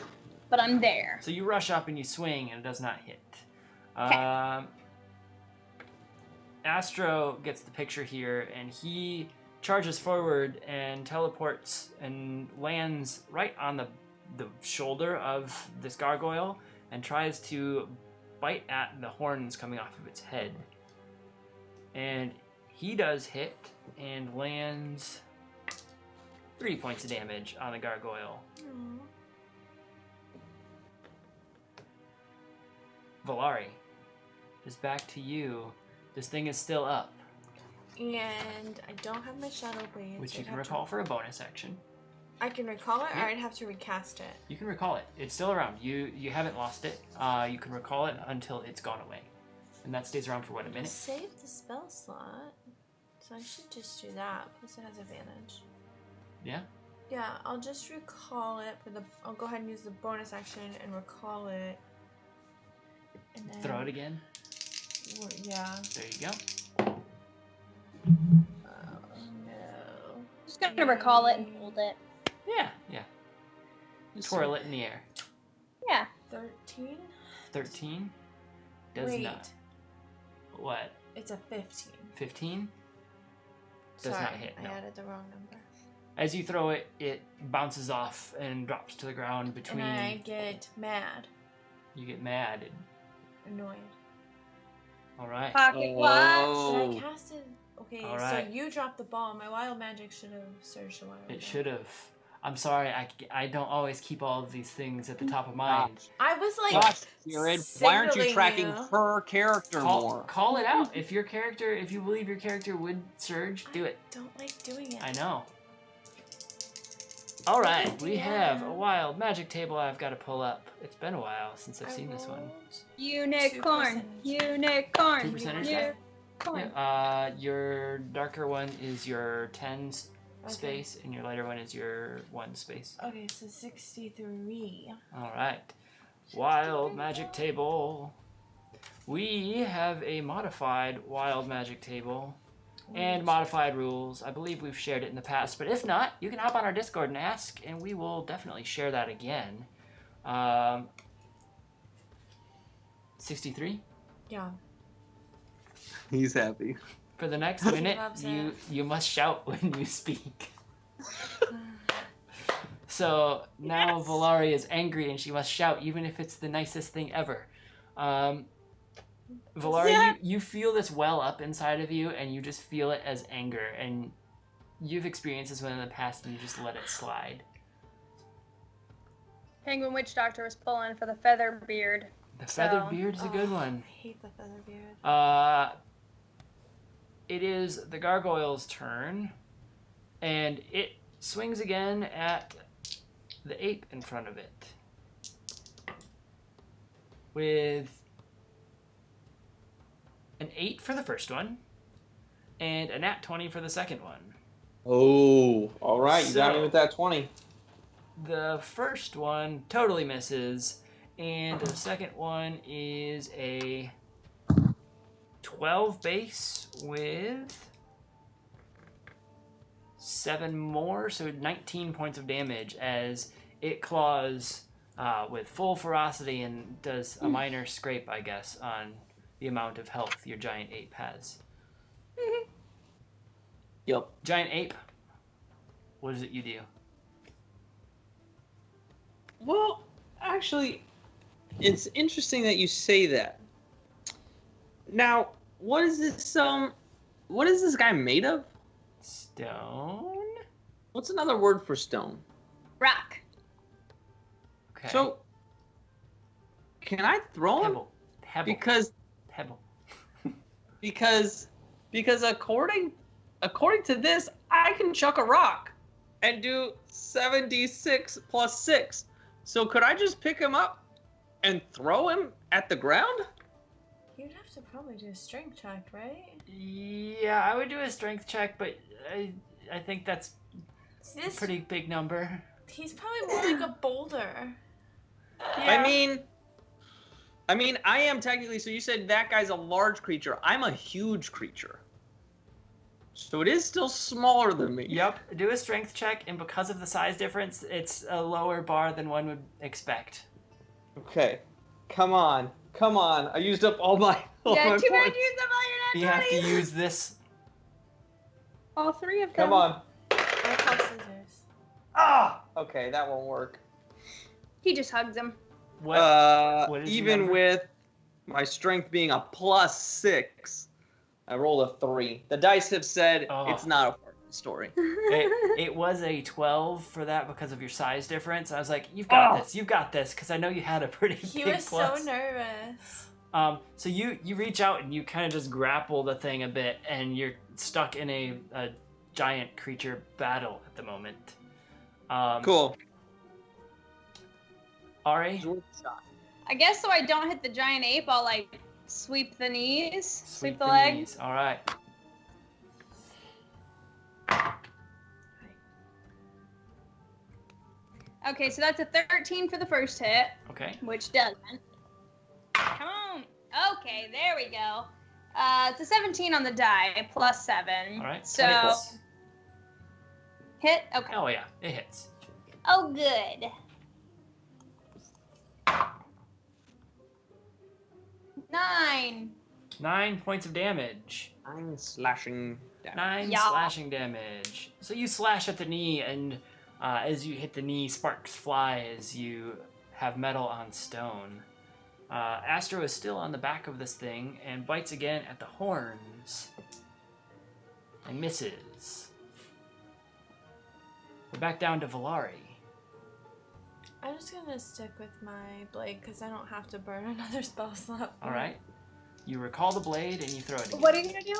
But I'm there. So you rush up and you swing, and it does not hit. Okay. Astro gets the picture here, and he charges forward and teleports and lands right on the shoulder of this gargoyle and tries to bite at the horns coming off of its head. And he does hit and lands 3 points of damage on the gargoyle. Aw. Valari, it's back to you. This thing is still up, And I don't have my Shadow Blades. which you I'd can have to- recall for a bonus action. I can recall it, or Yeah. I'd have to recast it. You can recall it. It's still around. You haven't lost it. You can recall it until it's gone away. And that stays around for what, a I minute? saved the spell slot, so I should just do that. Plus, it has advantage. Yeah? Yeah, I'll just recall it for the. I'll go ahead and use the bonus action and recall it. And then, Throw it again. Yeah. There you go. Oh no. Just gonna recall it and hold it. Yeah, yeah. Twirl it in the air. Yeah. 13? 13 does Wait. not. What? It's a 15. 15 does Sorry, not hit. No. I added the wrong number. As you throw it, it bounces off and drops to the ground between. And I get mad, You get mad. annoyed. All right. Pocket watch. But I casted. Okay, All so right. you dropped the ball. My wild magic should have surged a while ago. It should have. I'm sorry. I don't always keep all of these things at the top of mind. I was like, Gosh, Jared, why aren't you signaling tracking you. her character more? Call it out. If you believe your character would surge, do it. I don't like doing it. I know. All right, we have a Yeah. wild magic table I've got to pull up. It's been a while since I've seen this one. rolled Unicorn. 2%. Unicorn. 2% die? Unicorn. Your darker one is your 10 Okay. space, and your lighter one is your 1 space. Okay, so 63. All right, wild magic table. We have a modified wild magic table and modified rules. I believe we've shared it in the past, but if not, you can hop on our Discord and ask, and we will definitely share that again. 63. Yeah. He's happy. For the next minute, loves you must shout when you speak. So now Yes. Valari is angry and she must shout, even if it's the nicest thing ever. Valari, Yeah. you feel this well up inside of you, and you just feel it as anger. And you've experienced this one in the past, and you just let it slide. Penguin Witch Doctor was pulling for the feather beard. The feathered So- beard is a good one. I hate the feather beard. It is the gargoyle's turn, and it swings again at the ape in front of it with an 8 for the first one and a nat 20 for the second one. Oh, all right. You got me So- with that 20. The first one totally misses, and the second one is a 12 base with 7 more, so 19 points of damage as it claws with full ferocity and does a minor scrape, I guess, on the amount of health your giant ape has. Yep. Giant ape, what is it you do? Well, actually, it's interesting that you say that. Now, what is this guy made of? Stone? What's another word for stone? Rock. Okay. So, can I throw him? Pebble. Pebble. Because Pebble. because according to this, I can chuck a rock and do 7d6 plus 6. So could I just pick him up and throw him at the ground? You'd have to probably do a strength check, right? Yeah, I would do a strength check, but I think that's a This, pretty big number. he's probably more like a boulder. I mean, I am technically, so you said that guy's a large creature. I'm a huge creature. So it is still smaller than me. Yep, do a strength check, and because of the size difference, it's a lower bar than one would expect. Okay. Come on. I used up all my Yeah, too bad points. you used up all You your nat have to 20s. use this. All 3 of them. Come on. I call scissors. Ah! Okay, that won't work. He just hugs him. What is your Even number? with my strength being a +6, I rolled a 3. The dice have said Oh. it's not a part of the story. It was a 12 for that because of your size difference. I was like, you've got this, because I know you had a pretty He big was plus. so nervous. So you reach out and you kind of just grapple the thing a bit, and you're stuck in a giant creature battle at the moment. Cool. Ari, It's worth a shot. I guess so I don't hit the giant ape, I'll like sweep the knees, sweep the the leg. knees. All right. Okay, so that's a 13 for the first hit, Okay. which doesn't. Come on. Okay, there we go. It's a 17 on the die, plus 7. All right. So, Hits. hit? Okay. Oh yeah, it hits. Oh, good. 9. 9 points of damage. 9 slashing damage. 9 Yeah. slashing damage. So you slash at the knee, and as you hit the knee, sparks fly as you have metal on stone. Astro is still on the back of this thing and bites again at the horns and misses. We're back down to Valari. I'm just gonna stick with my blade because I don't have to burn another spell slot. All right. You recall the blade and you throw it again. What are you going to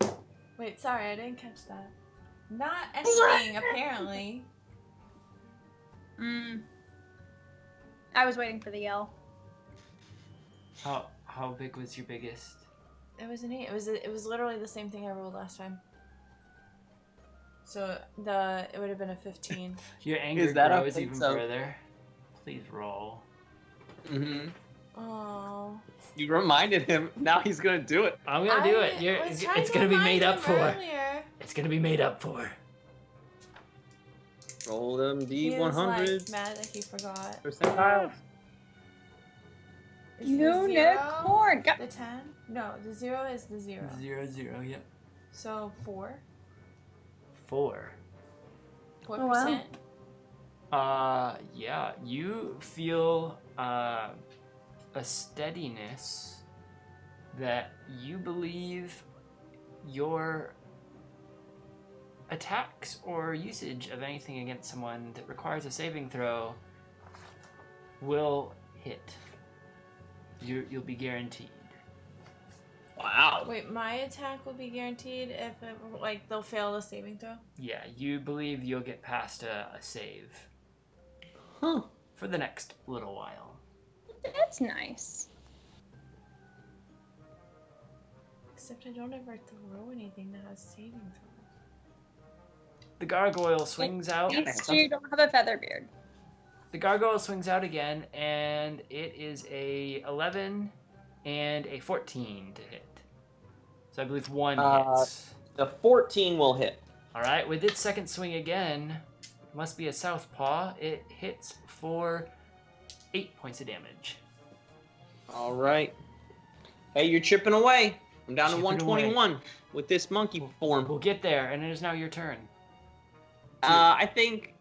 do? Wait, sorry, I didn't catch that. Not anything, apparently. I was waiting for the yell. How big was your biggest? It was an 8. It was literally the same thing I rolled last time. So it would have been a 15. Your anger Is that a grows thing? even So- further. Please roll. Mm-hmm. Oh. You reminded him. Now he's gonna do it. I'm gonna do it. It's gonna be made up for. Earlier. It's gonna be made up for. Roll them He was D100 like mad that he forgot. percentiles. Is the Unicorn. zero the 10? No, the 0 is the 0. 0, 0, yep. So 4. 4. 4%. Oh, wow. Yeah, you feel a steadiness that you believe your attacks or usage of anything against someone that requires a saving throw will hit. You'll be guaranteed. Wow. Wait, my attack will be guaranteed if they'll fail the saving throw? Yeah, you believe you'll get past a save Huh. for the next little while. That's nice. Except I don't ever throw anything that has saving throws. The gargoyle swings out. It's true, you don't have a feather beard. The gargoyle swings out again, and it is a 11 and a 14 to hit. So I believe one hits. The 14 will hit. All right, with its second swing again, must be a southpaw. It hits for 8 points of damage. All right. Hey, you're chipping away. I'm down Chipping to 121 with this monkey form. We'll get there, and it is now your turn. I think.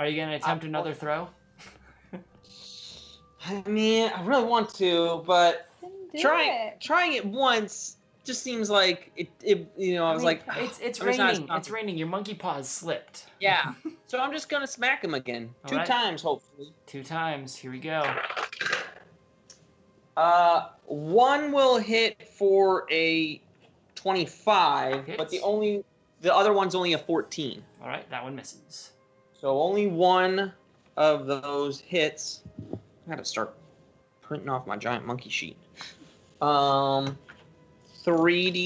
Are you going to attempt another throw? I mean, I really want to, but Do trying it once just seems like it. I was like, it's I'm just not raining. as It's confident. raining. Your monkey paws slipped. Yeah. So I'm just gonna smack him again, All 2 right. times, hopefully. 2 times. Here we go. One will hit for a 25, but Hits. the other one's only a 14. All right, that one misses. So only one of those hits. I gotta start printing off my giant monkey sheet. 3d10. All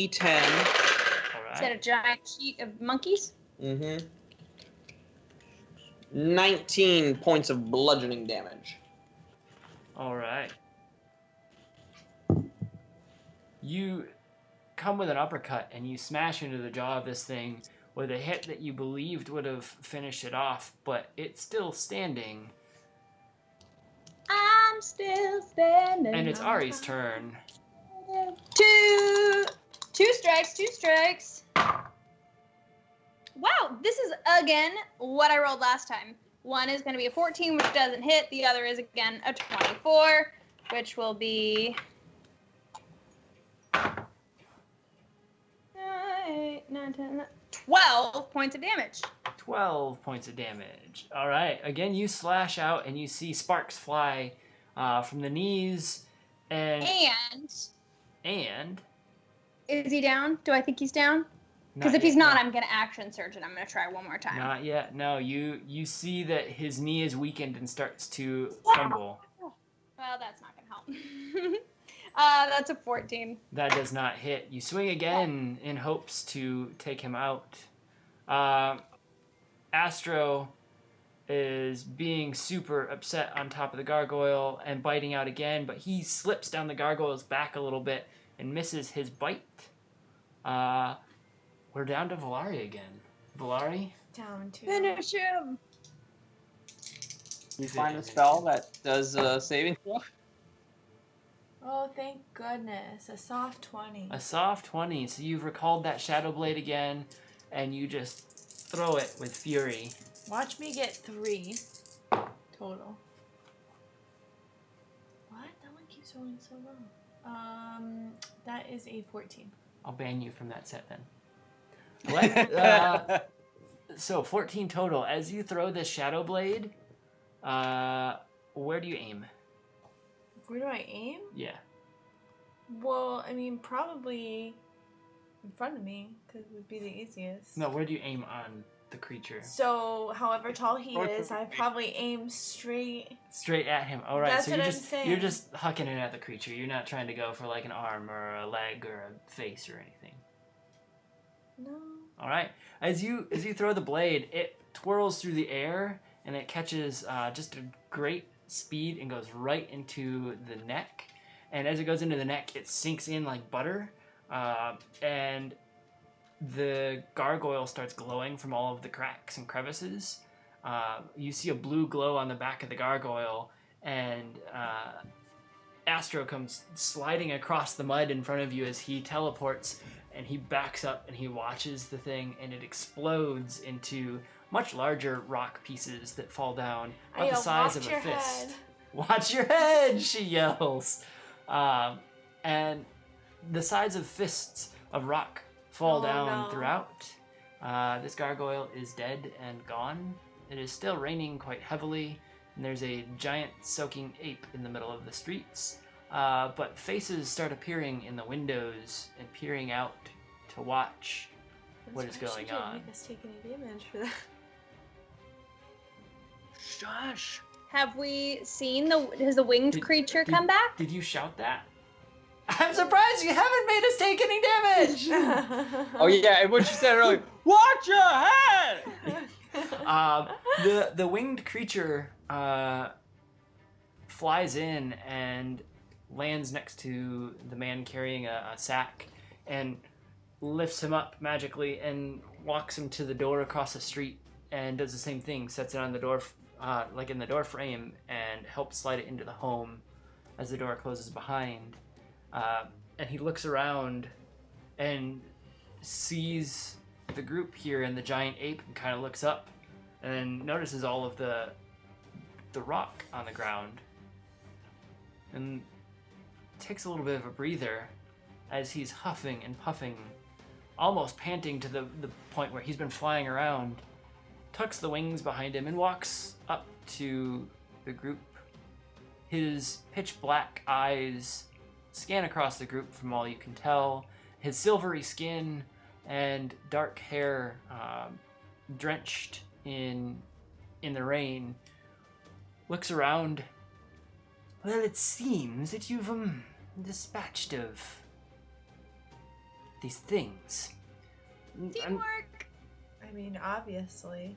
Is that right. a giant sheet of monkeys? Mm-hmm. 19 points of bludgeoning damage. All right. You come with an uppercut and you smash into the jaw of this thing with a hit that you believed would have finished it off, but it's still standing. I'm still standing. And it's Ari's turn. Two strikes. Wow, this is again what I rolled last time. One is going to be a 14, which doesn't hit. The other is again a 24, which will be 12 points of damage. 12 points of damage. All right. Again, you slash out and you see sparks fly from the knees. And Is he down? Do I think he's down? Because not if he's yet, not, no. I'm going to action surge and I'm going to try one more time. Not yet. No, you see that his knee is weakened and starts to tremble. Well, that's not going to help. That's a 14. That does not hit. You swing again in hopes to take him out. Astro is being super upset on top of the gargoyle and biting out again, but he slips down the gargoyle's back a little bit and misses his bite. We're down to Valari again. Valari? Down to. Finish him. You find a spell that does saving throw. Oh, thank goodness. A soft 20. A soft 20. So you've recalled that Shadow Blade again, and you just throw it with fury. Watch me get 3 total. What? That one keeps rolling so low. That is a 14. I'll ban you from that set then. So 14 total. As you throw this Shadow Blade, where do you aim? Where do I aim? Yeah. Well, I mean, probably in front of me, because it would be the easiest. No, where do you aim on the creature? So, however tall he is, I probably aim straight. Straight at him. All right. That's So what you're I'm just saying. you're just hucking it at the creature. You're not trying to go for like an arm or a leg or a face or anything. No. All right. As you throw the blade, it twirls through the air and it catches just a great speed and goes right into the neck. And as it goes into the neck, it sinks in like butter, and the gargoyle starts glowing from all of the cracks and crevices. You see a blue glow on the back of the gargoyle, and Astro comes sliding across the mud in front of you as he teleports, and he backs up and he watches the thing, and it explodes into much larger rock pieces that fall down about the size of a fist. Head. Watch your head, she yells. And the size of fists of rock fall down throughout. This gargoyle is dead and gone. It is still raining quite heavily, and there's a giant soaking ape in the middle of the streets. But faces start appearing in the windows and peering out to watch what is going on. Make us take any damage for that. Shush. Have we seen has the winged creature come back? Did you shout that? I'm surprised you haven't made us take any damage! Oh yeah, and what you said earlier, watch your head! The winged creature flies in and lands next to the man carrying a sack and lifts him up magically and walks him to the door across the street and does the same thing, sets it on the door, like in the door frame, and helps slide it into the home as the door closes behind. And he looks around and sees the group here and the giant ape, and kind of looks up and notices all of the rock on the ground and takes a little bit of a breather as he's huffing and puffing, almost panting to the point where he's been flying around, tucks the wings behind him and walks up to the group. His pitch black eyes scan across the group from all you can tell. His silvery skin and dark hair, drenched in the rain, looks around. Well, it seems that you've dispatched of these things. Teamwork. I mean, obviously.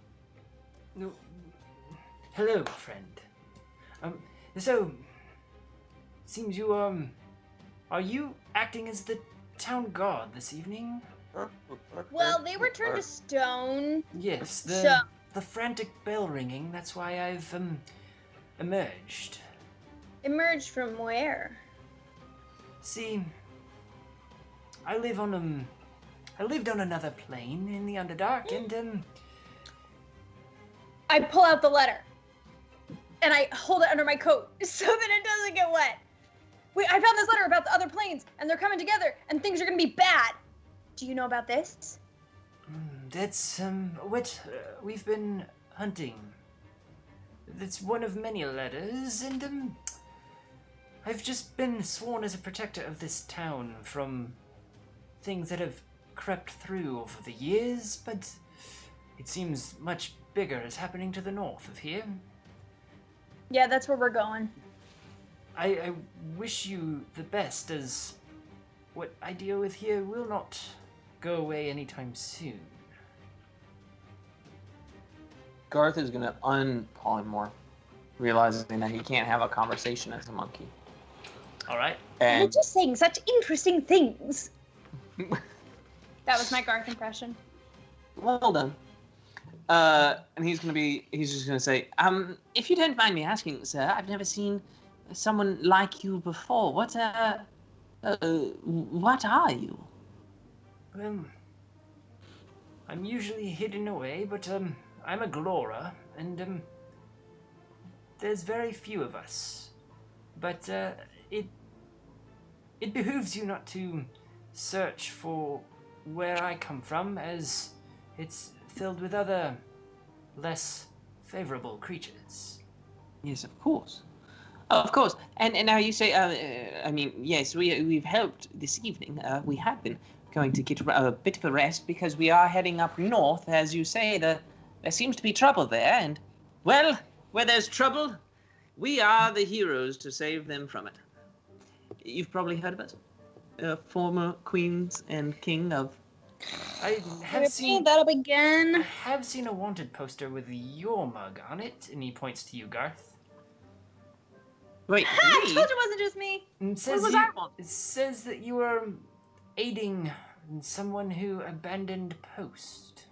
Hello, friend. So seems you are you acting as the town guard this evening? Well, they were turned to stone. Yes, So- the frantic bell ringing. That's why I've emerged. Emerged from where? See, I lived on another plane in the Underdark, and I pull out the letter. And I hold it under my coat so that it doesn't get wet. Wait, I found this letter about the other planes, and they're coming together, and things are gonna be bad. Do you know about this? that's what we've been hunting. It's one of many letters, and I've just been sworn as a protector of this town from things that have crept through over the years, but it seems much bigger is happening to the north of here. Yeah, that's where we're going. I wish you the best, as what I deal with here will not go away anytime soon. Garth is gonna un-polymorph, realizing that he can't have a conversation as a monkey. All right. You're And just saying such interesting things. That was my Garth impression. well done. And he's just gonna say, if you don't mind me asking, sir, I've never seen someone like you before. What are you? Well, I'm usually hidden away, but I'm a Glora, and there's very few of us. But it behooves you not to search for where I come from, as it's filled with other, less favorable creatures. Yes, of course. Oh, of course. And now you say, yes, we've helped this evening. We have been going to get a bit of a rest because we are heading up north. As you say, there seems to be trouble there. And, well, where there's trouble, we are the heroes to save them from it. You've probably heard of us. Former queens and king of... I have seen that up again. I have seen a wanted poster with your mug on it, and he points to you, Garth. Wait, I me? told you it wasn't just me. And it says was you, that one? it says that you are aiding someone who abandoned post.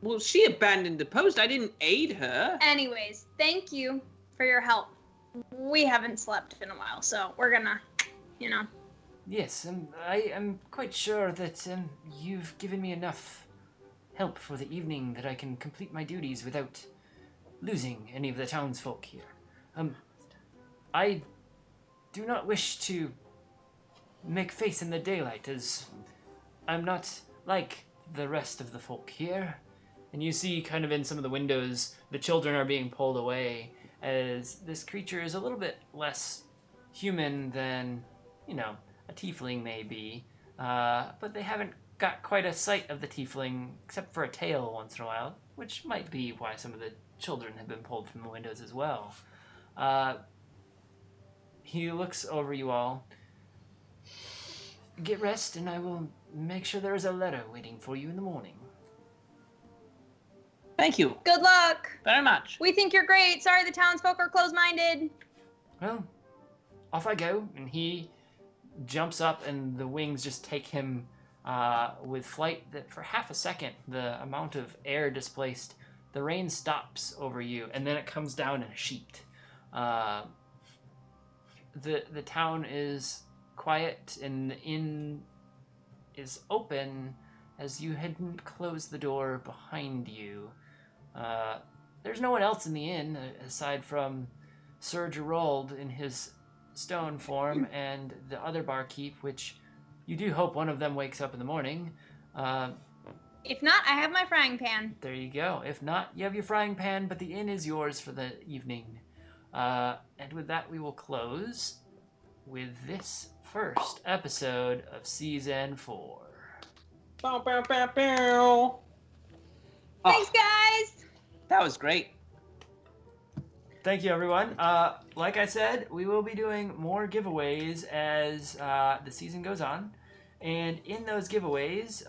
Well, she abandoned the post. I didn't aid her. Anyways, thank you for your help. We haven't slept in a while, so we're gonna, Yes, I am quite sure that you've given me enough help for the evening that I can complete my duties without losing any of the townsfolk here. I do not wish to make face in the daylight, as I'm not like the rest of the folk here. And you see kind of in some of the windows, the children are being pulled away, as this creature is a little bit less human than, a tiefling may be. But they haven't got quite a sight of the tiefling, except for a tail once in a while, which might be why some of the children have been pulled from the windows as well. He looks over you all. Get rest, and I will make sure there is a letter waiting for you in the morning. Thank you Good luck. very much. We think you're great. Sorry the townsfolk are closed-minded. Well, off I go, and he jumps up, and the wings just take him with flight that for half a second, the amount of air displaced, the rain stops over you, and then it comes down in a sheet. The town is quiet, and the inn is open as you hadn't closed the door behind you. There's no one else in the inn aside from Sir Gerald in his stone form and the other barkeep, which you do hope one of them wakes up in the morning. If not, I have my frying pan. There you go. If not, you have your frying pan, but the inn is yours for the evening. And with that, we will close with this first episode of Season 4. Bow, bow, bow, bow. Thanks, guys. That was great. Thank you, everyone. Like I said, we will be doing more giveaways as the season goes on. And in those giveaways,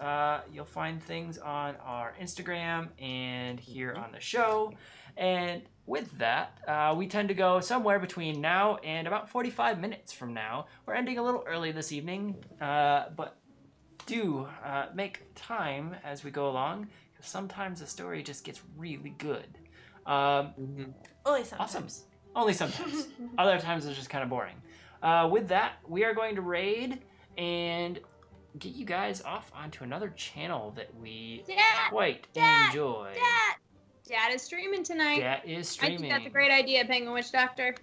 you'll find things on our Instagram and here on the show. And with that, we tend to go somewhere between now and about 45 minutes from now. We're ending a little early this evening, but do make time as we go along, because sometimes the story just gets really good. Only sometimes. Awesome. Only sometimes. Other times it's just kind of boring. With that, we are going to raid and get you guys off onto another channel that we quite enjoy. Dad is streaming tonight. That is streaming. I think that's a great idea, Penguin Witch Doctor.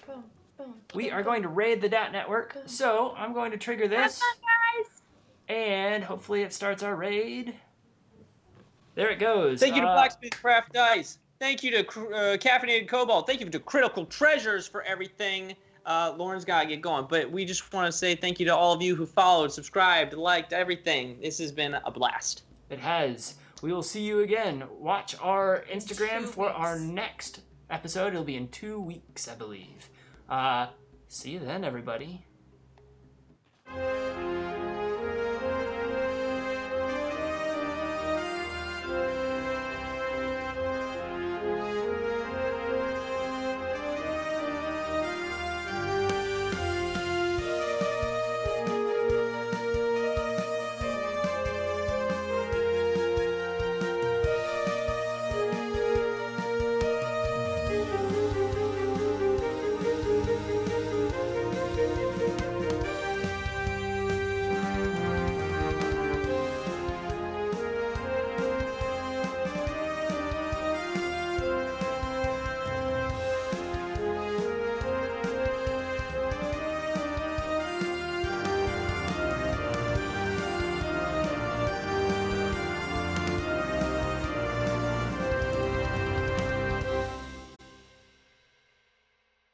Boom, boom, We boom, are going to raid the DAT network, so I'm going to trigger this, Guys. and hopefully it starts our raid. There it goes. Thank you to Blacksmith Craft Dice. Thank you to Caffeinated Cobalt. Thank you to Critical Treasures for everything. Lauren's got to get going, but we just want to say thank you to all of you who followed, subscribed, liked, everything. This has been a blast. It has. We will see you again. Watch our Instagram for our next episode. It'll be in 2 weeks, I believe. See you then, everybody.